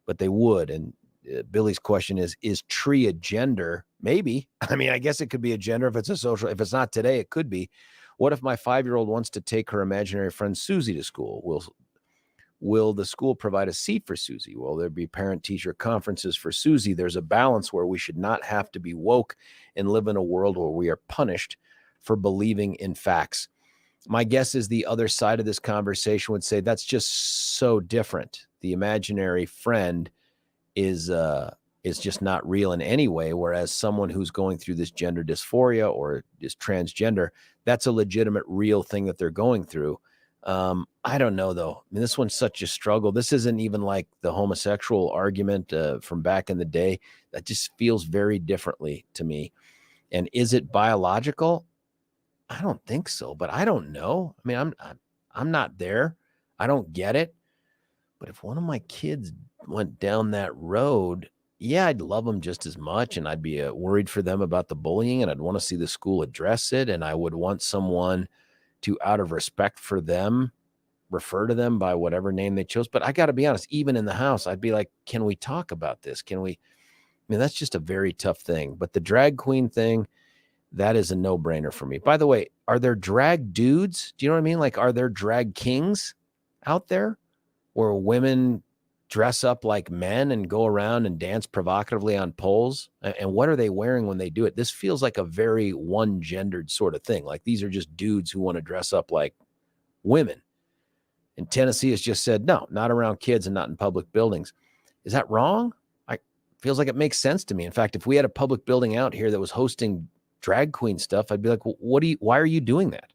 But they would. And Billy's question is tree a gender? Maybe. I mean, I guess it could be a gender if it's a social. If it's not today, it could be. What if my 5-year-old wants to take her imaginary friend Susie to school? Will the school provide a seat for Susie? Will there be parent-teacher conferences for Susie? There's a balance where we should not have to be woke and live in a world where we are punished for believing in facts. My guess is the other side of this conversation would say that's just so different. The imaginary friend is just not real in any way, whereas someone who's going through this gender dysphoria or is transgender, that's a legitimate, real thing that they're going through. I don't know, though. I mean, this one's such a struggle. This isn't even like the homosexual argument from back in the day. That just feels very differently to me. And is it biological? I don't think so, but I don't know. I mean, I'm not there. I don't get it. But if one of my kids went down that road, yeah, I'd love them just as much. And I'd be worried for them about the bullying, and I'd want to see the school address it. And I would want someone to, out of respect for them, refer to them by whatever name they chose. But I got to be honest, even in the house, I'd be like, can we talk about this? I mean, that's just a very tough thing. But the drag queen thing, that is a no-brainer for me. By the way, are there drag dudes? Do you know what I mean? Like, are there drag kings out there where women dress up like men and go around and dance provocatively on poles? And what are they wearing when they do it? This feels like a very one-gendered sort of thing. Like, these are just dudes who want to dress up like women. And Tennessee has just said, no, not around kids and not in public buildings. Is that wrong? Feels like it makes sense to me. In fact, if we had a public building out here that was hosting drag queen stuff, I'd be like, well, why are you doing that?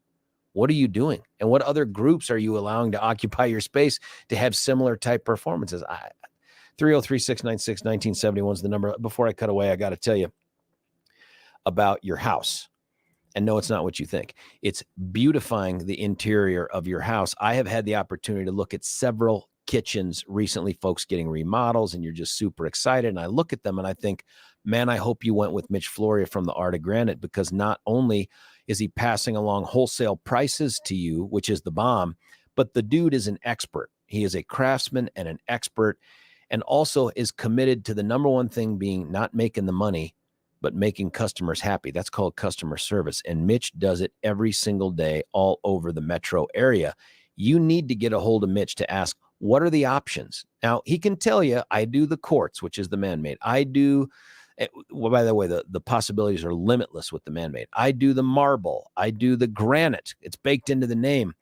What are you doing? And what other groups are you allowing to occupy your space to have similar type performances? 303-696-1971 is the number. Before I cut away, I got to tell you about your house. And no, it's not what you think. It's beautifying the interior of your house. I have had the opportunity to look at several kitchens recently, folks getting remodels, and you're just super excited. And I look at them and I think, man, I hope you went with Mitch Floria from the Art of Granite, because not only is he passing along wholesale prices to you, which is the bomb, but the dude is an expert. He is a craftsman and an expert, and also is committed to the number one thing being not making the money, but making customers happy. That's called customer service. And Mitch does it every single day all over the metro area. You need to get a hold of Mitch to ask, what are the options? Now, he can tell you, I do the quartz, which is the man-made. I do, well, by the way, the possibilities are limitless with the man-made. I do the marble. I do the granite. It's baked into the name.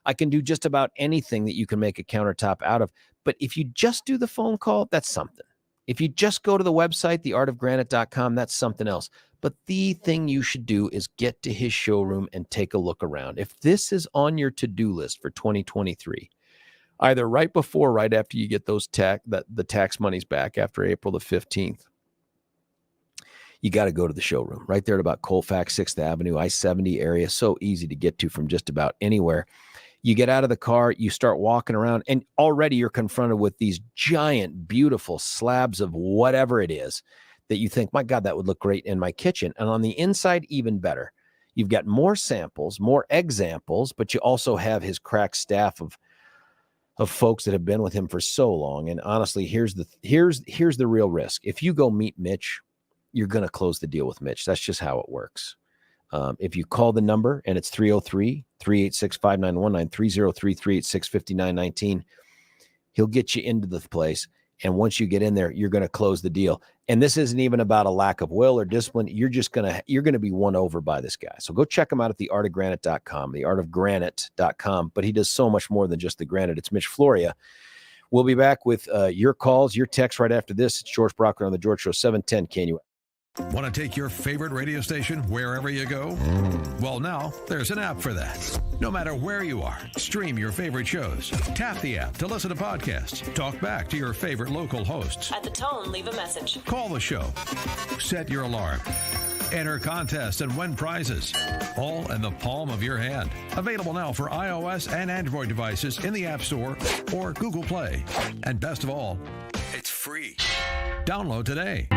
I can do just about anything that you can make a countertop out of. But if you just do the phone call, that's something. If you just go to the website, theartofgranite.com, that's something else. But the thing you should do is get to his showroom and take a look around. If this is on your to-do list for 2023, either right before or right after you get those the tax monies back after April the 15th. You got to go to the showroom right there at about Colfax, 6th Avenue, I-70 area. So easy to get to from just about anywhere. You get out of the car, you start walking around, and already you're confronted with these giant, beautiful slabs of whatever it is that you think, my God, that would look great in my kitchen. And on the inside, even better. You've got more samples, more examples, but you also have his crack staff of folks that have been with him for so long. And honestly, here's the real risk. If you go meet Mitch, you're going to close the deal with Mitch. That's just how it works. If you call the number and it's 303-386-5919, 303-386-5919, he'll get you into the place. And once you get in there, you're going to close the deal. And this isn't even about a lack of will or discipline. You're going to be won over by this guy. So go check him out at theartofgranite.com, theartofgranite.com. But he does so much more than just the granite. It's Mitch Floria. We'll be back with your calls, your texts right after this. It's George Brockler on The George Show, 710 KNUS. Want to take your favorite radio station wherever you go? Well, now there's an app for that. No matter where you are, stream your favorite shows. Tap the app to listen to podcasts. Talk back to your favorite local hosts. At the tone, leave a message. Call the show. Set your alarm. Enter contests and win prizes. All in the palm of your hand. Available now for iOS and Android devices in the App Store or Google Play. And best of all, it's free. Download today.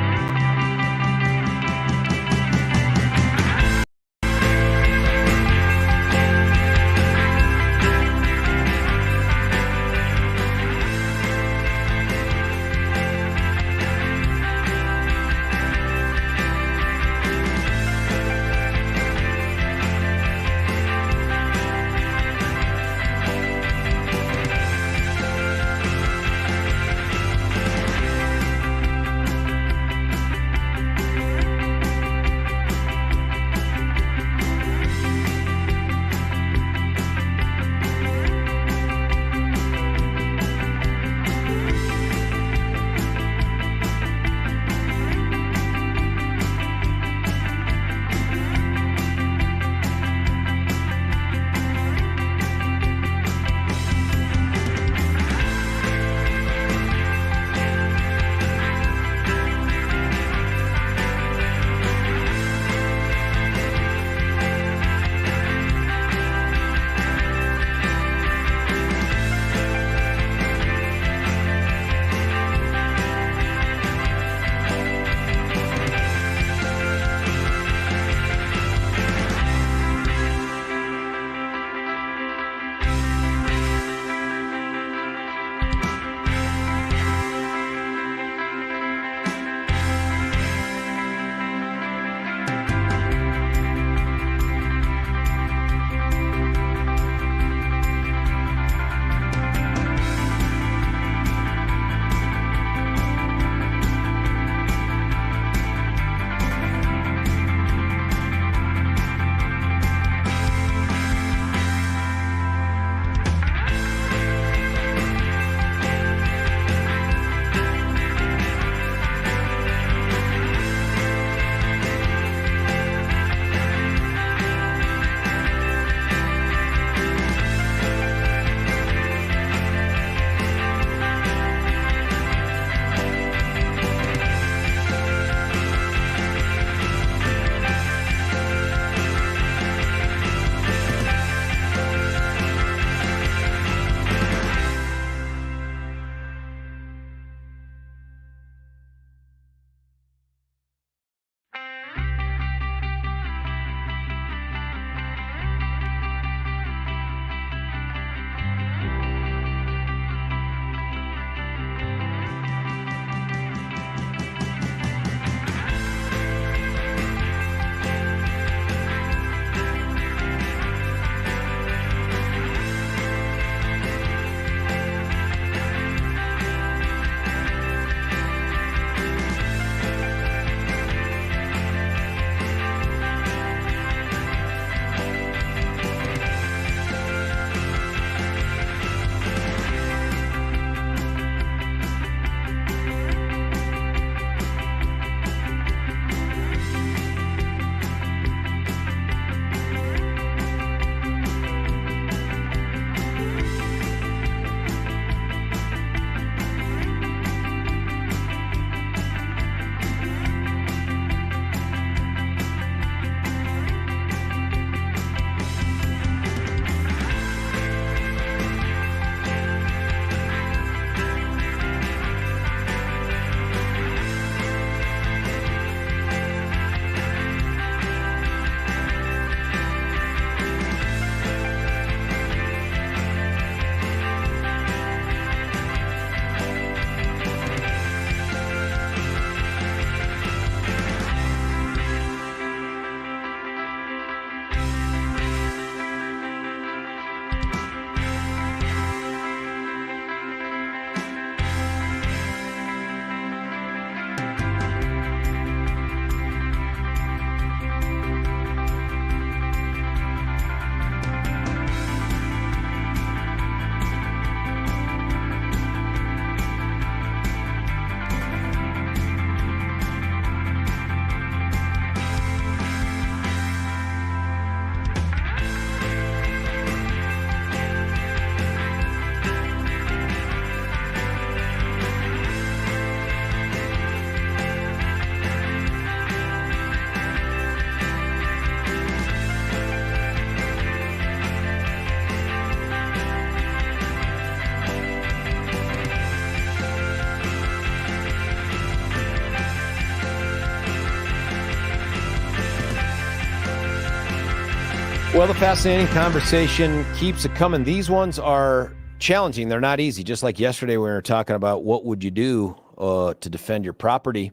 Well, the fascinating conversation keeps it coming. These ones are challenging. They're not easy. Just like yesterday, we were talking about what would you do to defend your property.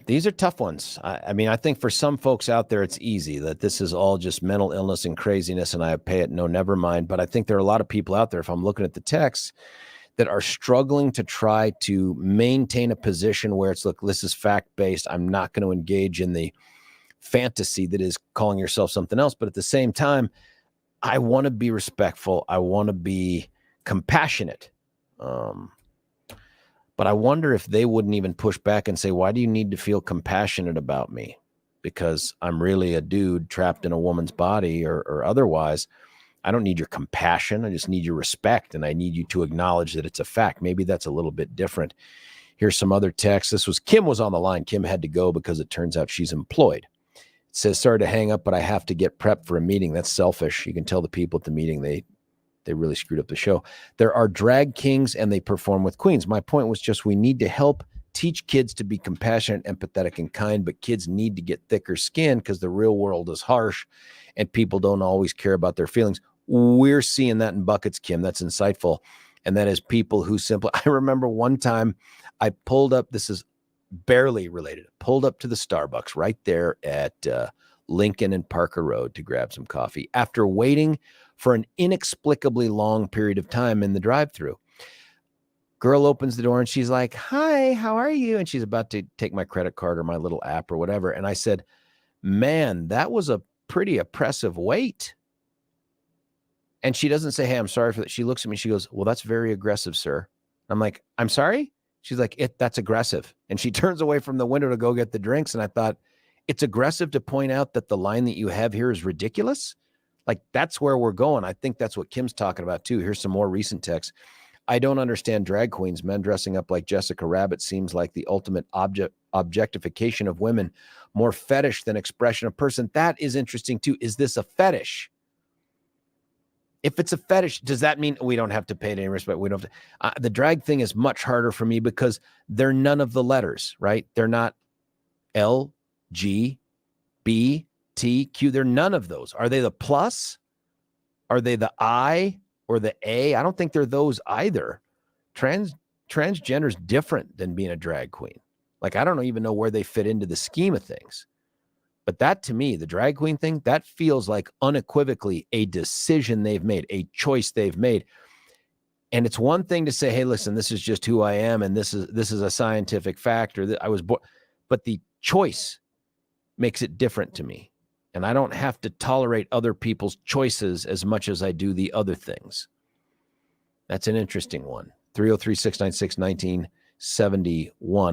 These are tough ones. I mean, I think for some folks out there, it's easy that this is all just mental illness and craziness, and I pay it no, never mind. But I think there are a lot of people out there, if I'm looking at the text, that are struggling to try to maintain a position where it's, look, this is fact-based. I'm not going to engage in the fantasy that is calling yourself something else. But at the same time, I want to be respectful. I want to be compassionate. But I wonder if they wouldn't even push back and say, why do you need to feel compassionate about me? Because I'm really a dude trapped in a woman's body or otherwise. I don't need your compassion. I just need your respect. And I need you to acknowledge that it's a fact. Maybe that's a little bit different. Here's some other text. Kim was on the line. Kim had to go because it turns out she's employed. It says, sorry to hang up, but I have to get prepped for a meeting. That's selfish. You can tell the people at the meeting they really screwed up the show. There are drag kings and they perform with queens. My point was just we need to help teach kids to be compassionate, empathetic, and kind, but kids need to get thicker skin because the real world is harsh and people don't always care about their feelings. We're seeing that in buckets, Kim. That's insightful. And that is people who simply, I remember one time I pulled up, this is barely related, pulled up to the Starbucks right there at Lincoln and Parker Road to grab some coffee after waiting for an inexplicably long period of time in the drive-thru. Girl opens the door and she's like, hi, how are you? And she's about to take my credit card or my little app or whatever. And I said, man, that was a pretty oppressive wait. And she doesn't say, hey, I'm sorry for that. She looks at me. She goes, well, that's very aggressive, sir. I'm like, I'm sorry? She's like, that's aggressive. And she turns away from the window to go get the drinks. And I thought, it's aggressive to point out that the line that you have here is ridiculous. Like, that's where we're going. I think that's what Kim's talking about too. Here's some more recent texts. I don't understand drag queens. Men dressing up like Jessica Rabbit seems like the ultimate objectification of women, more fetish than expression of person. That is interesting too. Is this a fetish? If it's a fetish, does that mean we don't have to pay it any respect? We don't have to. The drag thing is much harder for me because they're none of the letters, right? They're not L, G, B, T, Q. They're none of those. Are they the plus? Are they the I or the A? I don't think they're those either. Transgender is different than being a drag queen. Like, I don't even know where they fit into the scheme of things. But that, to me, the drag queen thing, that feels like unequivocally a decision they've made, a choice they've made. And it's one thing to say, hey, listen, this is just who I am, and this is a scientific fact, or that I was born. But the choice makes it different to me. And I don't have to tolerate other people's choices as much as I do the other things. That's an interesting one. 303-696-1971.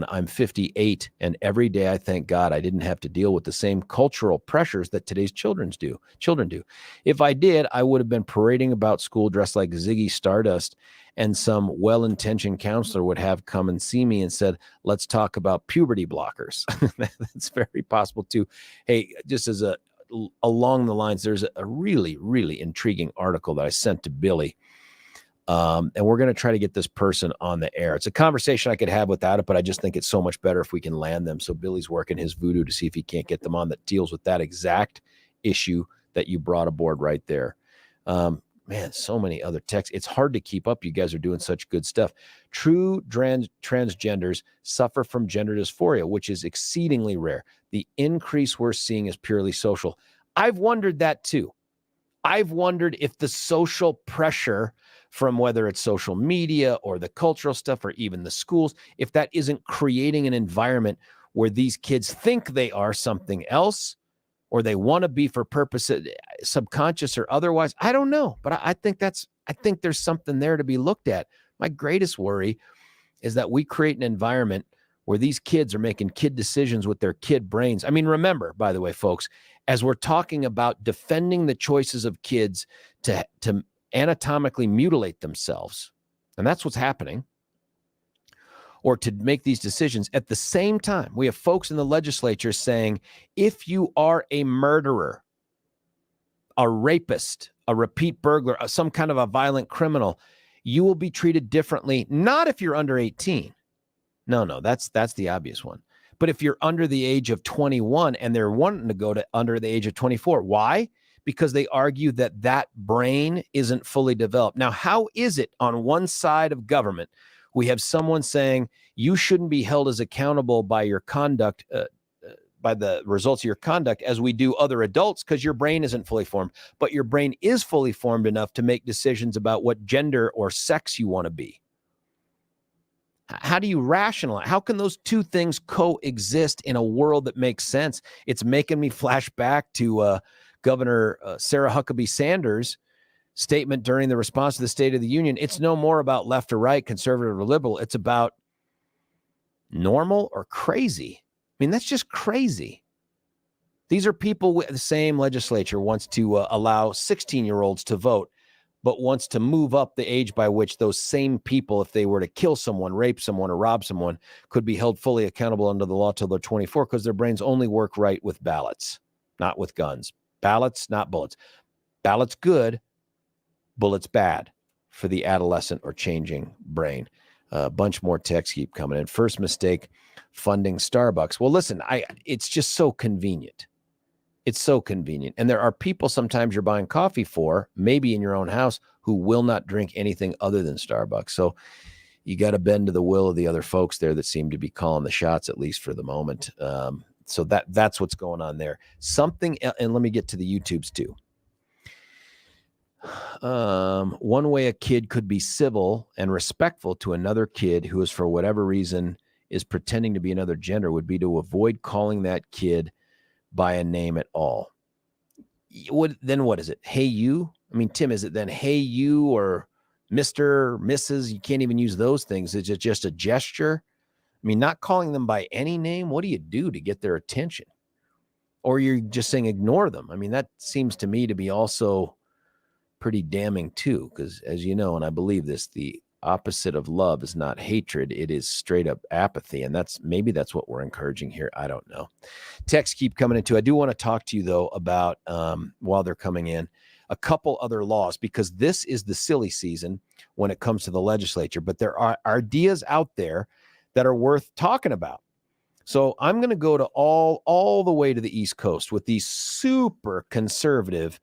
I'm 58, and every day I thank God I didn't have to deal with the same cultural pressures that today's children do. If I did, I would have been parading about school dressed like Ziggy Stardust, and some well-intentioned counselor would have come and see me and said, let's talk about puberty blockers. That's very possible too. Hey, just as along the lines, there's a really, really intriguing article that I sent to Billy. And we're going to try to get this person on the air. It's a conversation I could have without it, but I just think it's so much better if we can land them. So Billy's working his voodoo to see if he can't get them on that deals with that exact issue that you brought aboard right there. Man, so many other texts. It's hard to keep up. You guys are doing such good stuff. True transgenders suffer from gender dysphoria, which is exceedingly rare. The increase we're seeing is purely social. I've wondered that too. I've wondered if the social pressure from whether it's social media or the cultural stuff or even the schools, if that isn't creating an environment where these kids think they are something else or they want to be for purposes, subconscious or otherwise. I don't know, but I think there's something there to be looked at. My greatest worry is that we create an environment where these kids are making kid decisions with their kid brains. I mean, remember, by the way, folks, as we're talking about defending the choices of kids to anatomically mutilate themselves, and that's what's happening, or to make these decisions, at the same time, we have folks in the legislature saying, if you are a murderer, a rapist, a repeat burglar, some kind of a violent criminal, you will be treated differently, not if you're under 18. No, that's the obvious one. But if you're under the age of 21 and they're wanting to go to under the age of 24, why? Because they argue that that brain isn't fully developed. Now, how is it on one side of government, we have someone saying you shouldn't be held as accountable by your conduct, by the results of your conduct as we do other adults because your brain isn't fully formed, but your brain is fully formed enough to make decisions about what gender or sex you want to be. How do you rationalize? How can those two things coexist in a world that makes sense? It's making me flash back to Governor Sarah Huckabee Sanders' statement during the response to the State of the Union. It's no more about left or right, conservative or liberal. It's about normal or crazy. I mean, that's just crazy. These are people with the same legislature wants to allow 16-year-olds to vote, but wants to move up the age by which those same people, if they were to kill someone, rape someone, or rob someone, could be held fully accountable under the law till they're 24 because their brains only work right with ballots, not with guns. Ballots, not bullets. Ballots good, bullets bad for the adolescent or changing brain. A bunch more texts keep coming in. First mistake, funding Starbucks. Well, listen, it's just so convenient. It's so convenient. And there are people sometimes you're buying coffee for, maybe in your own house, who will not drink anything other than Starbucks. So you got to bend to the will of the other folks there that seem to be calling the shots, at least for the moment. So that's what's going on there. Something, and let me get to the YouTubes too. One way a kid could be civil and respectful to another kid who is, for whatever reason, is pretending to be another gender would be to avoid calling that kid by a name at all. Then what is it? Hey, you? I mean, Tim, is it then hey, you, or Mr., Mrs.? You can't even use those things. Is it just a gesture? I mean, not calling them by any name. What do you do to get their attention? Or you're just saying ignore them. I mean, that seems to me to be also pretty damning too, because as you know, and I believe this, the opposite of love is not hatred. It is straight up apathy. And maybe that's what we're encouraging here. I don't know. Texts keep coming into. I do want to talk to you though about, while they're coming in, a couple other laws, because this is the silly season when it comes to the legislature, but there are ideas out there that are worth talking about. So I'm going to go to all the way to the East Coast with the super conservative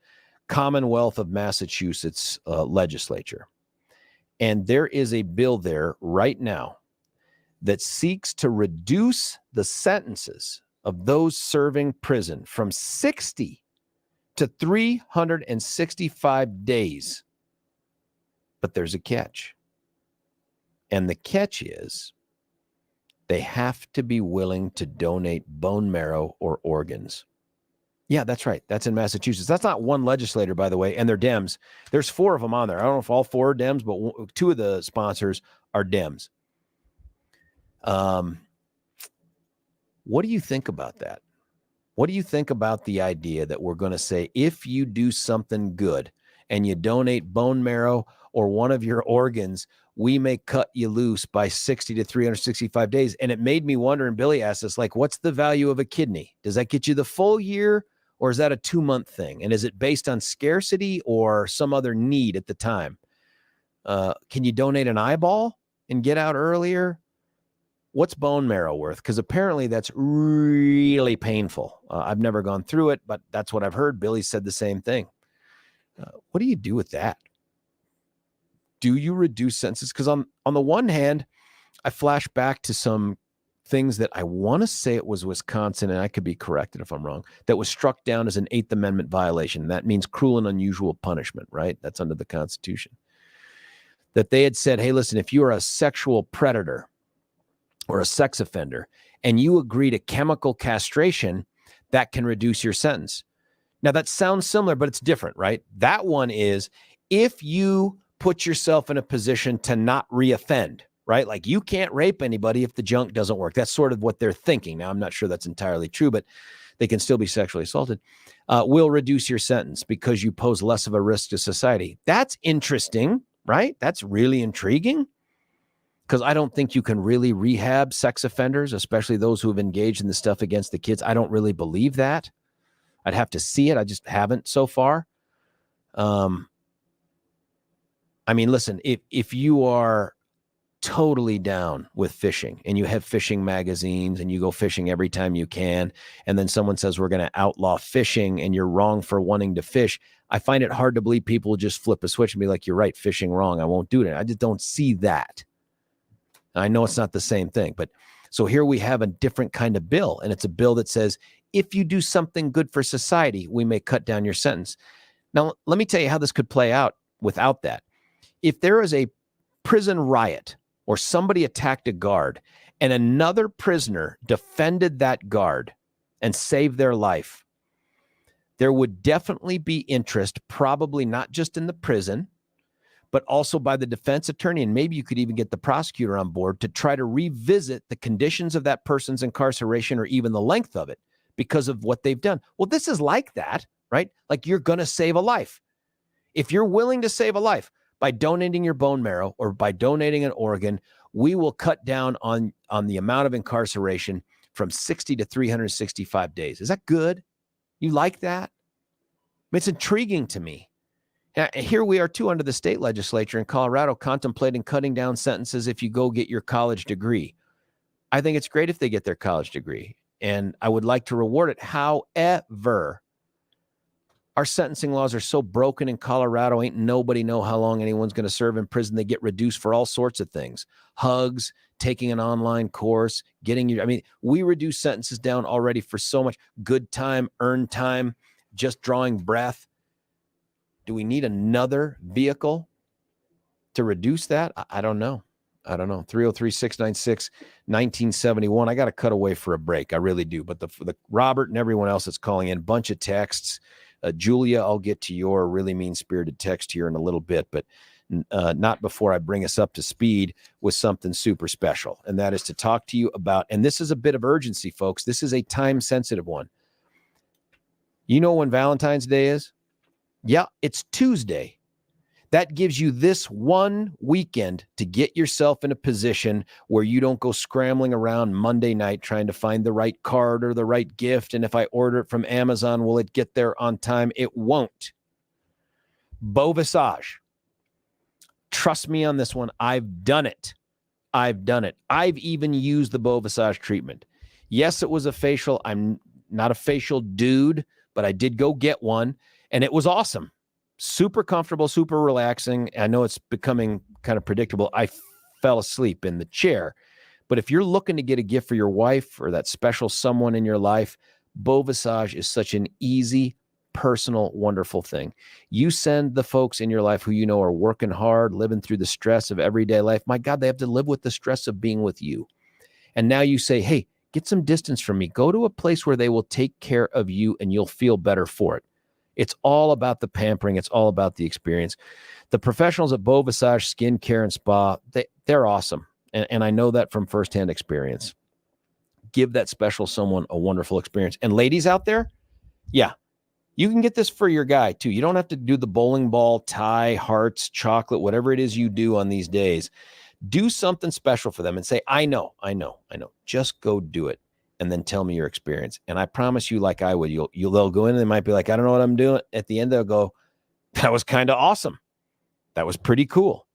Commonwealth of Massachusetts legislature. And there is a bill there right now that seeks to reduce the sentences of those serving prison from 60 to 365 days. But there's a catch. And the catch is they have to be willing to donate bone marrow or organs. Yeah, that's right. That's in Massachusetts. That's not one legislator, by the way, and they're Dems. There's 4 of them on there. I don't know if all 4 are Dems, but 2 of the sponsors are Dems. What do you think about that? What do you think about the idea that we're going to say, if you do something good and you donate bone marrow or one of your organs, we may cut you loose by 60 to 365 days? And it made me wonder, and Billy asked us, like, what's the value of a kidney? Does that get you the full year? Or is that a 2-month thing? And is it based on scarcity or some other need at the time? Can you donate an eyeball and get out earlier? What's bone marrow worth? Because apparently that's really painful. I've never gone through it, but that's what I've heard. Billy said the same thing. What do you do with that? Do you reduce sentences? Because on the one hand, I flash back to some things that I want to say it was Wisconsin, and I could be corrected if I'm wrong, that was struck down as an 8th Amendment violation. That means cruel and unusual punishment, right? That's under the Constitution. That they had said, hey, listen, if you are a sexual predator or a sex offender and you agree to chemical castration, that can reduce your sentence. Now, that sounds similar, but it's different, right? That one is if you put yourself in a position to not reoffend, right? Like you can't rape anybody if the junk doesn't work. That's sort of what they're thinking. Now, I'm not sure that's entirely true, but they can still be sexually assaulted. Will reduce your sentence because you pose less of a risk to society. That's interesting, right? That's really intriguing, because I don't think you can really rehab sex offenders, especially those who have engaged in the stuff against the kids. I don't really believe that. I'd have to see it. I just haven't so far. I mean, listen, if you are totally down with fishing, and you have fishing magazines and you go fishing every time you can, and then someone says we're going to outlaw fishing and you're wrong for wanting to fish, I find it hard to believe people just flip a switch and be like, you're right, fishing wrong, I won't do it. I just don't see that. I know it's not the same thing, but so here we have a different kind of bill, and it's a bill that says if you do something good for society, we may cut down your sentence. Now, let me tell you how this could play out without that. If there is a prison riot or somebody attacked a guard and another prisoner defended that guard and saved their life, there would definitely be interest, probably not just in the prison, but also by the defense attorney, and maybe you could even get the prosecutor on board to try to revisit the conditions of that person's incarceration or even the length of it because of what they've done. Well, this is like that, right? Like you're going to save a life. If you're willing to save a life by donating your bone marrow or by donating an organ, we will cut down on the amount of incarceration from 60 to 365 days. Is that good? You like that? I mean, it's intriguing to me. Now, here we are too under the state legislature in Colorado contemplating cutting down sentences if you go get your college degree. I think it's great if they get their college degree, and I would like to reward it. However, our sentencing laws are so broken in Colorado, ain't nobody know how long anyone's going to serve in prison. They get reduced for all sorts of things. Hugs, taking an online course, we reduce sentences down already for so much. Good time, earned time, just drawing breath. Do we need another vehicle to reduce that? I don't know. 303-696-1971. I got to cut away for a break. I really do. But the Robert and everyone else that's calling in, bunch of texts. Julia, I'll get to your really mean-spirited text here in a little bit, but not before I bring us up to speed with something super special. And that is to talk to you about, and this is a bit of urgency, folks. This is a time-sensitive one. You know when Valentine's Day is? Yeah, it's Tuesday. That gives you this one weekend to get yourself in a position where you don't go scrambling around Monday night trying to find the right card or the right gift. And if I order it from Amazon, will it get there on time? It won't. Beau Visage. Trust me on this one. I've done it. I've even used the Beau Visage treatment. Yes, it was a facial. I'm not a facial dude, but I did go get one. And it was awesome. Super comfortable, super relaxing. I know it's becoming kind of predictable. I fell asleep in the chair. But if you're looking to get a gift for your wife or that special someone in your life, Beau Visage is such an easy, personal, wonderful thing. You send the folks in your life who you know are working hard, living through the stress of everyday life. My God, they have to live with the stress of being with you. And now you say, hey, get some distance from me. Go to a place where they will take care of you and you'll feel better for it. It's all about the pampering. It's all about the experience. The professionals at Beau Visage Skin Care and Spa, they're awesome. And I know that from firsthand experience. Give that special someone a wonderful experience. And ladies out there, yeah, you can get this for your guy too. You don't have to do the bowling ball, tie, hearts, chocolate, whatever it is you do on these days. Do something special for them and say, I know. Just go do it. And then tell me your experience. And I promise you, like I would, they'll go in and they might be like, I don't know what I'm doing. At the end, they'll go, that was kind of awesome. That was pretty cool.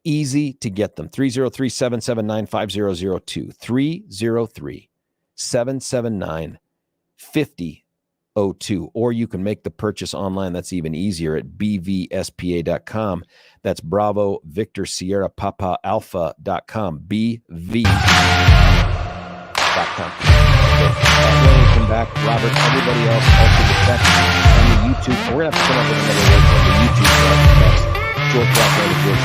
Easy to get them. 303-779-5002. 303-779-5002. Or you can make the purchase online. That's even easier at bvspa.com. That's Bravo, Victor, Sierra, Papa, Alpha.com. bv.com. When we come back, Robert, everybody else, also the text and the YouTube. We're going to have to come up with another word for the YouTube text. George Rock, George,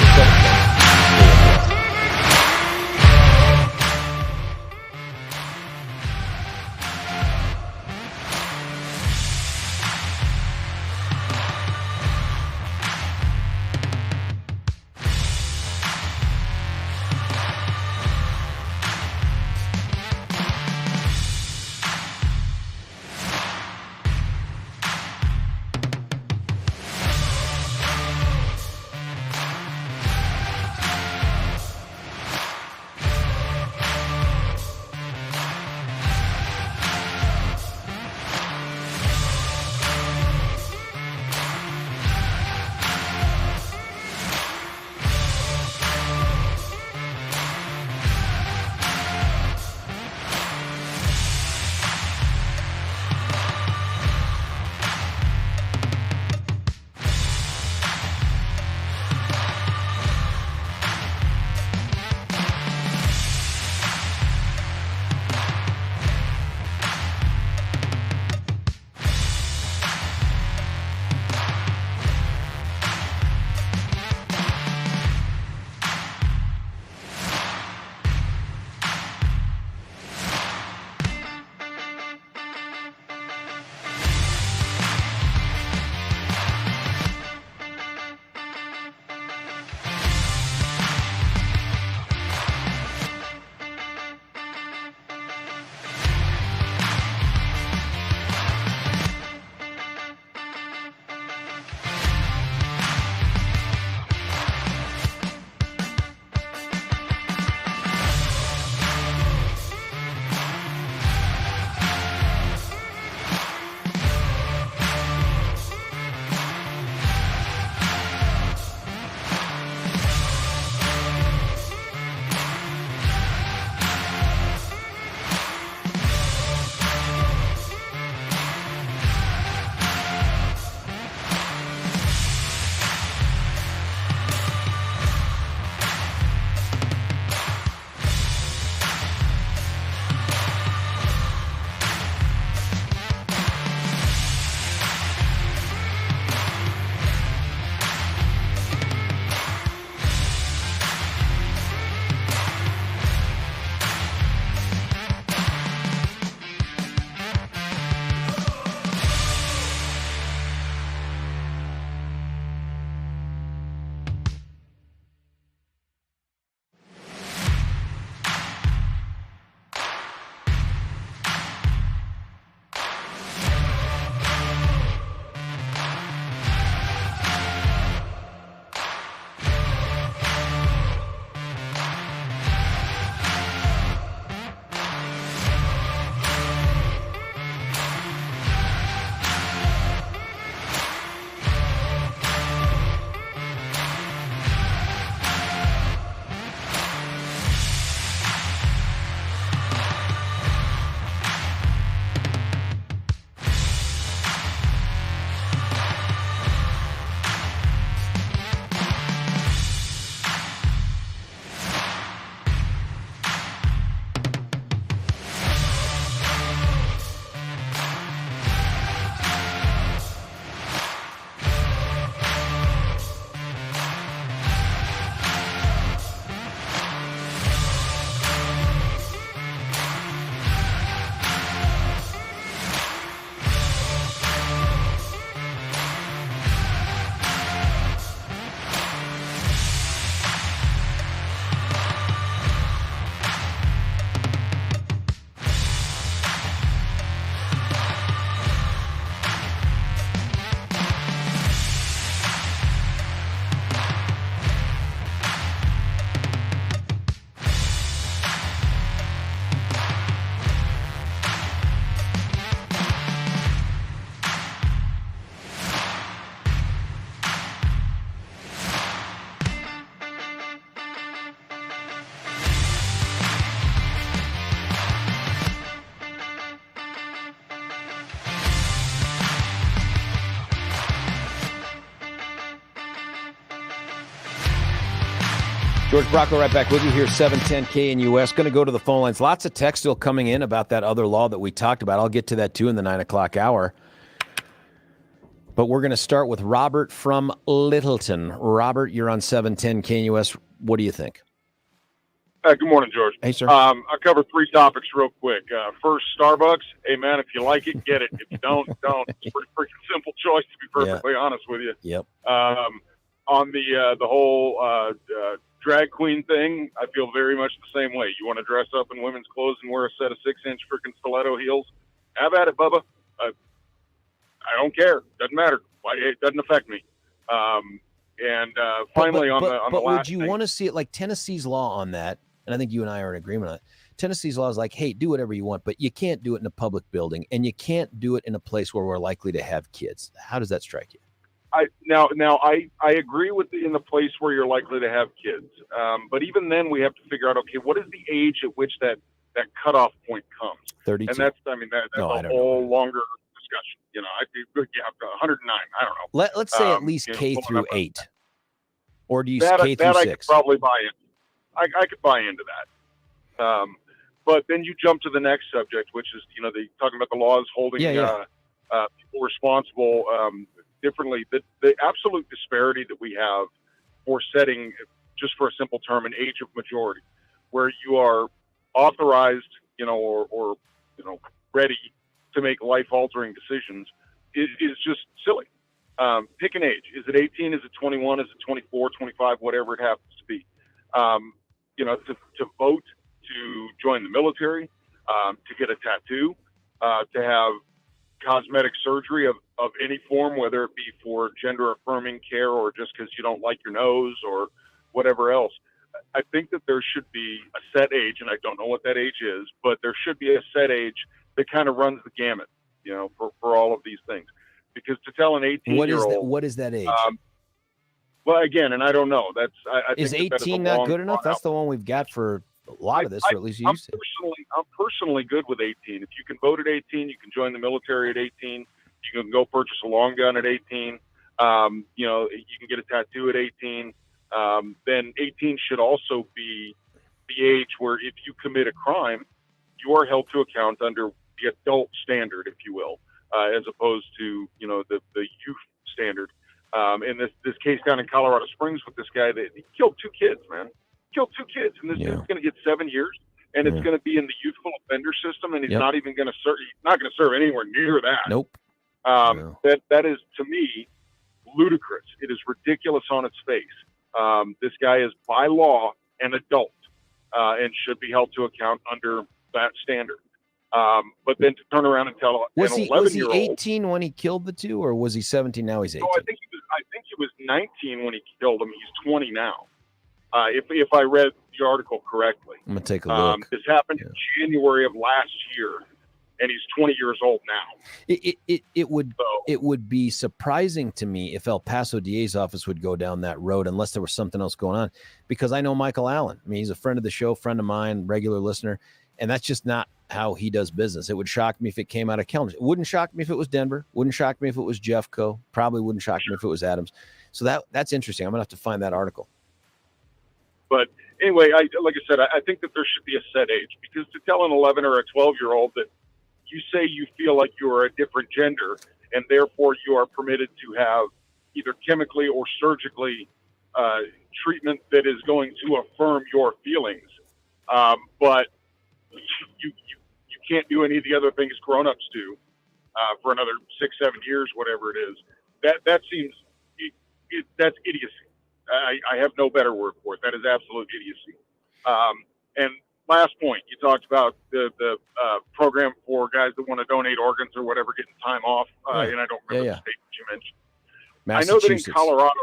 George Brocco right back with you here, 710 KNUS. Going to go to the phone lines. Lots of text still coming in about that other law that we talked about. I'll get to that too in the 9 o'clock hour. But we're going to start with Robert from Littleton. Robert, you're on 710 KNUS. What do you think? Good morning, George. Hey, sir. I'll cover 3 topics real quick. First, Starbucks. Hey, man, if you like it, get it. If you don't, don't. It's a pretty freaking simple choice, to be perfectly honest with you. Yep. On the whole drag queen thing, I feel very much the same way. You want to dress up in women's clothes and wear a set of 6-inch freaking stiletto heels? Have at it, Bubba. I don't care. Doesn't matter. It doesn't affect me. Finally, on the last would you thing, want to see it like Tennessee's law on that? And I think you and I are in agreement on it. Tennessee's law is like, hey, do whatever you want, but you can't do it in a public building, and you can't do it in a place where we're likely to have kids. How does that strike you? I agree with in the place where you're likely to have kids. But even then, we have to figure out, okay, what is the age at which that cutoff point comes? 32. And that's a whole longer discussion. You know, I'd be 109. I don't know. Let's say at least K through 8. Or do you that, K through that 6? I could probably buy in. I could buy into that. But then you jump to the next subject, which is, talking about the laws holding people responsible differently. The absolute disparity that we have for setting, just for a simple term, an age of majority, where you are authorized, or ready to make life-altering decisions, is just silly. Pick an age. Is it 18? Is it 21? Is it 24, 25, whatever it happens to be? To vote, to join the military, to get a tattoo, to have cosmetic surgery of any form, whether it be for gender affirming care or just because you don't like your nose or whatever else. I think that there should be a set age, and I don't know what that age is, but there should be a set age that kind of runs the gamut, for all of these things. Because to tell an 18-year-old, what is that age? Well, again, and I don't know. I is think 18 not good enough? That's the one we've got for a lot of this, or at least you used to. I'm personally good with 18. If you can vote at 18, you can join the military at 18. You can go purchase a long gun at 18. You can get a tattoo at 18. Then 18 should also be the age where if you commit a crime, you are held to account under the adult standard, if you will, as opposed to, the youth standard. In this case down in Colorado Springs with this guy, that he killed 2 kids, man. Killed 2 kids, and this is going to get 7 years, and it's going to be in the youthful offender system, and he's not even going to serve. He's not going to serve anywhere near that. Nope. That is, to me, ludicrous. It is ridiculous on its face. This guy is by law an adult and should be held to account under that standard. But then to turn around and tell an 11-year-old, was he 18 when he killed the 2, or was he 17? Now he's 18. No, I think he was 19 when he killed him. He's 20 now. If I read the article correctly. I'm gonna take a look. This happened in January of last year, and he's 20 years old now. It would be surprising to me if El Paso DA's office would go down that road unless there was something else going on, because I know Michael Allen. I mean, he's a friend of the show, friend of mine, regular listener, and that's just not how he does business. It would shock me if it came out of Kellner. It wouldn't shock me if it was Denver. Wouldn't shock me if it was Jeffco. Probably wouldn't shock me if it was Adams. So that's interesting. I'm gonna have to find that article. But anyway, like I said, I think that there should be a set age, because to tell an 11 or a 12-year-old that you say you feel like you are a different gender and therefore you are permitted to have either chemically or surgically treatment that is going to affirm your feelings, but you can't do any of the other things grown-ups do for another 6-7 years, whatever it is. That seems that's idiocy. I have no better word for it. That is absolute idiocy. And last point, you talked about the program for guys that want to donate organs or whatever, getting time off. And I don't remember the state that you mentioned. I know that in Colorado,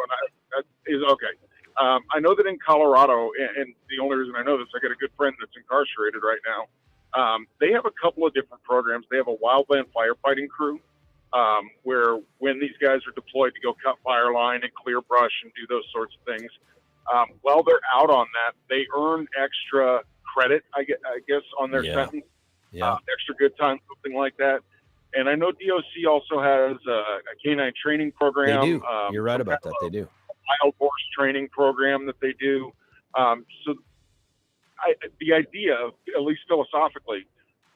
I know that in Colorado, and the only reason I know this, I got a good friend that's incarcerated right now. They have a couple of different programs. They have a wildland firefighting crew, where when these guys are deployed to go cut fire line and clear brush and do those sorts of things, while they're out on that, they earn extra credit, I guess, on their sentence, extra good time, something like that. And I know DOC also has a canine training program. They do. You're right about that. They do. A wild horse training program that they do. So the idea, of, at least philosophically,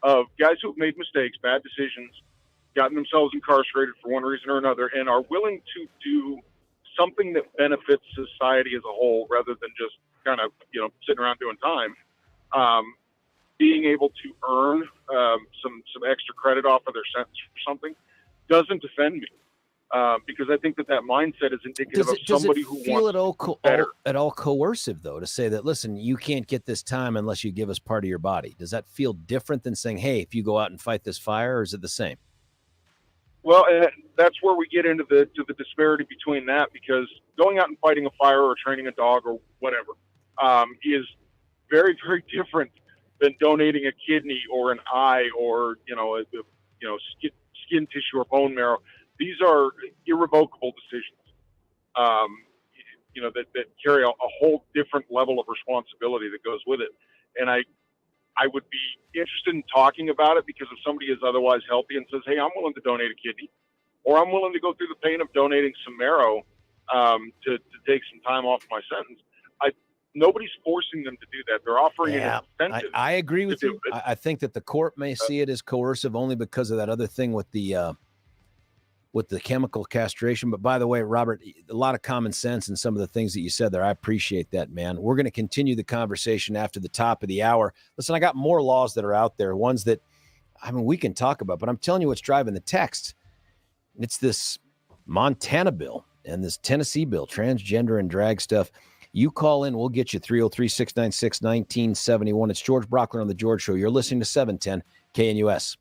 of guys who have made mistakes, bad decisions, gotten themselves incarcerated for one reason or another, and are willing to do something that benefits society as a whole rather than just kind of, sitting around doing time, being able to earn some extra credit off of their sentence or something doesn't offend me. Because I think that mindset is indicative of somebody who wants better. At all coercive, though, to say that, listen, you can't get this time unless you give us part of your body? Does that feel different than saying, hey, if you go out and fight this fire, or is it the same? Well, that's where we get into the disparity between that, because going out and fighting a fire or training a dog or whatever is very, very different than donating a kidney or an eye or skin tissue or bone marrow. These are irrevocable decisions, that carry a whole different level of responsibility that goes with it. And I would be interested in talking about it, because if somebody is otherwise healthy and says, hey, I'm willing to donate a kidney, or I'm willing to go through the pain of donating some marrow to take some time off my sentence, nobody's forcing them to do that. They're offering an incentive. I agree with you. I think that the court may see it as coercive only because of that other thing with the chemical castration. But by the way, Robert, a lot of common sense in some of the things that you said there. I appreciate that, man. We're going to continue the conversation after the top of the hour. Listen, I got more laws that are out there, ones that, we can talk about, but I'm telling you what's driving the text. It's this Montana bill and this Tennessee bill, transgender and drag stuff. You call in, we'll get you 303-696-1971. It's George Brockler on The George Show. You're listening to 710 KNUS.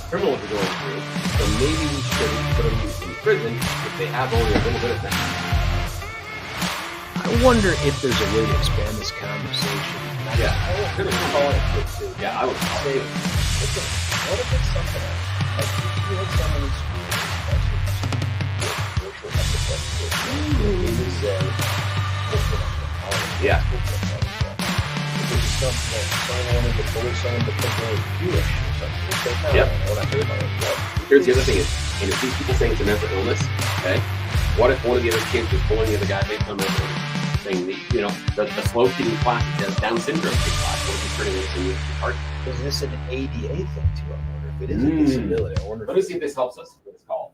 criminals are going through, so maybe we shouldn't put them in prison if they have only a little bit of that. I wonder if there's a way to expand this conversation. Yeah. I would call it quick too. Yeah, I would say, listen, what if it's something else? Like you had someone in school it was Yeah. It was something that someone wanted to bully someone because they were Jewish or something. Yep. What I heard about it. Here's the other thing is, and if these people saying it's a mental illness, okay, what if one of the other kids was bullying the other guy, they come in and saying, the slow kid in class that has Down syndrome in class, what if he's turning this into a part? Is this an ADA thing too? I wonder if it is a disability. I wonder. Let me see if this helps us with this call.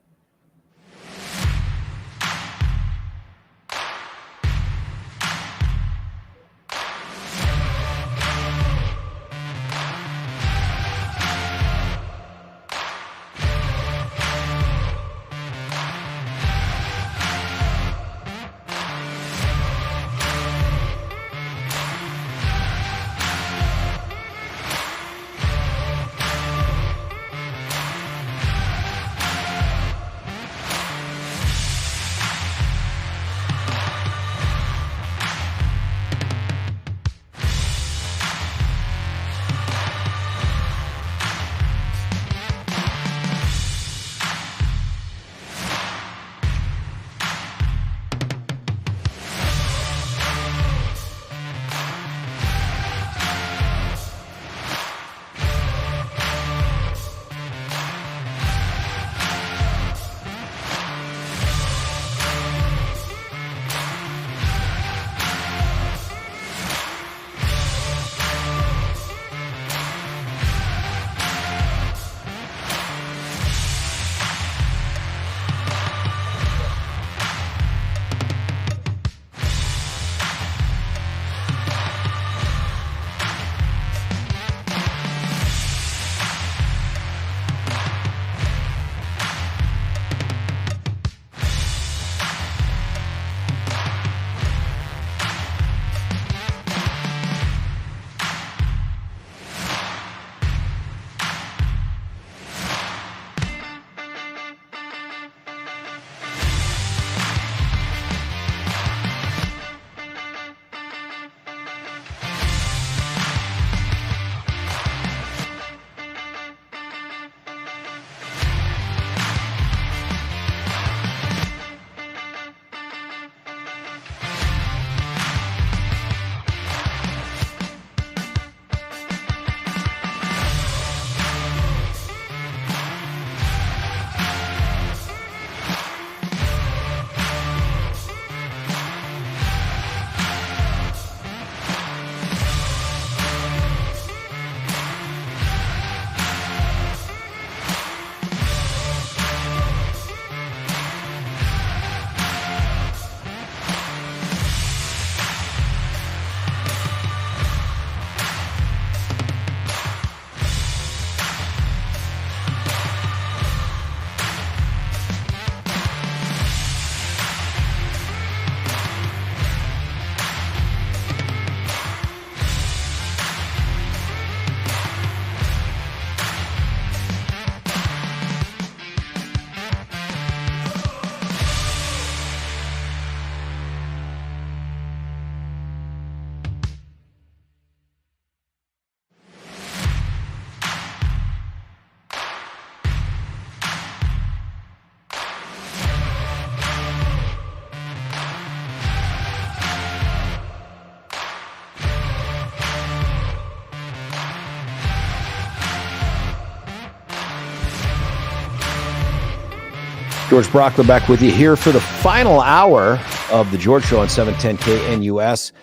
George Brockler back with you here for the final hour of the George Show on 710 KNUS.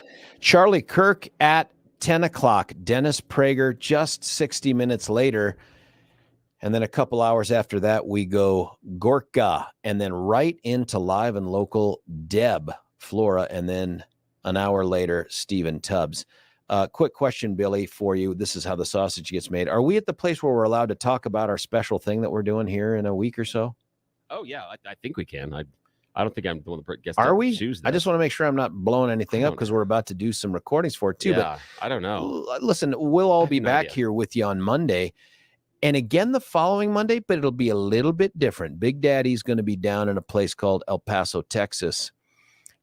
Charlie Kirk at 10 o'clock. Dennis Prager just 60 minutes later. And then a couple hours after that, we go Gorka. And then right into live and local Deb, Flora. And then an hour later, Stephen Tubbs. Quick question, Billy, for you. This is how the sausage gets made. Are we at the place where we're allowed to talk about our special thing that we're doing here in a week or so? Oh, yeah, I think we can. I don't think I'm the one that gets Are to we? choose I this. just want to make sure I'm not blowing anything up because we're about to do some recordings for it too. Yeah, I don't know. But listen, we'll all be no back idea. here with you on Monday. And again, the following Monday, but it'll be a little bit different. Big Daddy's going to be down in a place called El Paso, Texas.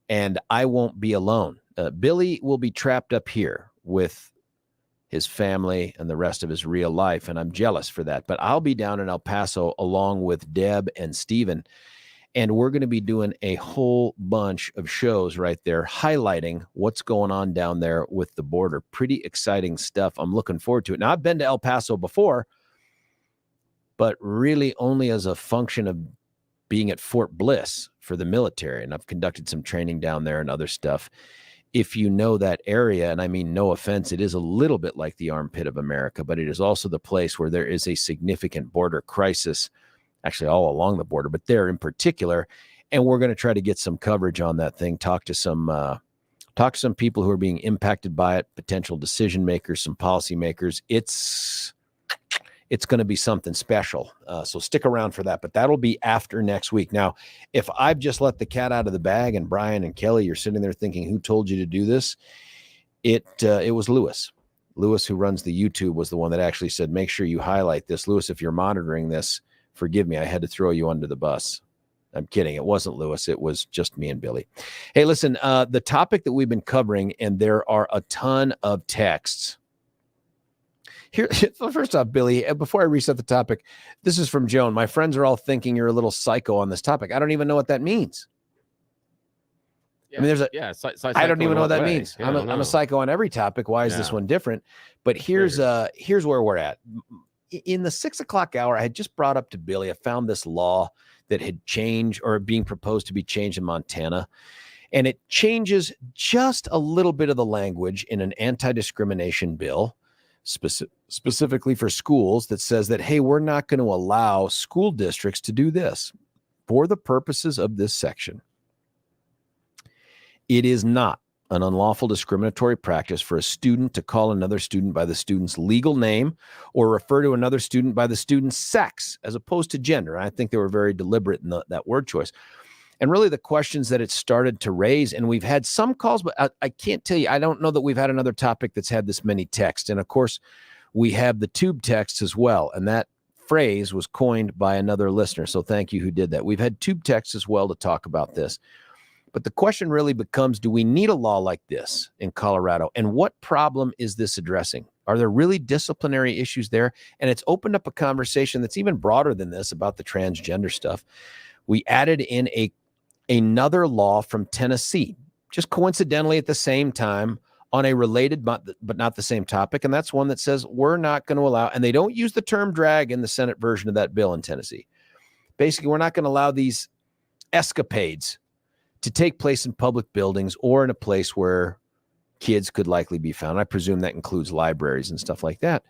and I won't be alone. Billy will be trapped up here with his family and the rest of his real life, and I'm jealous for that. But I'll be down in El Paso along with Deb and Steven, and we're going to be doing a whole bunch of shows right there highlighting what's going on down there with the border. Pretty exciting stuff. I'm looking forward to it. Now, I've been to El Paso before, but really only as a function of being at Fort Bliss for the military, and I've conducted some training down there and other stuff. If you know that area, and I mean no offense, it is a little bit like the armpit of America, but it is also the place where there is a significant border crisis, actually all along the border, but there in particular. And we're going to try to get some coverage on that thing, talk to some people who are being impacted by it, potential decision makers, some policymakers. It's going to be something special. So stick around for that, but that'll be after next week. Now, if I've just let the cat out of the bag and Brian and Kelly, you're sitting there thinking, who told you to do this? It was Lewis. Lewis, who runs the YouTube, was the one that actually said, make sure you highlight this. Lewis, if you're monitoring this, forgive me. I had to throw you under the bus. I'm kidding. It wasn't Lewis. It was just me and Billy. Hey, listen, the topic that we've been covering, and there are a ton of texts. Here, first off, Billy, before I reset the topic, this is from Joan. My friends are all thinking you're a little psycho on this topic. I don't even know what that means. Yeah, I mean, I don't even know what that means. Yeah, I'm a psycho on every topic. Why is this one different? But here's where we're at. In the 6 o'clock hour, I had just brought up to Billy, I found this law that had changed or being proposed to be changed in Montana. And it changes just a little bit of the language in an anti-discrimination bill, specifically for schools, that says that, hey, we're not going to allow school districts to do this for the purposes of this section. It is not an unlawful discriminatory practice for a student to call another student by the student's legal name or refer to another student by the student's sex as opposed to gender. I think they were very deliberate in that word choice. And really the questions that it started to raise, and we've had some calls, but I can't tell you, I don't know that we've had another topic that's had this many texts. And of course, we have the tube texts as well. And that phrase was coined by another listener. So thank you who did that. We've had tube texts as well to talk about this. But the question really becomes, do we need a law like this in Colorado? And what problem is this addressing? Are there really disciplinary issues there? And it's opened up a conversation that's even broader than this about the transgender stuff. We added in another law from Tennessee, just coincidentally at the same time on a related but not the same topic. And that's one that says we're not going to allow, and they don't use the term drag in the Senate version of that bill in Tennessee. Basically, we're not going to allow these escapades to take place in public buildings or in a place where kids could likely be found. I presume that includes libraries and stuff like that.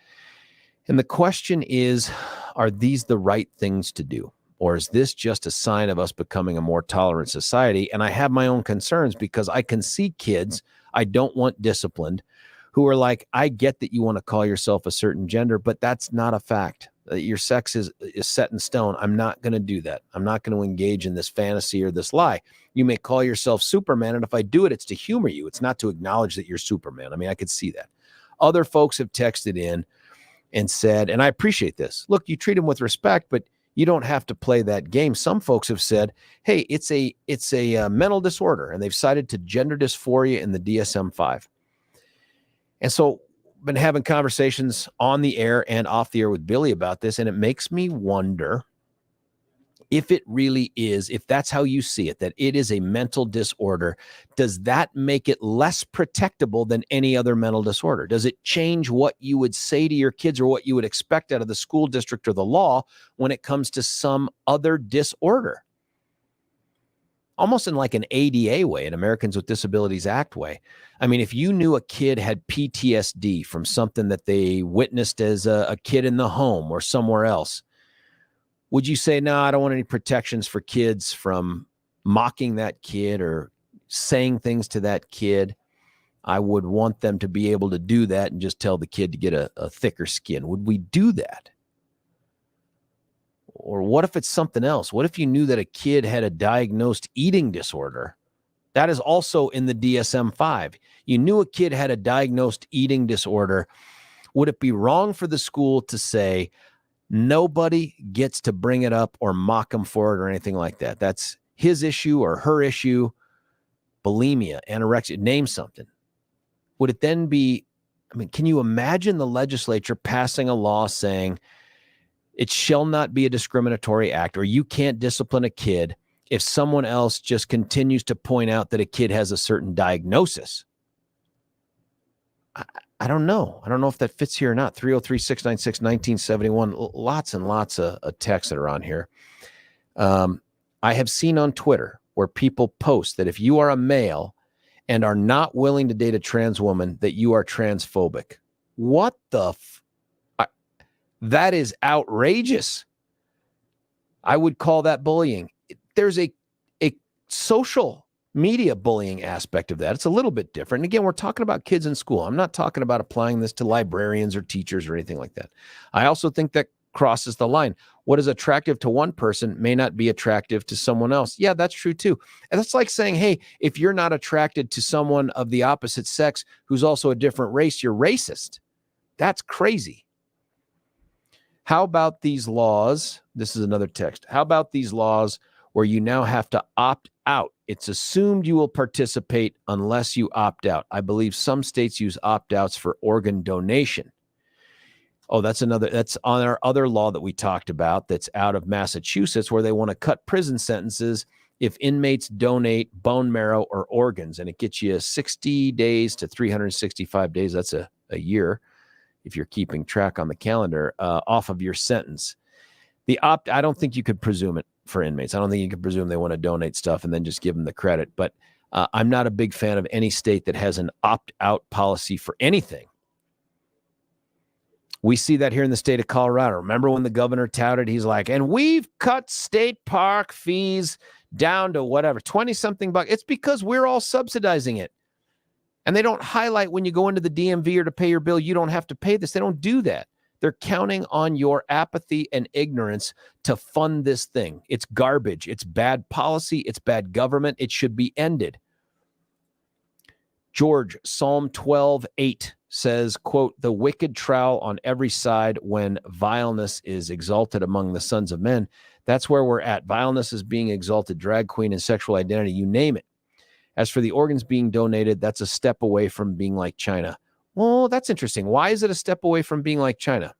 And the question is, are these the right things to do? Or is this just a sign of us becoming a more tolerant society? And I have my own concerns because I can see kids I don't want disciplined who are like, I get that you want to call yourself a certain gender, but that's not a fact. Your sex is set in stone. I'm not going to do that. I'm not going to engage in this fantasy or this lie. You may call yourself Superman, and if I do it, it's to humor you. It's not to acknowledge that you're Superman. I mean, I could see that. Other folks have texted in and said, and I appreciate this, look, you treat them with respect, but you don't have to play that game. Some folks have said, hey, it's a mental disorder, and they've cited to gender dysphoria in the DSM-5. And so I've been having conversations on the air and off the air with Billy about this, and it makes me wonder if it really is, if that's how you see it, that it is a mental disorder. Does that make it less protectable than any other mental disorder? Does it change what you would say to your kids or what you would expect out of the school district or the law when it comes to some other disorder? Almost in like an ADA way, an Americans with Disabilities Act way. I mean, if you knew a kid had PTSD from something that they witnessed as a kid in the home or somewhere else, would you say, no, I don't want any protections for kids from mocking that kid or saying things to that kid? I would want them to be able to do that and just tell the kid to get a thicker skin. Would we do that? Or what if it's something else? What if you knew that a kid had a diagnosed eating disorder? That is also in the DSM-5. You knew a kid had a diagnosed eating disorder. Would it be wrong for the school to say, nobody gets to bring it up or mock him for it or anything like that? That's his issue or her issue. bulimia, anorexia, name something. Would it then be, I mean, can you imagine the legislature passing a law saying it shall not be a discriminatory act, or you can't discipline a kid if someone else just continues to point out that a kid has a certain diagnosis? I don't know. I don't know if that fits here or not. 303-696-1971. Lots and lots of texts that are on here. I have seen on Twitter where people post that if you are a male and are not willing to date a trans woman, that you are transphobic. What the that is outrageous. I would call that bullying. There's a social media bullying aspect of that. It's a little bit different. And again, we're talking about kids in school. I'm not talking about applying this to librarians or teachers or anything like that. I also think that crosses the line. What is attractive to one person may not be attractive to someone else. Yeah, that's true too. And that's like saying, hey, if you're not attracted to someone of the opposite sex who's also a different race, you're racist. That's crazy. How about these laws? This is another text. How about these laws where you now have to opt out? It's assumed you will participate unless you opt out. I believe some states use opt-outs for organ donation. Oh, that's on our other law that we talked about that's out of Massachusetts, where they want to cut prison sentences if inmates donate bone marrow or organs, and it gets you 60 days to 365 days. That's a year, if you're keeping track on the calendar, off of your sentence. I don't think you could presume it for inmates. I don't think you could presume they want to donate stuff and then just give them the credit. But I'm not a big fan of any state that has an opt-out policy for anything. We see that here in the state of Colorado. Remember when the governor touted, he's like, and we've cut state park fees down to whatever, 20-something bucks. It's because we're all subsidizing it. And they don't highlight when you go into the DMV or to pay your bill, you don't have to pay this. They don't do that. They're counting on your apathy and ignorance to fund this thing. It's garbage. It's bad policy. It's bad government. It should be ended. George, Psalm 12:8 says, quote, the wicked trowel on every side when vileness is exalted among the sons of men. That's where we're at. Vileness is being exalted, drag queen and sexual identity, you name it. As for the organs being donated, that's a step away from being like China. Well, that's interesting. Why is it a step away from being like China?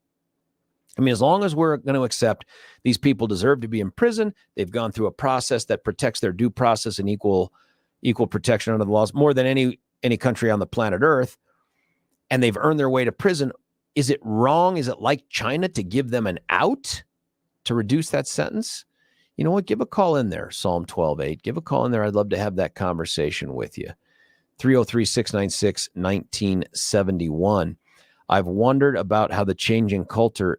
I mean, as long as we're going to accept these people deserve to be in prison, they've gone through a process that protects their due process and equal protection under the laws more than any country on the planet Earth, and they've earned their way to prison. Is it wrong? Is it like China to give them an out to reduce that sentence? You know what? Give a call in there, Psalm 12:8. Give a call in there. I'd love to have that conversation with you. 303-696-1971. I've wondered about how the changing culture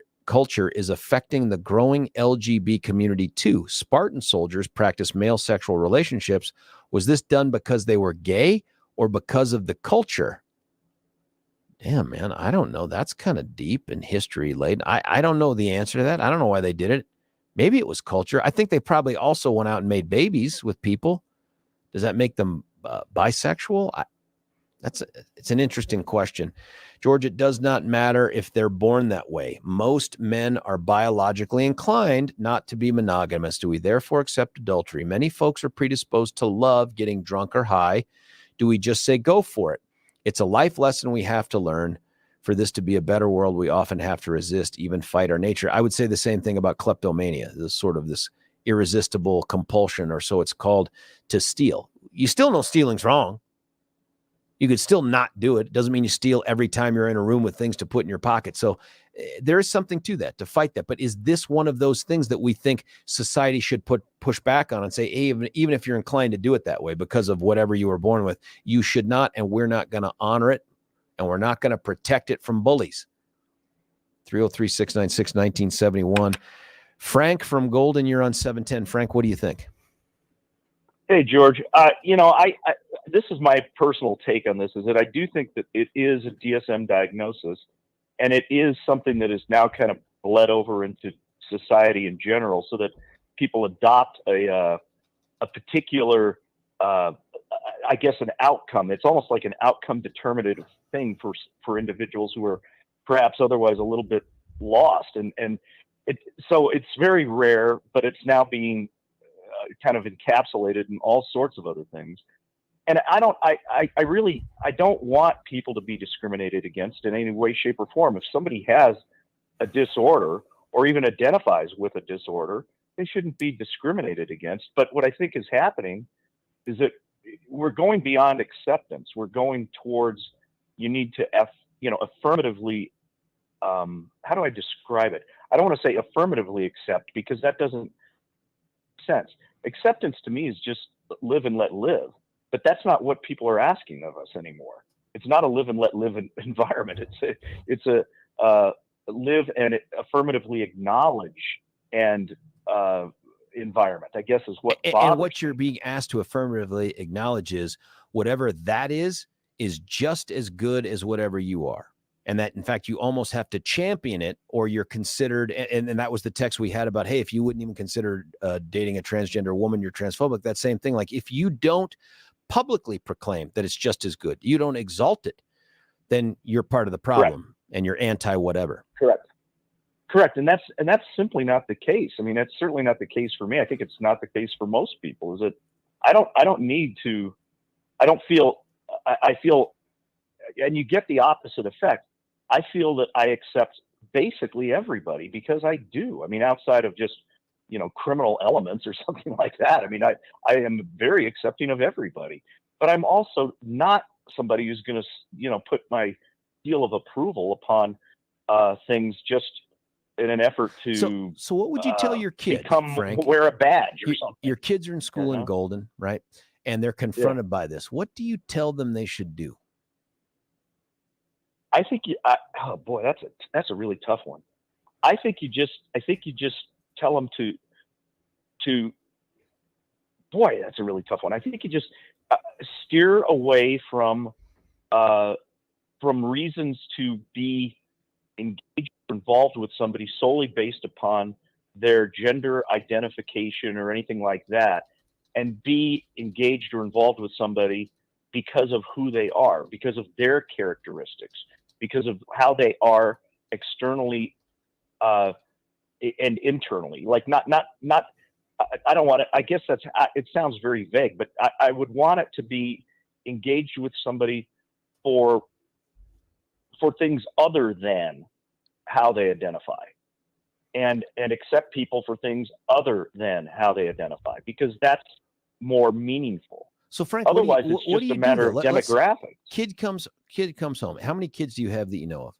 is affecting the growing LGB community too. Spartan soldiers practice male sexual relationships. Was this done because they were gay or because of the culture? Damn, man, I don't know. That's kind of deep and history laden. I don't know the answer to that. I don't know why they did it. Maybe it was culture. I think they probably also went out and made babies with people. Does that make them bisexual? It's an interesting question. George, it does not matter if they're born that way. Most men are biologically inclined not to be monogamous. Do we therefore accept adultery? Many folks are predisposed to love getting drunk or high. Do we just say go for it? It's a life lesson we have to learn. For this to be a better world, we often have to resist, even fight our nature. I would say the same thing about kleptomania, this sort of this irresistible compulsion, or so it's called, to steal. You still know stealing's wrong. You could still not do it. It doesn't mean you steal every time you're in a room with things to put in your pocket. So there is something to that, to fight that. But is this one of those things that we think society should push back on and say, hey, even if you're inclined to do it that way because of whatever you were born with, you should not, and we're not going to honor it, and we're not going to protect it from bullies. 303-696-1971. Frank from Golden, you're on 710. Frank, what do you think? Hey, George. This is my personal take on this, is that I do think that it is a DSM diagnosis, and it is something that is now kind of bled over into society in general, so that people adopt a particular, I guess, an outcome. It's almost like an outcome determinative thing for individuals who are perhaps otherwise a little bit lost. So it's very rare, but it's now being kind of encapsulated in all sorts of other things. and I don't want people to be discriminated against in any way, shape, or form. If somebody has a disorder or even identifies with a disorder, they shouldn't be discriminated against. But what I think is happening is that we're going beyond acceptance. We're going towards, you need to affirmatively, how do I describe it? I don't want to say affirmatively accept, because that doesn't make sense. Acceptance to me is just live and let live, but that's not what people are asking of us anymore. It's not a live and let live environment. It's a live and affirmatively acknowledge and environment, I guess, is what and what you're being asked to affirmatively acknowledge is whatever that is just as good as whatever you are. And that, in fact, you almost have to champion it, or you're considered, and that was the text we had about, hey, if you wouldn't even consider dating a transgender woman, you're transphobic. That same thing. Like, if you don't publicly proclaim that it's just as good, you don't exalt it, then you're part of the problem. Correct. And you're anti-whatever. Correct. And that's simply not the case. I mean, that's certainly not the case for me. I think it's not the case for most people. Is that I feel, and you get the opposite effect. I feel that I accept basically everybody, because I do. I mean, outside of just, criminal elements or something like that. I mean, I am very accepting of everybody, but I'm also not somebody who's going to, put my seal of approval upon things just in an effort to. So what would you tell your kid, Frank? Wear a badge or something. Your kids are in school in Golden, right? And they're confronted by this. What do you tell them they should do? I think oh boy, that's a really tough one. I think you just tell them to. Boy, that's a really tough one. I think you just steer away from reasons to be engaged or involved with somebody solely based upon their gender identification or anything like that, and be engaged or involved with somebody because of who they are, because of their characteristics, because of how they are externally and internally. Like not. I don't want to. I guess it sounds very vague, but I would want it to be engaged with somebody for things other than how they identify, and accept people for things other than how they identify, because that's more meaningful. So Frank, otherwise it's just a matter of demographics. Kid comes home. How many kids do you have that you know of?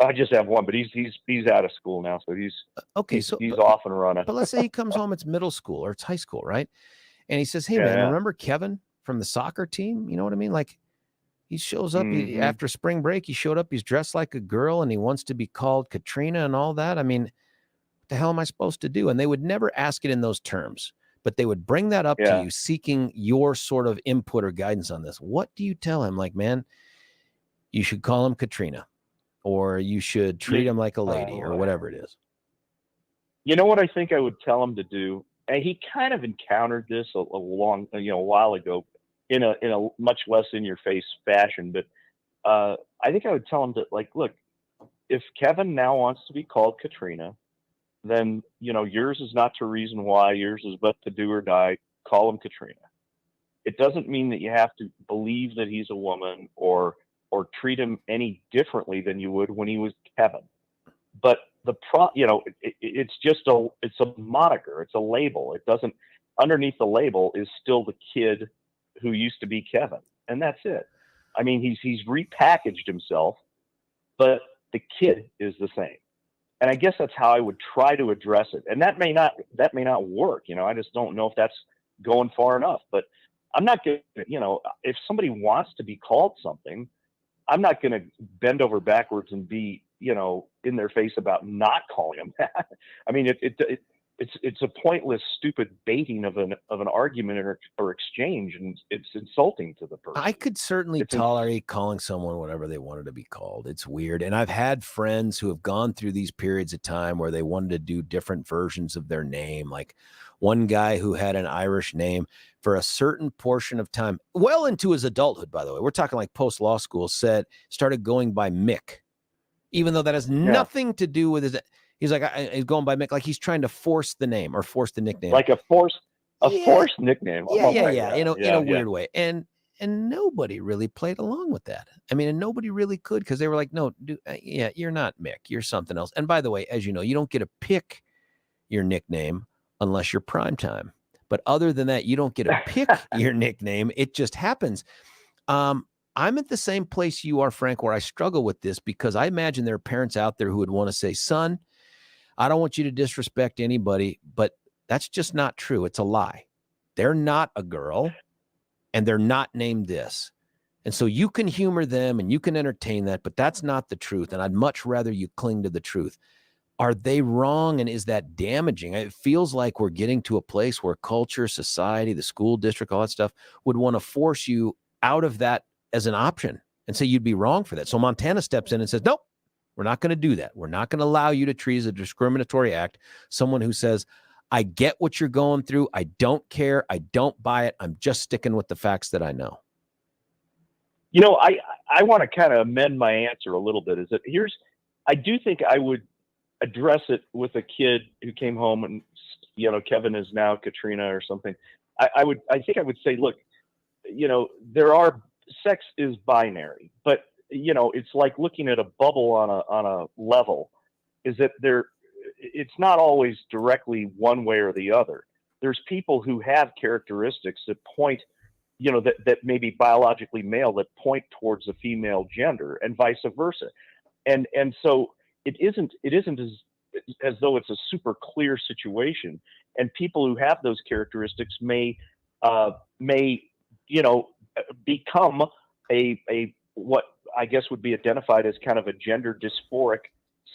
I just have one, but he's out of school now, so he's off and running. But let's say he comes home, it's middle school or it's high school, right? And he says, "Hey man, remember Kevin from the soccer team?" You know what I mean? Like, he shows up after spring break. He showed up. He's dressed like a girl, and he wants to be called Katrina and all that. I mean, what the hell am I supposed to do? And they would never ask it in those terms, but they would bring that up to you, seeking your sort of input or guidance on this. What do you tell him? Like, man, you should call him Katrina, or you should treat him like a lady, or whatever it is. You know what I think I would tell him to do? And he kind of encountered this a while ago in a much less in your face fashion. But I think I would tell him that, like, look, if Kevin now wants to be called Katrina, then, yours is not to reason why. Yours is but to do or die. Call him Katrina. It doesn't mean that you have to believe that he's a woman or treat him any differently than you would when he was Kevin. But it's just it's a moniker. It's a label. It doesn't, underneath the label is still the kid who used to be Kevin. And that's it. I mean, he's repackaged himself, but the kid is the same. And I guess that's how I would try to address it. And that may not work. I just don't know if that's going far enough, but I'm not going to, if somebody wants to be called something, I'm not going to bend over backwards and be, in their face about not calling them that. I mean, it's a pointless, stupid baiting of an argument or exchange, and it's insulting to the person. I could certainly tolerate calling someone whatever they wanted to be called. It's weird. And I've had friends who have gone through these periods of time where they wanted to do different versions of their name. Like one guy who had an Irish name for a certain portion of time, well into his adulthood, by the way, we're talking like post-law school, started going by Mick, even though that has nothing to do with his. He's like, he's going by Mick, like he's trying to force the name or force the nickname. Like a forced A forced nickname. Yeah. In a weird way. And nobody really played along with that. I mean, and nobody really could, because they were like, no, you're not Mick. You're something else. And by the way, as you know, you don't get to pick your nickname unless you're primetime. But other than that, you don't get to pick your nickname. It just happens. I'm at the same place you are, Frank, where I struggle with this, because I imagine there are parents out there who would want to say, son, I don't want you to disrespect anybody, but that's just not true. It's a lie. They're not a girl, and they're not named this. And so you can humor them and you can entertain that, but that's not the truth. And I'd much rather you cling to the truth. Are they wrong? And is that damaging? It feels like we're getting to a place where culture, society, the school district, all that stuff would want to force you out of that as an option and say you'd be wrong for that. So Montana steps in and says, nope, we're not going to do that. We're not going to allow you to treat as a discriminatory act someone who says, I get what you're going through. I don't care. I don't buy it. I'm just sticking with the facts that I know. You know, I want to kind of amend my answer a little bit. I do think I would address it with a kid who came home and, you know, Kevin is now Katrina or something. I think I would say, look, you know, sex is binary, but you know, it's like looking at a bubble on a level, is that it's not always directly one way or the other. There's people who have characteristics that point, you know, that may be biologically male that point towards the female gender, and vice versa. And so it isn't as though it's a super clear situation. And people who have those characteristics may you know, become a what I guess would be identified as kind of a gender dysphoric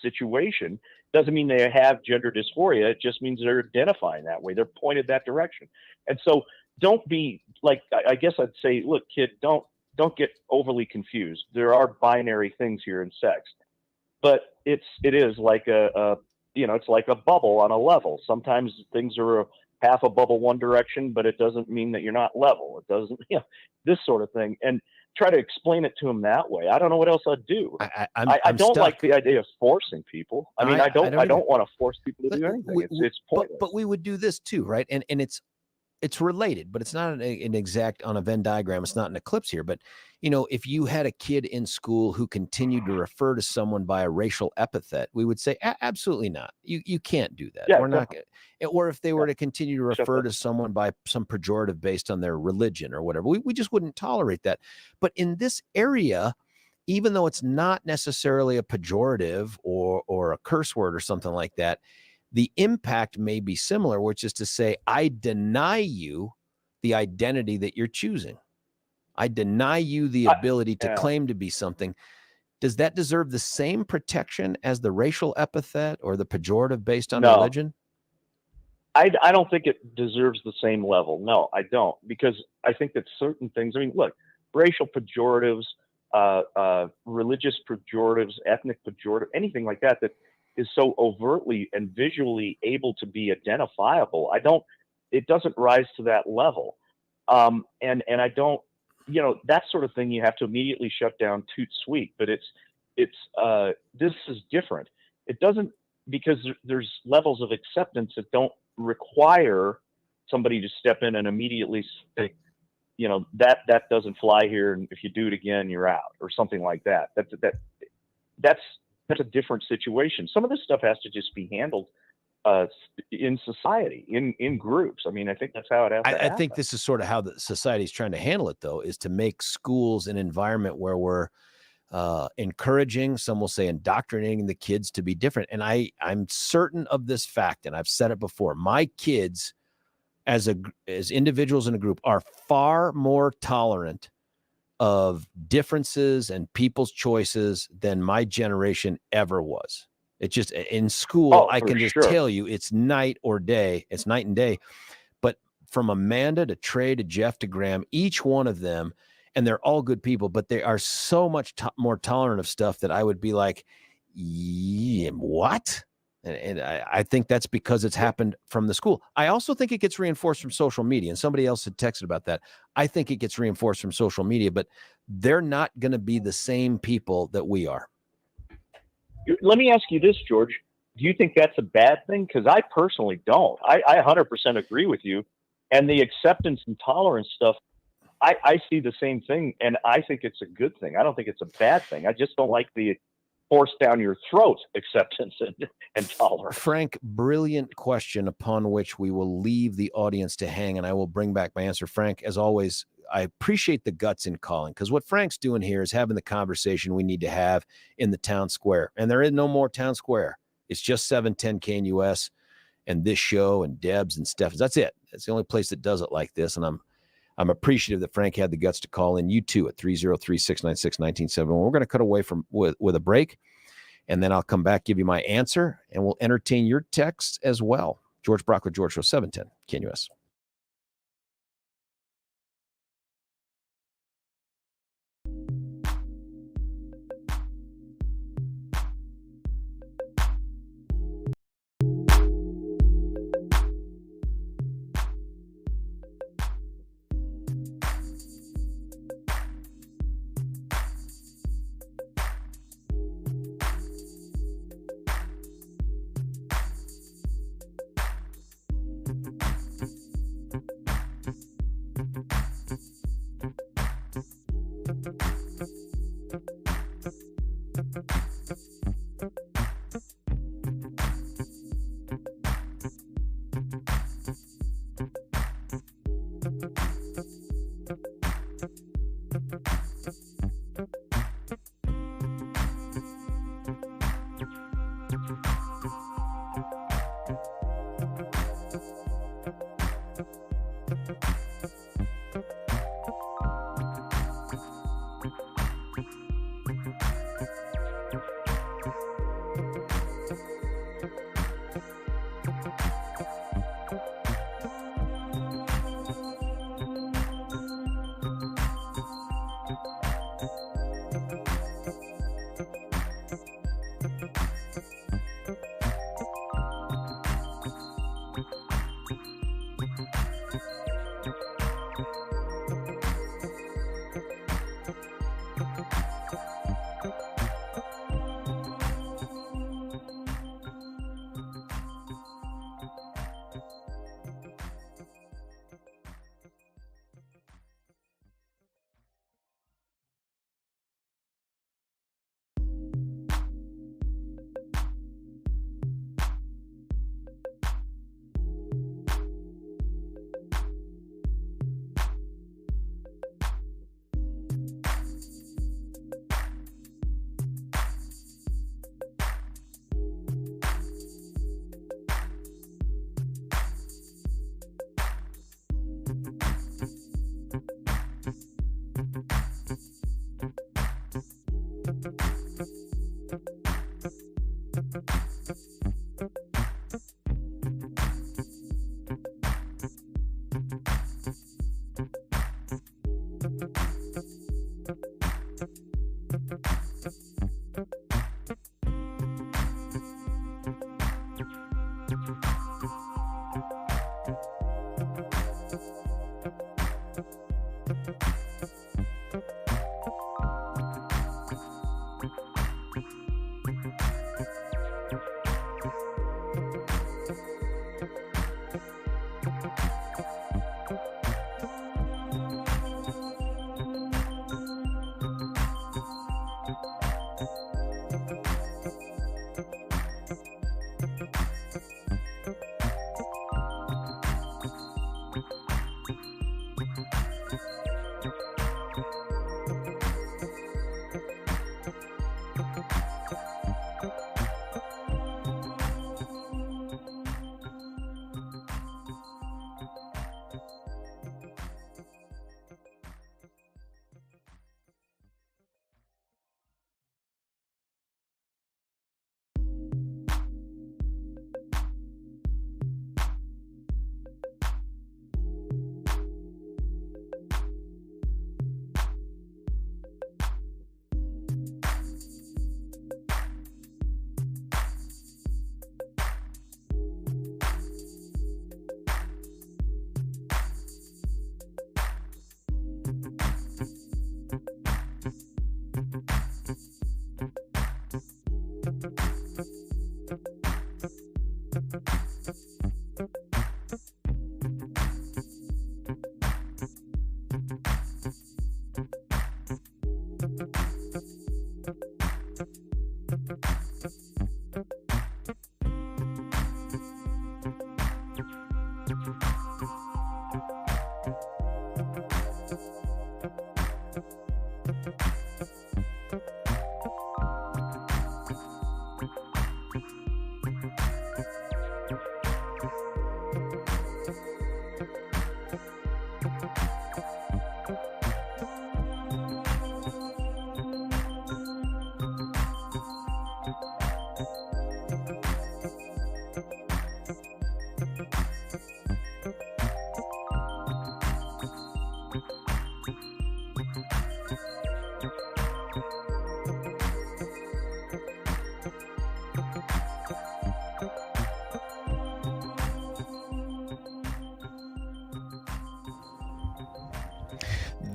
situation. Doesn't mean they have gender dysphoria. It just means they're identifying that way. They're pointed that direction. And so don't be like, I guess I'd say, look, kid, don't get overly confused. There are binary things here in sex, but it is like it's like a bubble on a level. Sometimes things are half a bubble one direction, but it doesn't mean that you're not level. It doesn't, you know, this sort of thing. And try to explain it to them that way. I don't know what else I'd do. I don't like the idea of forcing people. I mean, I don't want to force people to do anything. It's pointless. But we would do this too, right? And it's related, but it's not an exact on a Venn diagram. It's not an eclipse here. But you know, if you had a kid in school who continued to refer to someone by a racial epithet, we would say absolutely not. You can't do that. Yeah, We're not. Or if they were to continue to refer to someone by some pejorative based on their religion or whatever, we just wouldn't tolerate that. But in this area, even though it's not necessarily a pejorative or a curse word or something like that, the impact may be similar, which is to say, I deny you the identity that you're choosing. I deny you the ability to claim to be something. Does that deserve the same protection as the racial epithet or the pejorative based on religion? I don't think it deserves the same level. No, I don't, because I think that certain things, I mean, look, racial pejoratives, religious pejoratives, ethnic pejorative, anything like that is so overtly and visually able to be identifiable. It doesn't rise to that level. And I don't, you know, that sort of thing you have to immediately shut down toot sweet, but this is different. It doesn't, because there's levels of acceptance that don't require somebody to step in and immediately say, you know, that doesn't fly here, and if you do it again, you're out, or something like that. That's a different situation. Some of this stuff has to just be handled in society, in groups. I mean, I think that's how it has to happen. I think this is sort of how the society is trying to handle it, though, is to make schools an environment where we're encouraging, some will say indoctrinating the kids to be different. And I'm certain of this fact, and I've said it before, my kids as individuals in a group are far more tolerant of differences and people's choices than my generation ever was. It's just in school, I can just tell you it's night and day. But from Amanda to Trey to Jeff to Graham, each one of them, and they're all good people, but they are so much more tolerant of stuff that I would be like, yeah, what? And I think that's because it's happened from the school. I also think it gets reinforced from social media. And somebody else had texted about that. I think it gets reinforced from social media, but they're not going to be the same people that we are. Let me ask you this, George. Do you think that's a bad thing? Because I personally don't. I 100% agree with you And the acceptance and tolerance stuff, I see the same thing, and I think it's a good thing. I don't think it's a bad thing. I just don't like the force down your throat acceptance and tolerance. Frank, brilliant question upon which we will leave the audience to hang, and I will bring back my answer. Frank, as always, I appreciate the guts in calling, because what Frank's doing here is having the conversation we need to have in the town square. And there is no more town square. It's just 710 KNUS and this show and Deb's and Stephens. That's it. It's the only place that does it like this. And I'm appreciative that Frank had the guts to call in. You too at 303-696-1971. We're going to cut away from with a break, and then I'll come back, give you my answer, and we'll entertain your texts as well. George Brock with George Show, 710 KNUS.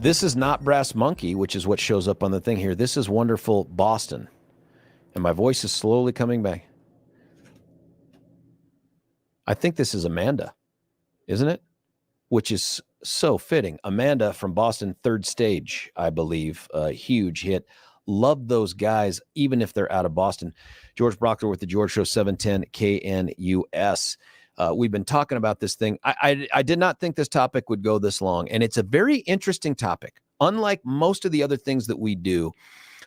This is not Brass Monkey, which is what shows up on the thing here. This is Wonderful Boston. And my voice is slowly coming back. I think this is Amanda, isn't it? Which is so fitting. Amanda from Boston, Third Stage, I believe. A huge hit. Love those guys, even if they're out of Boston. George Brockler with the George Show, 710 KNUS. We've been talking about this thing. I did not think this topic would go this long, and it's a very interesting topic. Unlike most of the other things that we do,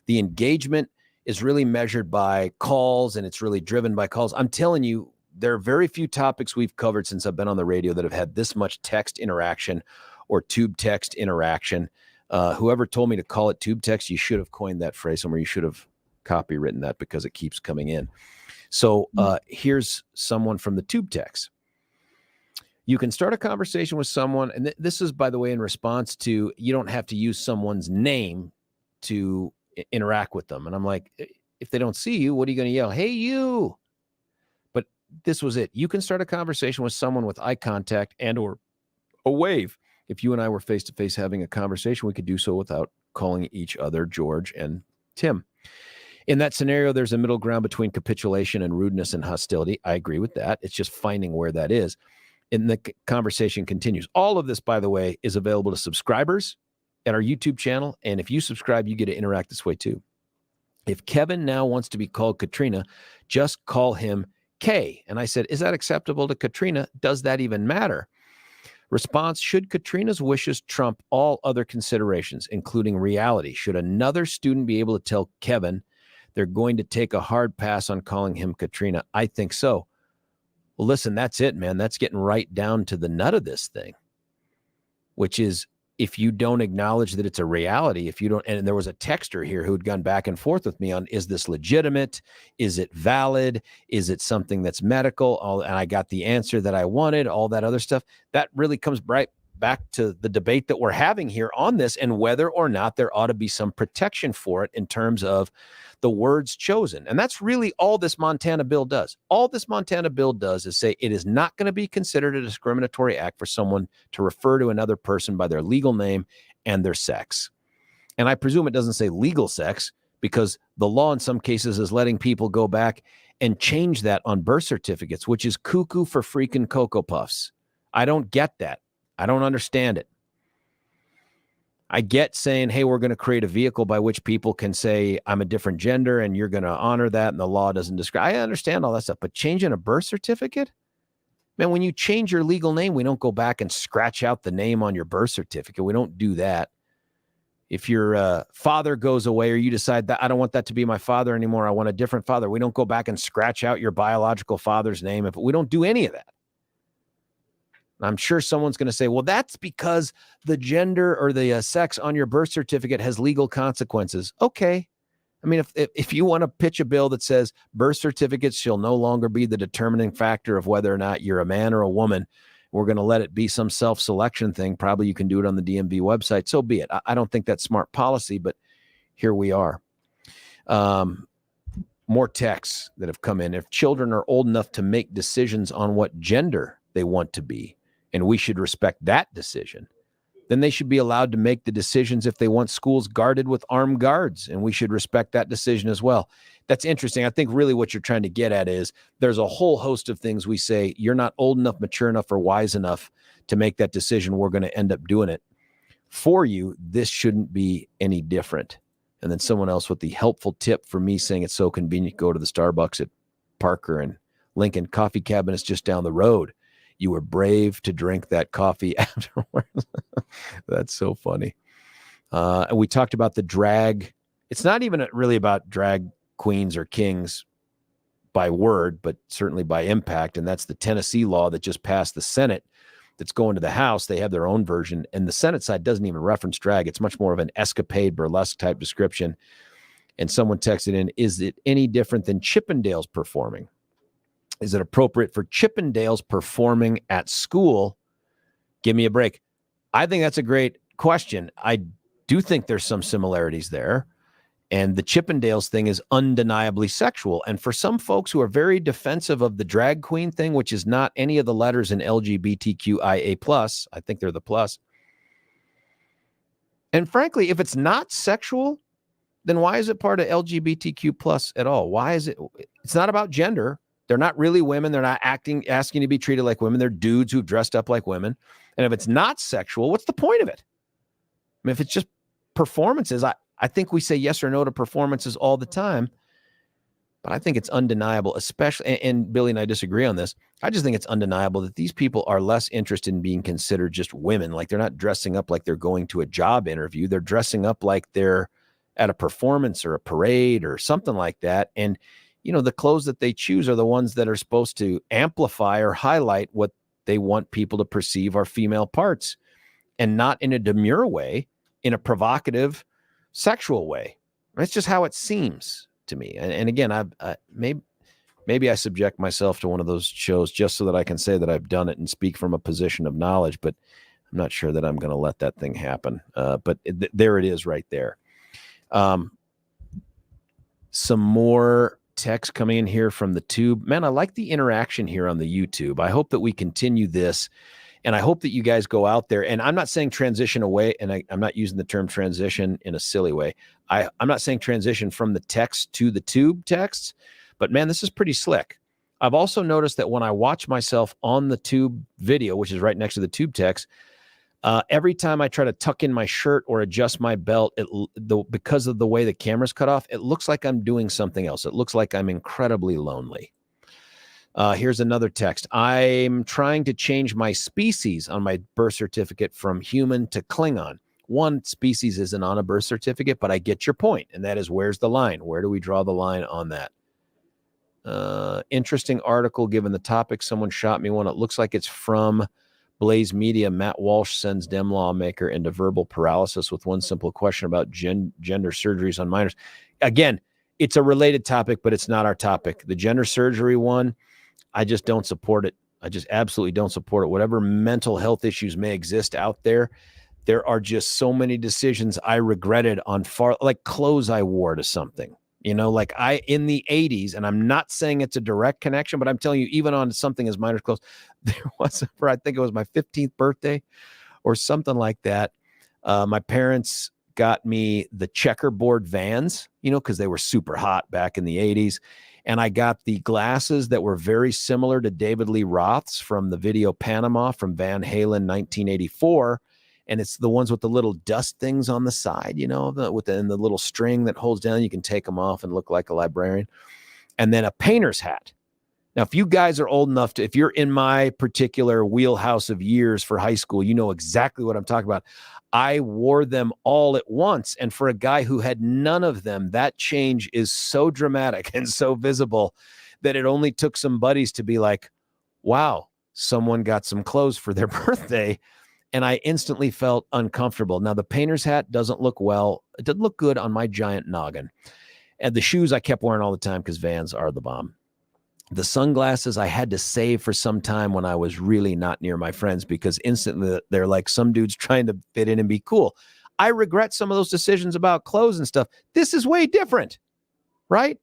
the engagement is really measured by calls, and it's really driven by calls. I'm telling you, there are very few topics we've covered since I've been on the radio that have had this much text interaction or tube text interaction. Whoever told me to call it tube text, you should have coined that phrase somewhere. You should have copywritten that because it keeps coming in. So here's someone from the tube text. You can start a conversation with someone, and this is, by the way, in response to you don't have to use someone's name to interact with them. And I'm like, if they don't see you, what are you going to yell? Hey, you. But this was it. You can start a conversation with someone with eye contact and or a wave. If you and I were face-to-face having a conversation, we could do so without calling each other George and Tim. In that scenario, there's a middle ground between capitulation and rudeness and hostility. I agree with that. It's just finding where that is. And the conversation continues. All of this, by the way, is available to subscribers at our YouTube channel. And if you subscribe, you get to interact this way too. If Kevin now wants to be called Katrina, just call him K. And I said, is that acceptable to Katrina? Does that even matter? Response, should Katrina's wishes trump all other considerations, including reality? Should another student be able to tell Kevin they're going to take a hard pass on calling him Katrina? I think so. Well, listen, that's it, man. That's getting right down to the nut of this thing, which is if you don't acknowledge that it's a reality, if you don't, and there was a texter here who had gone back and forth with me on, is this legitimate? Is it valid? Is it something that's medical? And I got the answer that I wanted, all that other stuff. That really comes right back to the debate that we're having here on this and whether or not there ought to be some protection for it in terms of the words chosen. And that's really all this Montana bill does. All this Montana bill does is say it is not going to be considered a discriminatory act for someone to refer to another person by their legal name and their sex. And I presume it doesn't say legal sex because the law in some cases is letting people go back and change that on birth certificates, which is cuckoo for freaking Cocoa Puffs. I don't get that. I don't understand it. I get saying, hey, we're going to create a vehicle by which people can say I'm a different gender and you're going to honor that and the law doesn't describe. I understand all that stuff, but changing a birth certificate? Man, when you change your legal name, we don't go back and scratch out the name on your birth certificate. We don't do that. If your father goes away or you decide that I don't want that to be my father anymore, I want a different father, we don't go back and scratch out your biological father's name. We don't do any of that. I'm sure someone's going to say, well, that's because the gender or the sex on your birth certificate has legal consequences. Okay. I mean, if you want to pitch a bill that says birth certificates shall no longer be the determining factor of whether or not you're a man or a woman, we're going to let it be some self-selection thing. Probably you can do it on the DMV website. So be it. I don't think that's smart policy, but here we are. More texts that have come in. If children are old enough to make decisions on what gender they want to be, and we should respect that decision, then they should be allowed to make the decisions if they want schools guarded with armed guards, and we should respect that decision as well. That's interesting. I think really what you're trying to get at is there's a whole host of things we say, you're not old enough, mature enough, or wise enough to make that decision. We're going to end up doing it for you. This shouldn't be any different. And then someone else with the helpful tip for me saying it's so convenient. Go to the Starbucks at Parker and Lincoln. Coffee cabinets just down the road. You were brave to drink that coffee afterwards. That's so funny. And we talked about the drag. It's not even really about drag queens or kings by word, but certainly by impact. And that's the Tennessee law that just passed the Senate that's going to the House. They have their own version. And the Senate side doesn't even reference drag. It's much more of an escapade, burlesque type description. And someone texted in, is it any different than Chippendales performing? Is it appropriate for Chippendales performing at school? Give me a break. I think that's a great question. I do think there's some similarities there. And the Chippendales thing is undeniably sexual. And for some folks who are very defensive of the drag queen thing, which is not any of the letters in LGBTQIA+, I think they're the plus. And frankly, if it's not sexual, then why is it part of LGBTQ+ at all? Why is it? It's not about gender. They're not really women. They're not asking to be treated like women. They're dudes who've dressed up like women. And if it's not sexual, what's the point of it? I mean, if it's just performances, I think we say yes or no to performances all the time. But I think it's undeniable, especially, and Billy and I disagree on this. I just think it's undeniable that these people are less interested in being considered just women. Like they're not dressing up like they're going to a job interview. They're dressing up like they're at a performance or a parade or something like that. And, you know, the clothes that they choose are the ones that are supposed to amplify or highlight what they want people to perceive are female parts, and not in a demure way, in a provocative, sexual way. That's just how it seems to me. And again, maybe I subject myself to one of those shows just so that I can say that I've done it and speak from a position of knowledge, but I'm not sure that I'm going to let that thing happen. But there it is right there. Some more text coming in here from the tube. Man, I like the interaction here on the YouTube. I hope that we continue this. And I hope that you guys go out there. And I'm not saying transition away, and I'm not using the term transition in a silly way. I'm not saying transition from the text to the tube texts, but man, this is pretty slick. I've also noticed that when I watch myself on the tube video, which is right next to the tube text, every time I try to tuck in my shirt or adjust my belt, because of the way the camera's cut off, it looks like I'm doing something else. It looks like I'm incredibly lonely. Here's another text. I'm trying to change my species on my birth certificate from human to Klingon. One species isn't on a birth certificate, but I get your point. And that is, where's the line? Where do we draw the line on that? Interesting article given the topic. Someone shot me one. It looks like it's from Blaze Media. Matt Walsh sends Dem lawmaker into verbal paralysis with one simple question about gender surgeries on minors. Again, it's a related topic, but it's not our topic. The gender surgery one, I just don't support it. I just absolutely don't support it. Whatever mental health issues may exist out there, there are just so many decisions I regretted on like clothes I wore to something, you know, like in the 80s, and I'm not saying it's a direct connection, but I'm telling you, even on something as minor as clothes, there was, I think it was my 15th birthday or something like that. My parents got me the checkerboard Vans, you know, because they were super hot back in the 80s. And I got the glasses that were very similar to David Lee Roth's from the video Panama from Van Halen 1984. And it's the ones with the little dust things on the side, you know, and the little string that holds down. You can take them off and look like a librarian. And then a painter's hat. Now, if you guys are old enough to, if you're in my particular wheelhouse of years for high school, you know exactly what I'm talking about. I wore them all at once. And for a guy who had none of them, that change is so dramatic and so visible that it only took some buddies to be like, wow, someone got some clothes for their birthday. And I instantly felt uncomfortable. Now, the painter's hat doesn't look well. It doesn't look good on my giant noggin. And the shoes I kept wearing all the time because Vans are the bomb. The sunglasses I had to save for some time when I was really not near my friends, because instantly they're like some dudes trying to fit in and be cool. I regret some of those decisions about clothes and stuff. This is way different, right?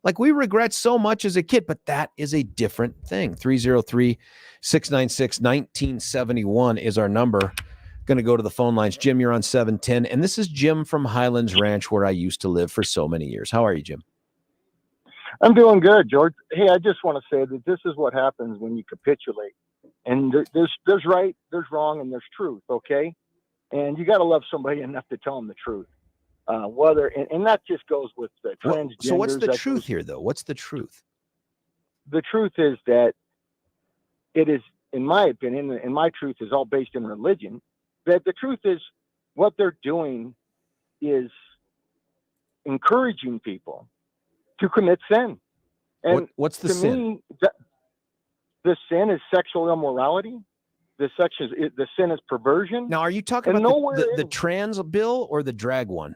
Like we regret so much as a kid, but that is a different thing. 303-696-1971 is our number. Going to go to the phone lines. Jim, you're on 710. And this is Jim from Highlands Ranch, where I used to live for so many years. How are you, Jim? I'm doing good, George. Hey, I just want to say that this is what happens when you capitulate. And there's right, there's wrong, and there's truth, okay? And you got to love somebody enough to tell them the truth. whether, and that just goes with the transgenders. So what's the truth here, though? What's the truth? The truth is that it is, in my opinion, and my truth is all based in religion, that the truth is what they're doing is encouraging people to commit sin. And what's the sin? Me, the sin is sexual immorality. The sin is perversion. Now, are you talking about the trans bill or the drag one?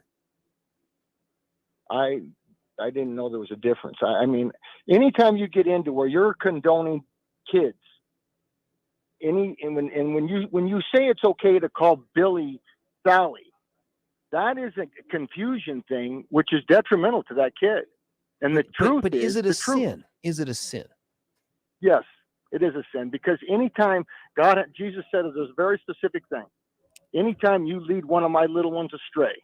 I didn't know there was a difference. I mean, anytime you get into where you're condoning kids, when you say it's okay to call Billy Sally, that is a confusion thing, which is detrimental to that kid. And the truth but is it a sin? Truth. Is it a sin? Yes, it is a sin, because anytime Jesus said it was a very specific thing. Anytime you lead one of my little ones astray,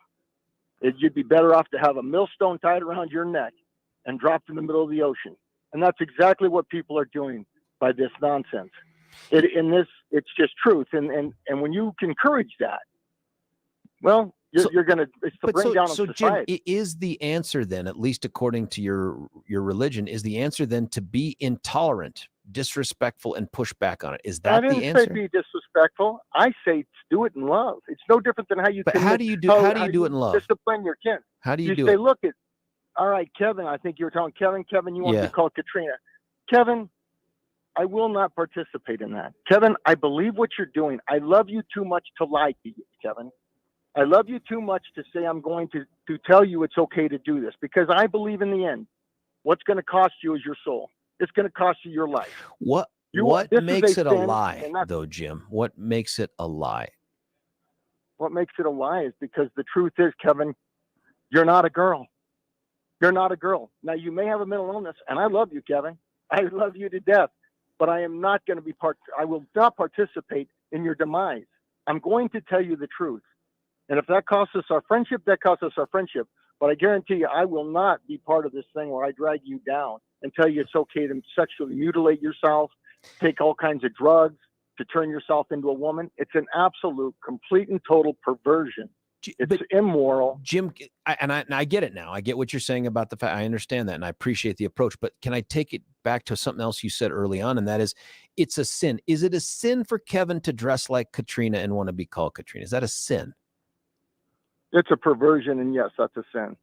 you'd be better off to have a millstone tied around your neck and dropped in the middle of the ocean. And that's exactly what people are doing by this nonsense. It's just truth. And when you encourage that, well, you're going to bring down society. Jim, is the answer then, at least according to your religion, is the answer then to be intolerant, disrespectful, and push back on it? Is that the answer? I didn't say be disrespectful. I say do it in love. It's no different than how you. But how do you do it in love? Discipline your kids. How do you do say, it? Look, all right, Kevin. I think you were telling Kevin. You want to call Katrina, Kevin. I will not participate in that. Kevin, I believe what you're doing. I love you too much to lie to you, Kevin. I love you too much to say I'm going to tell you it's okay to do this, because I believe in the end, what's going to cost you is your soul. It's going to cost you your life. What makes it a lie, though, Jim? What makes it a lie? What makes it a lie is because the truth is, Kevin, you're not a girl. You're not a girl. Now, you may have a mental illness, and I love you, Kevin. I love you to death. But I am not going to I will not participate in your demise. I'm going to tell you the truth. And if that costs us our friendship, that costs us our friendship. But I guarantee you, I will not be part of this thing where I drag you down and tell you it's okay to sexually mutilate yourself, take all kinds of drugs to turn yourself into a woman. It's an absolute, complete and total perversion. It's immoral. Jim, I get it now. I get what you're saying about the fact. I understand that, and I appreciate the approach. But can I take it back to something else you said early on, and that is, it's a sin. Is it a sin for Kevin to dress like Katrina and want to be called Katrina? Is that a sin? It's a perversion, and yes, that's a sin.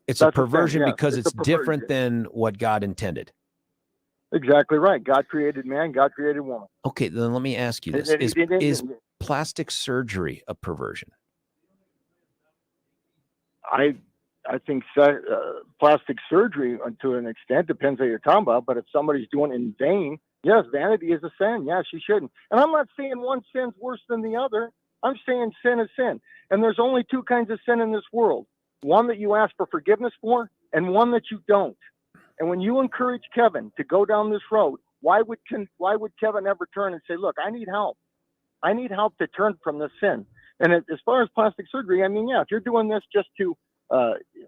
It's a perversion because it's different than what God intended. Exactly right. God created man, God created woman. Okay, then let me ask you this. Is plastic surgery a perversion? I think plastic surgery, to an extent, depends on what you're talking about. But if somebody's doing it in vain, yes, vanity is a sin. Yes, you shouldn't. And I'm not saying one sin's worse than the other. I'm saying sin is sin. And there's only two kinds of sin in this world. One that you ask for forgiveness for, and one that you don't. And when you encourage Kevin to go down this road, why would Kevin ever turn and say, look, I need help. I need help to turn from this sin. And as far as plastic surgery, I mean, yeah, if you're doing this just to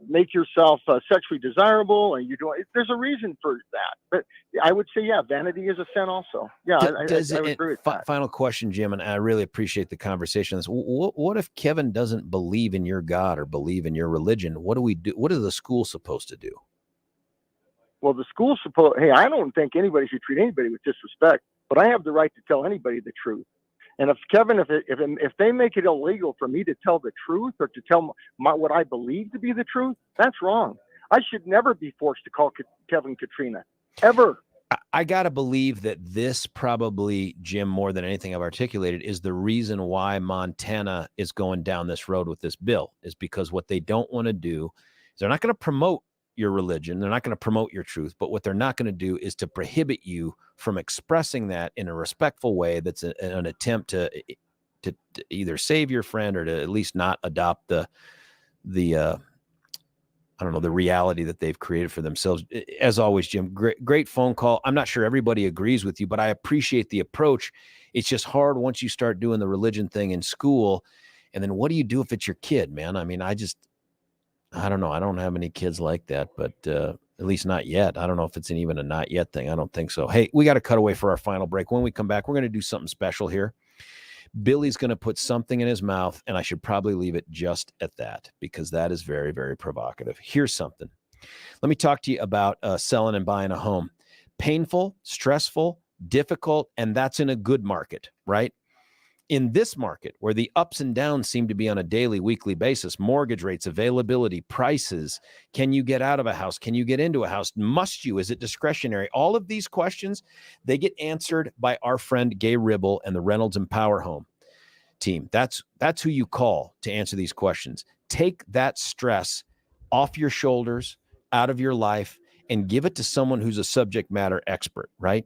make yourself sexually desirable, and there's a reason for that. But I would say, yeah, vanity is a sin also. Yeah, I would agree with that. Final question, Jim, and I really appreciate the conversation. What if Kevin doesn't believe in your God or believe in your religion? What do we do? What is the school supposed to do? Well, the school's hey, I don't think anybody should treat anybody with disrespect, but I have the right to tell anybody the truth. And if Kevin, if they make it illegal for me to tell the truth or to tell what I believe to be the truth, that's wrong. I should never be forced to call Kevin Katrina, ever. I got to believe that this probably, Jim, more than anything I've articulated, is the reason why Montana is going down this road with this bill, is because what they don't want to do is they're not going to promote your religion. They're not going to promote your truth, but what they're not going to do is to prohibit you from expressing that in a respectful way. That's an attempt to either save your friend or to at least not adopt the I don't know, the reality that they've created for themselves. As always, Jim, great phone call. I'm not sure everybody agrees with you, but I appreciate the approach. It's just hard once you start doing the religion thing in school. And then what do you do if it's your kid, man? I mean, I don't know. I don't have any kids like that, but at least not yet. I don't know if it's even a not yet thing. I don't think so. Hey, we got to cut away for our final break. When we come back, we're going to do something special here. Billy's going to put something in his mouth, and I should probably leave it just at that because that is very, very provocative. Here's something. Let me talk to you about selling and buying a home. Painful, stressful, difficult, and that's in a good market, right? In this market, where the ups and downs seem to be on a daily, weekly basis, mortgage rates, availability, prices, can you get out of a house? Can you get into a house? Must you? Is it discretionary? All of these questions, they get answered by our friend Gay Ribble and the Reynolds and Power Home team. That's who you call to answer these questions. Take that stress off your shoulders, out of your life, and give it to someone who's a subject matter expert, right?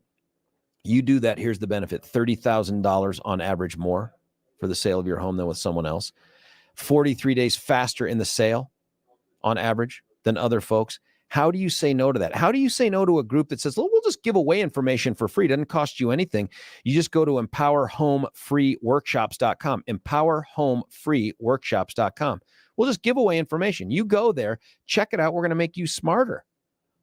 You do that, here's the benefit: $30,000 on average more for the sale of your home than with someone else. 43 days faster in the sale on average than other folks. How do you say no to that? How do you say no to a group that says, well, we'll just give away information for free? It doesn't cost you anything. You just go to empowerhomefreeworkshops.com, empowerhomefreeworkshops.com. We'll just give away information. You go there, check it out. We're going to make you smarter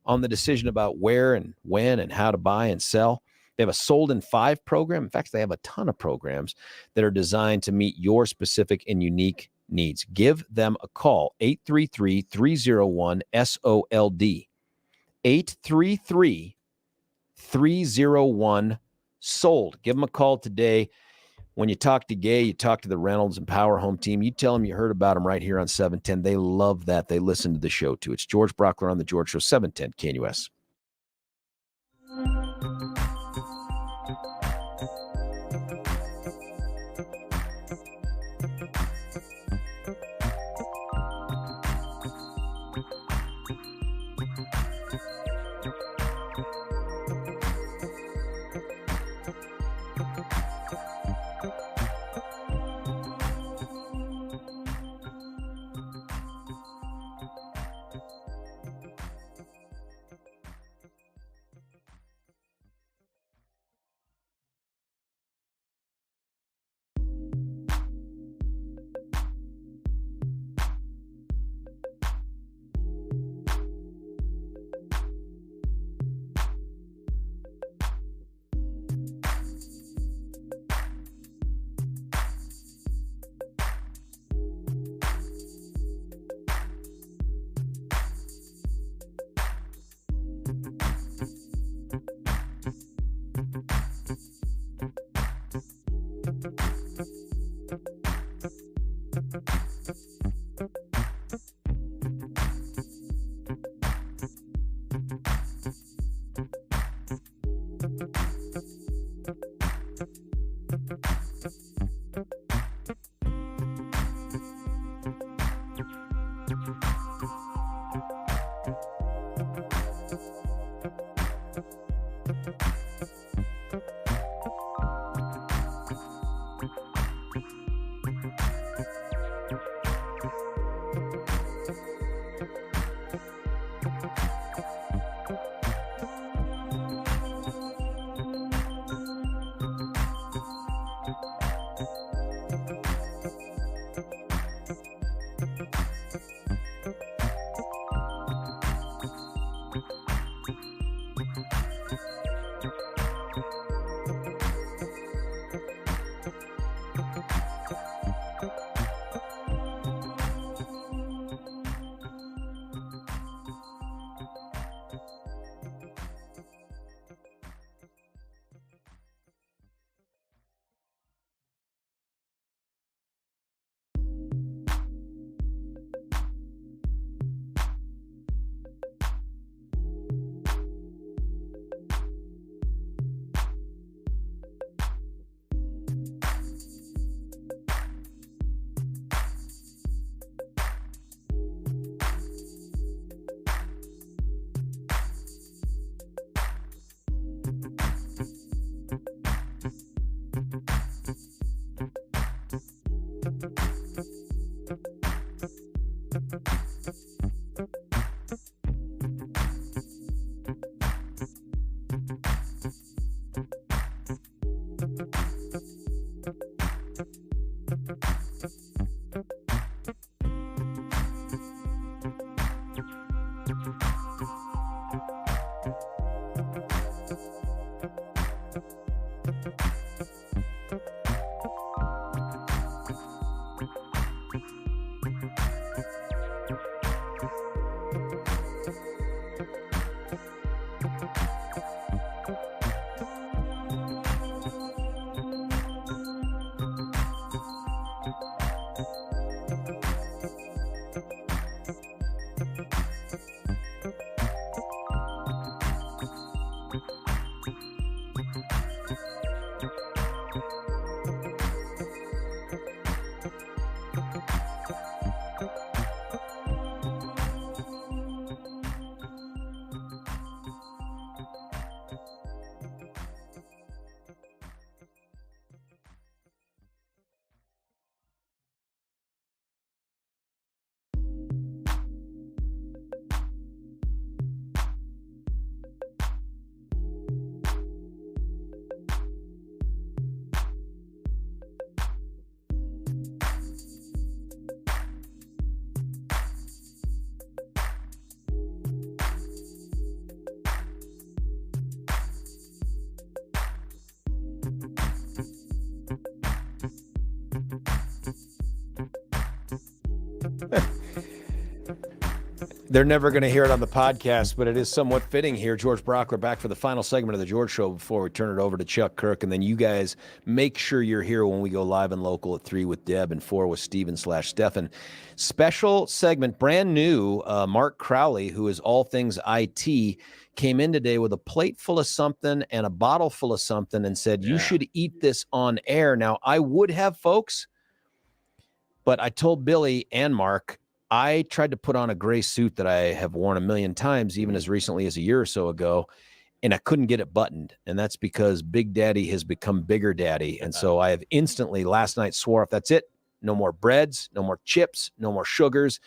on the decision about where and when and how to buy and sell. They have a sold in 5 program. In fact, they have a ton of programs that are designed to meet your specific and unique needs. Give them a call, 833-301-SOLD, 833-301-SOLD. Give them a call today. When you talk to Gay, you talk to the Reynolds and Power Home team, you tell them you heard about them right here on 710. They love that. They listen to the show, too. It's George Brockler on The George Show, 710 KNUS. They're never going to hear it on the podcast, but it is somewhat fitting here. George Brockler back for the final segment of the George Show before we turn it over to Chuck Kirk. And then you guys make sure you're here when we go live and local at 3 with Deb and 4 with Steven/Stefan. Special segment, brand new. Mark Crowley, who is all things IT, came in today with a plate full of something and a bottle full of something and said, you should eat this on air. Now, I would have, folks, but I told Billy and Mark, I tried to put on a gray suit that I have worn a million times, even as recently as a year or so ago, and I couldn't get it buttoned. And that's because Big Daddy has become Bigger Daddy. And so I have instantly last night swore off, that's it. No more breads, no more chips, no more sugars.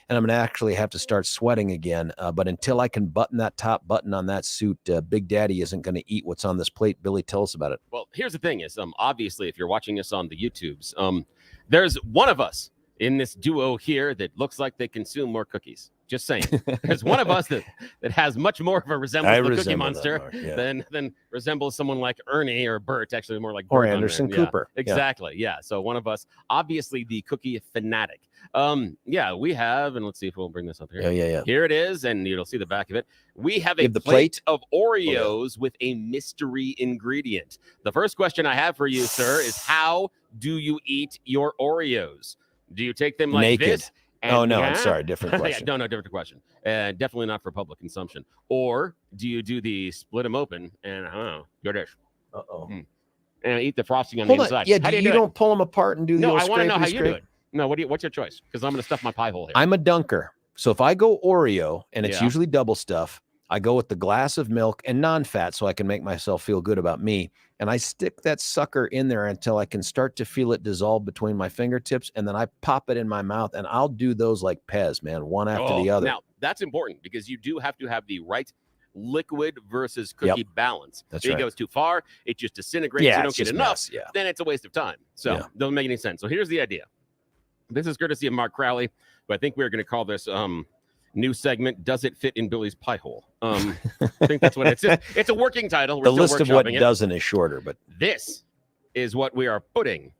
And I'm going to actually have to start sweating again. But until I can button that top button on that suit, Big Daddy isn't going to eat what's on this plate. Billy, tell us about it. Well, here's the thing is, obviously, if you're watching us on the YouTubes, there's one of us in this duo here that looks like they consume more cookies. Just saying. There's one of us that has much more of a resemblance to the Cookie Monster than resembles someone like Ernie or Bert, actually more like or Bert Anderson Cooper. Exactly. Yeah. So one of us, obviously the cookie fanatic. We have, and let's see if we'll bring this up here. Yeah. Here it is, and you'll see the back of it. We have a plate of Oreos with a mystery ingredient. The first question I have for you, sir, is how do you eat your Oreos? Do you take them like naked? This? Oh, no, I'm sorry. Different question. No, different question. Definitely not for public consumption. Or do you do the split them open and, I don't know, your dish? And eat the frosting on the inside? Yeah, you don't pull them apart and do the No, old I want to know how you scrape? do it. No, what's your choice? Because I'm going to stuff my pie hole here. I'm a dunker. So if I go Oreo, and it's usually double stuff, I go with the glass of milk and non-fat so I can make myself feel good about me. And I stick that sucker in there until I can start to feel it dissolve between my fingertips. And then I pop it in my mouth, and I'll do those like Pez, man, one after the other. Now, that's important because you do have to have the right liquid versus cookie balance. That's if right. it goes too far, it just disintegrates. Yeah, You don't get enough. Then it's a waste of time. So doesn't make any sense. So here's the idea. This is courtesy of Mark Crowley, but I think we're going to call this new segment, Does It Fit in Billy's Pie Hole? I think that's what it's. It's a working title. We're the list of what it. doesn't is shorter, but this is what we are putting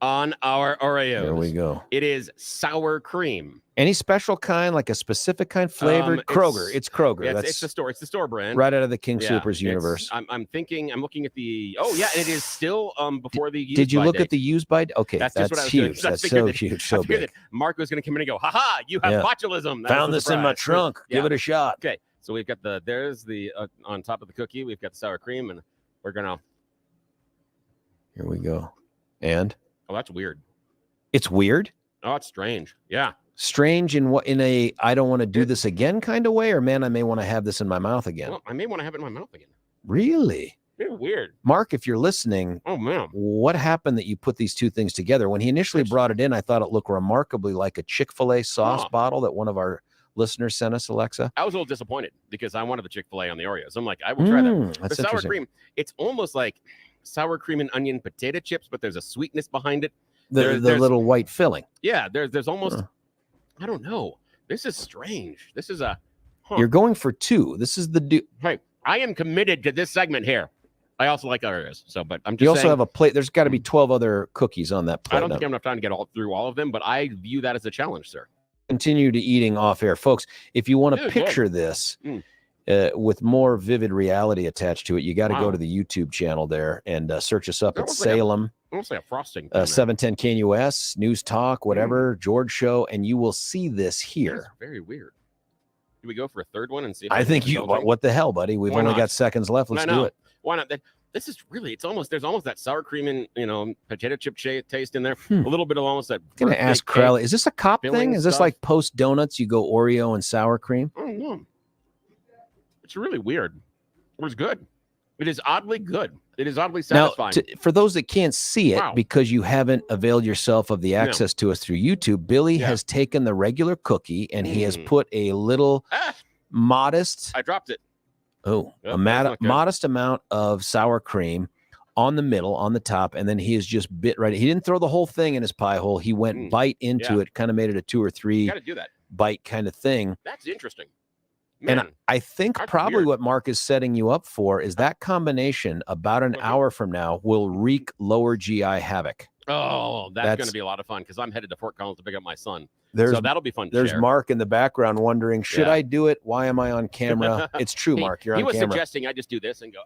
on our Oreos. There we go. It is sour cream. Any special kind, like a specific kind flavored? Kroger. It's Kroger. Yeah, it's the store. It's the store brand. Right out of the King Soopers universe. I'm looking at the. Oh yeah, and it is still before the. Did you look date. at the use by? Okay, that's just what I was huge. Doing. That's so huge. So big. Mark was going to come in and go, "Ha! You have botulism." Found this in my trunk. Give it a shot. Okay, so we've got there's the on top of the cookie. We've got the sour cream, and we're gonna. Here we go. And. Oh, that's weird. It's weird. Oh, it's strange. Yeah. Strange in what? In a I don't want to do this again kind of way, or man, I may want to have this in my mouth again. Well, I may want to have it in my mouth again. Really? Very weird. Mark, if you're listening, oh man, what happened that you put these two things together? When he initially brought it in, I thought it looked remarkably like a Chick-fil-A sauce bottle that one of our listeners sent us, Alexa. I was a little disappointed because I wanted the Chick-fil-A on the Oreos. I'm like, I will try that. That's the sour cream, it's almost like sour cream and onion potato chips, but there's a sweetness behind it. The little white filling. Yeah, there's almost, I don't know. This is strange. This is a. You're going for two. This is Hey, I am committed to this segment here. I also like Oreos. So, but I'm just. You also saying, have a plate. There's got to be 12 other cookies on that plate. I don't think I have enough time to get through all of them, but I view that as a challenge, sir. Continue to eating off air, folks. If you want to picture this. With more vivid reality attached to it, you got to go to the YouTube channel there and search us up at Salem. Almost like a frosting. 710 KNUS, News Talk, whatever, George Show, and you will see this here. That's very weird. Do we go for a third one and see? I think you. What the hell, buddy? We've only got seconds left. Let's do it. Why not? This is really. There's almost that sour cream and potato chip taste in there. A little bit of almost that. I'm gonna ask Crowley. Is this a cop thing? Is this like post donuts? You go Oreo and sour cream? I don't know. It's really weird. It was good. It is oddly good. It is oddly satisfying. Now, for those that can't see it, because you haven't availed yourself of the access to us through YouTube, Billy has taken the regular cookie and he has put a little modest. I dropped it. Oh, a modest amount of sour cream on the middle, on the top, and then he has just bit right. He didn't throw the whole thing in his pie hole. He went bite into it, kind of made it a 2 or 3 bite kind of thing. That's interesting. Man, and I think probably what Mark is setting you up for is that combination about an hour from now will wreak lower GI havoc. Oh, that's going to be a lot of fun because I'm headed to Fort Collins to pick up my son. So that'll be fun to There's share. Mark in the background wondering, should I do it? Why am I on camera? It's true, Mark. You're on camera. He was suggesting I just do this and go,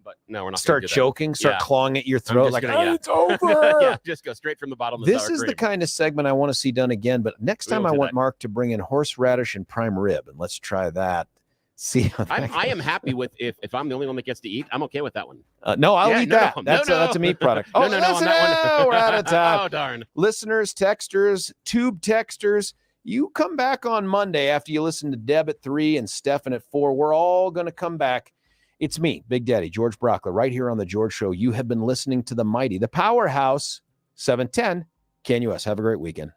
but no, we're not. Start choking, start clawing at your throat like, it's over. Yeah, just go straight from the bottom of the This is the kind of segment I want to see done again. But next time I want Mark to bring in horseradish and prime rib, and let's try that. See how that I am happy with if I'm the only one that gets to eat. I'm okay with that one. No, I'll eat that. That's a meat product. No, on that one. We're out of time. Oh, darn. Listeners, texters, tube texters, you come back on Monday after you listen to Deb at 3 and Stefan at 4. We're all going to come back. It's me, Big Daddy, George Brockler, right here on The George Show. You have been listening to the mighty, the powerhouse, 710 KNUS. Have a great weekend.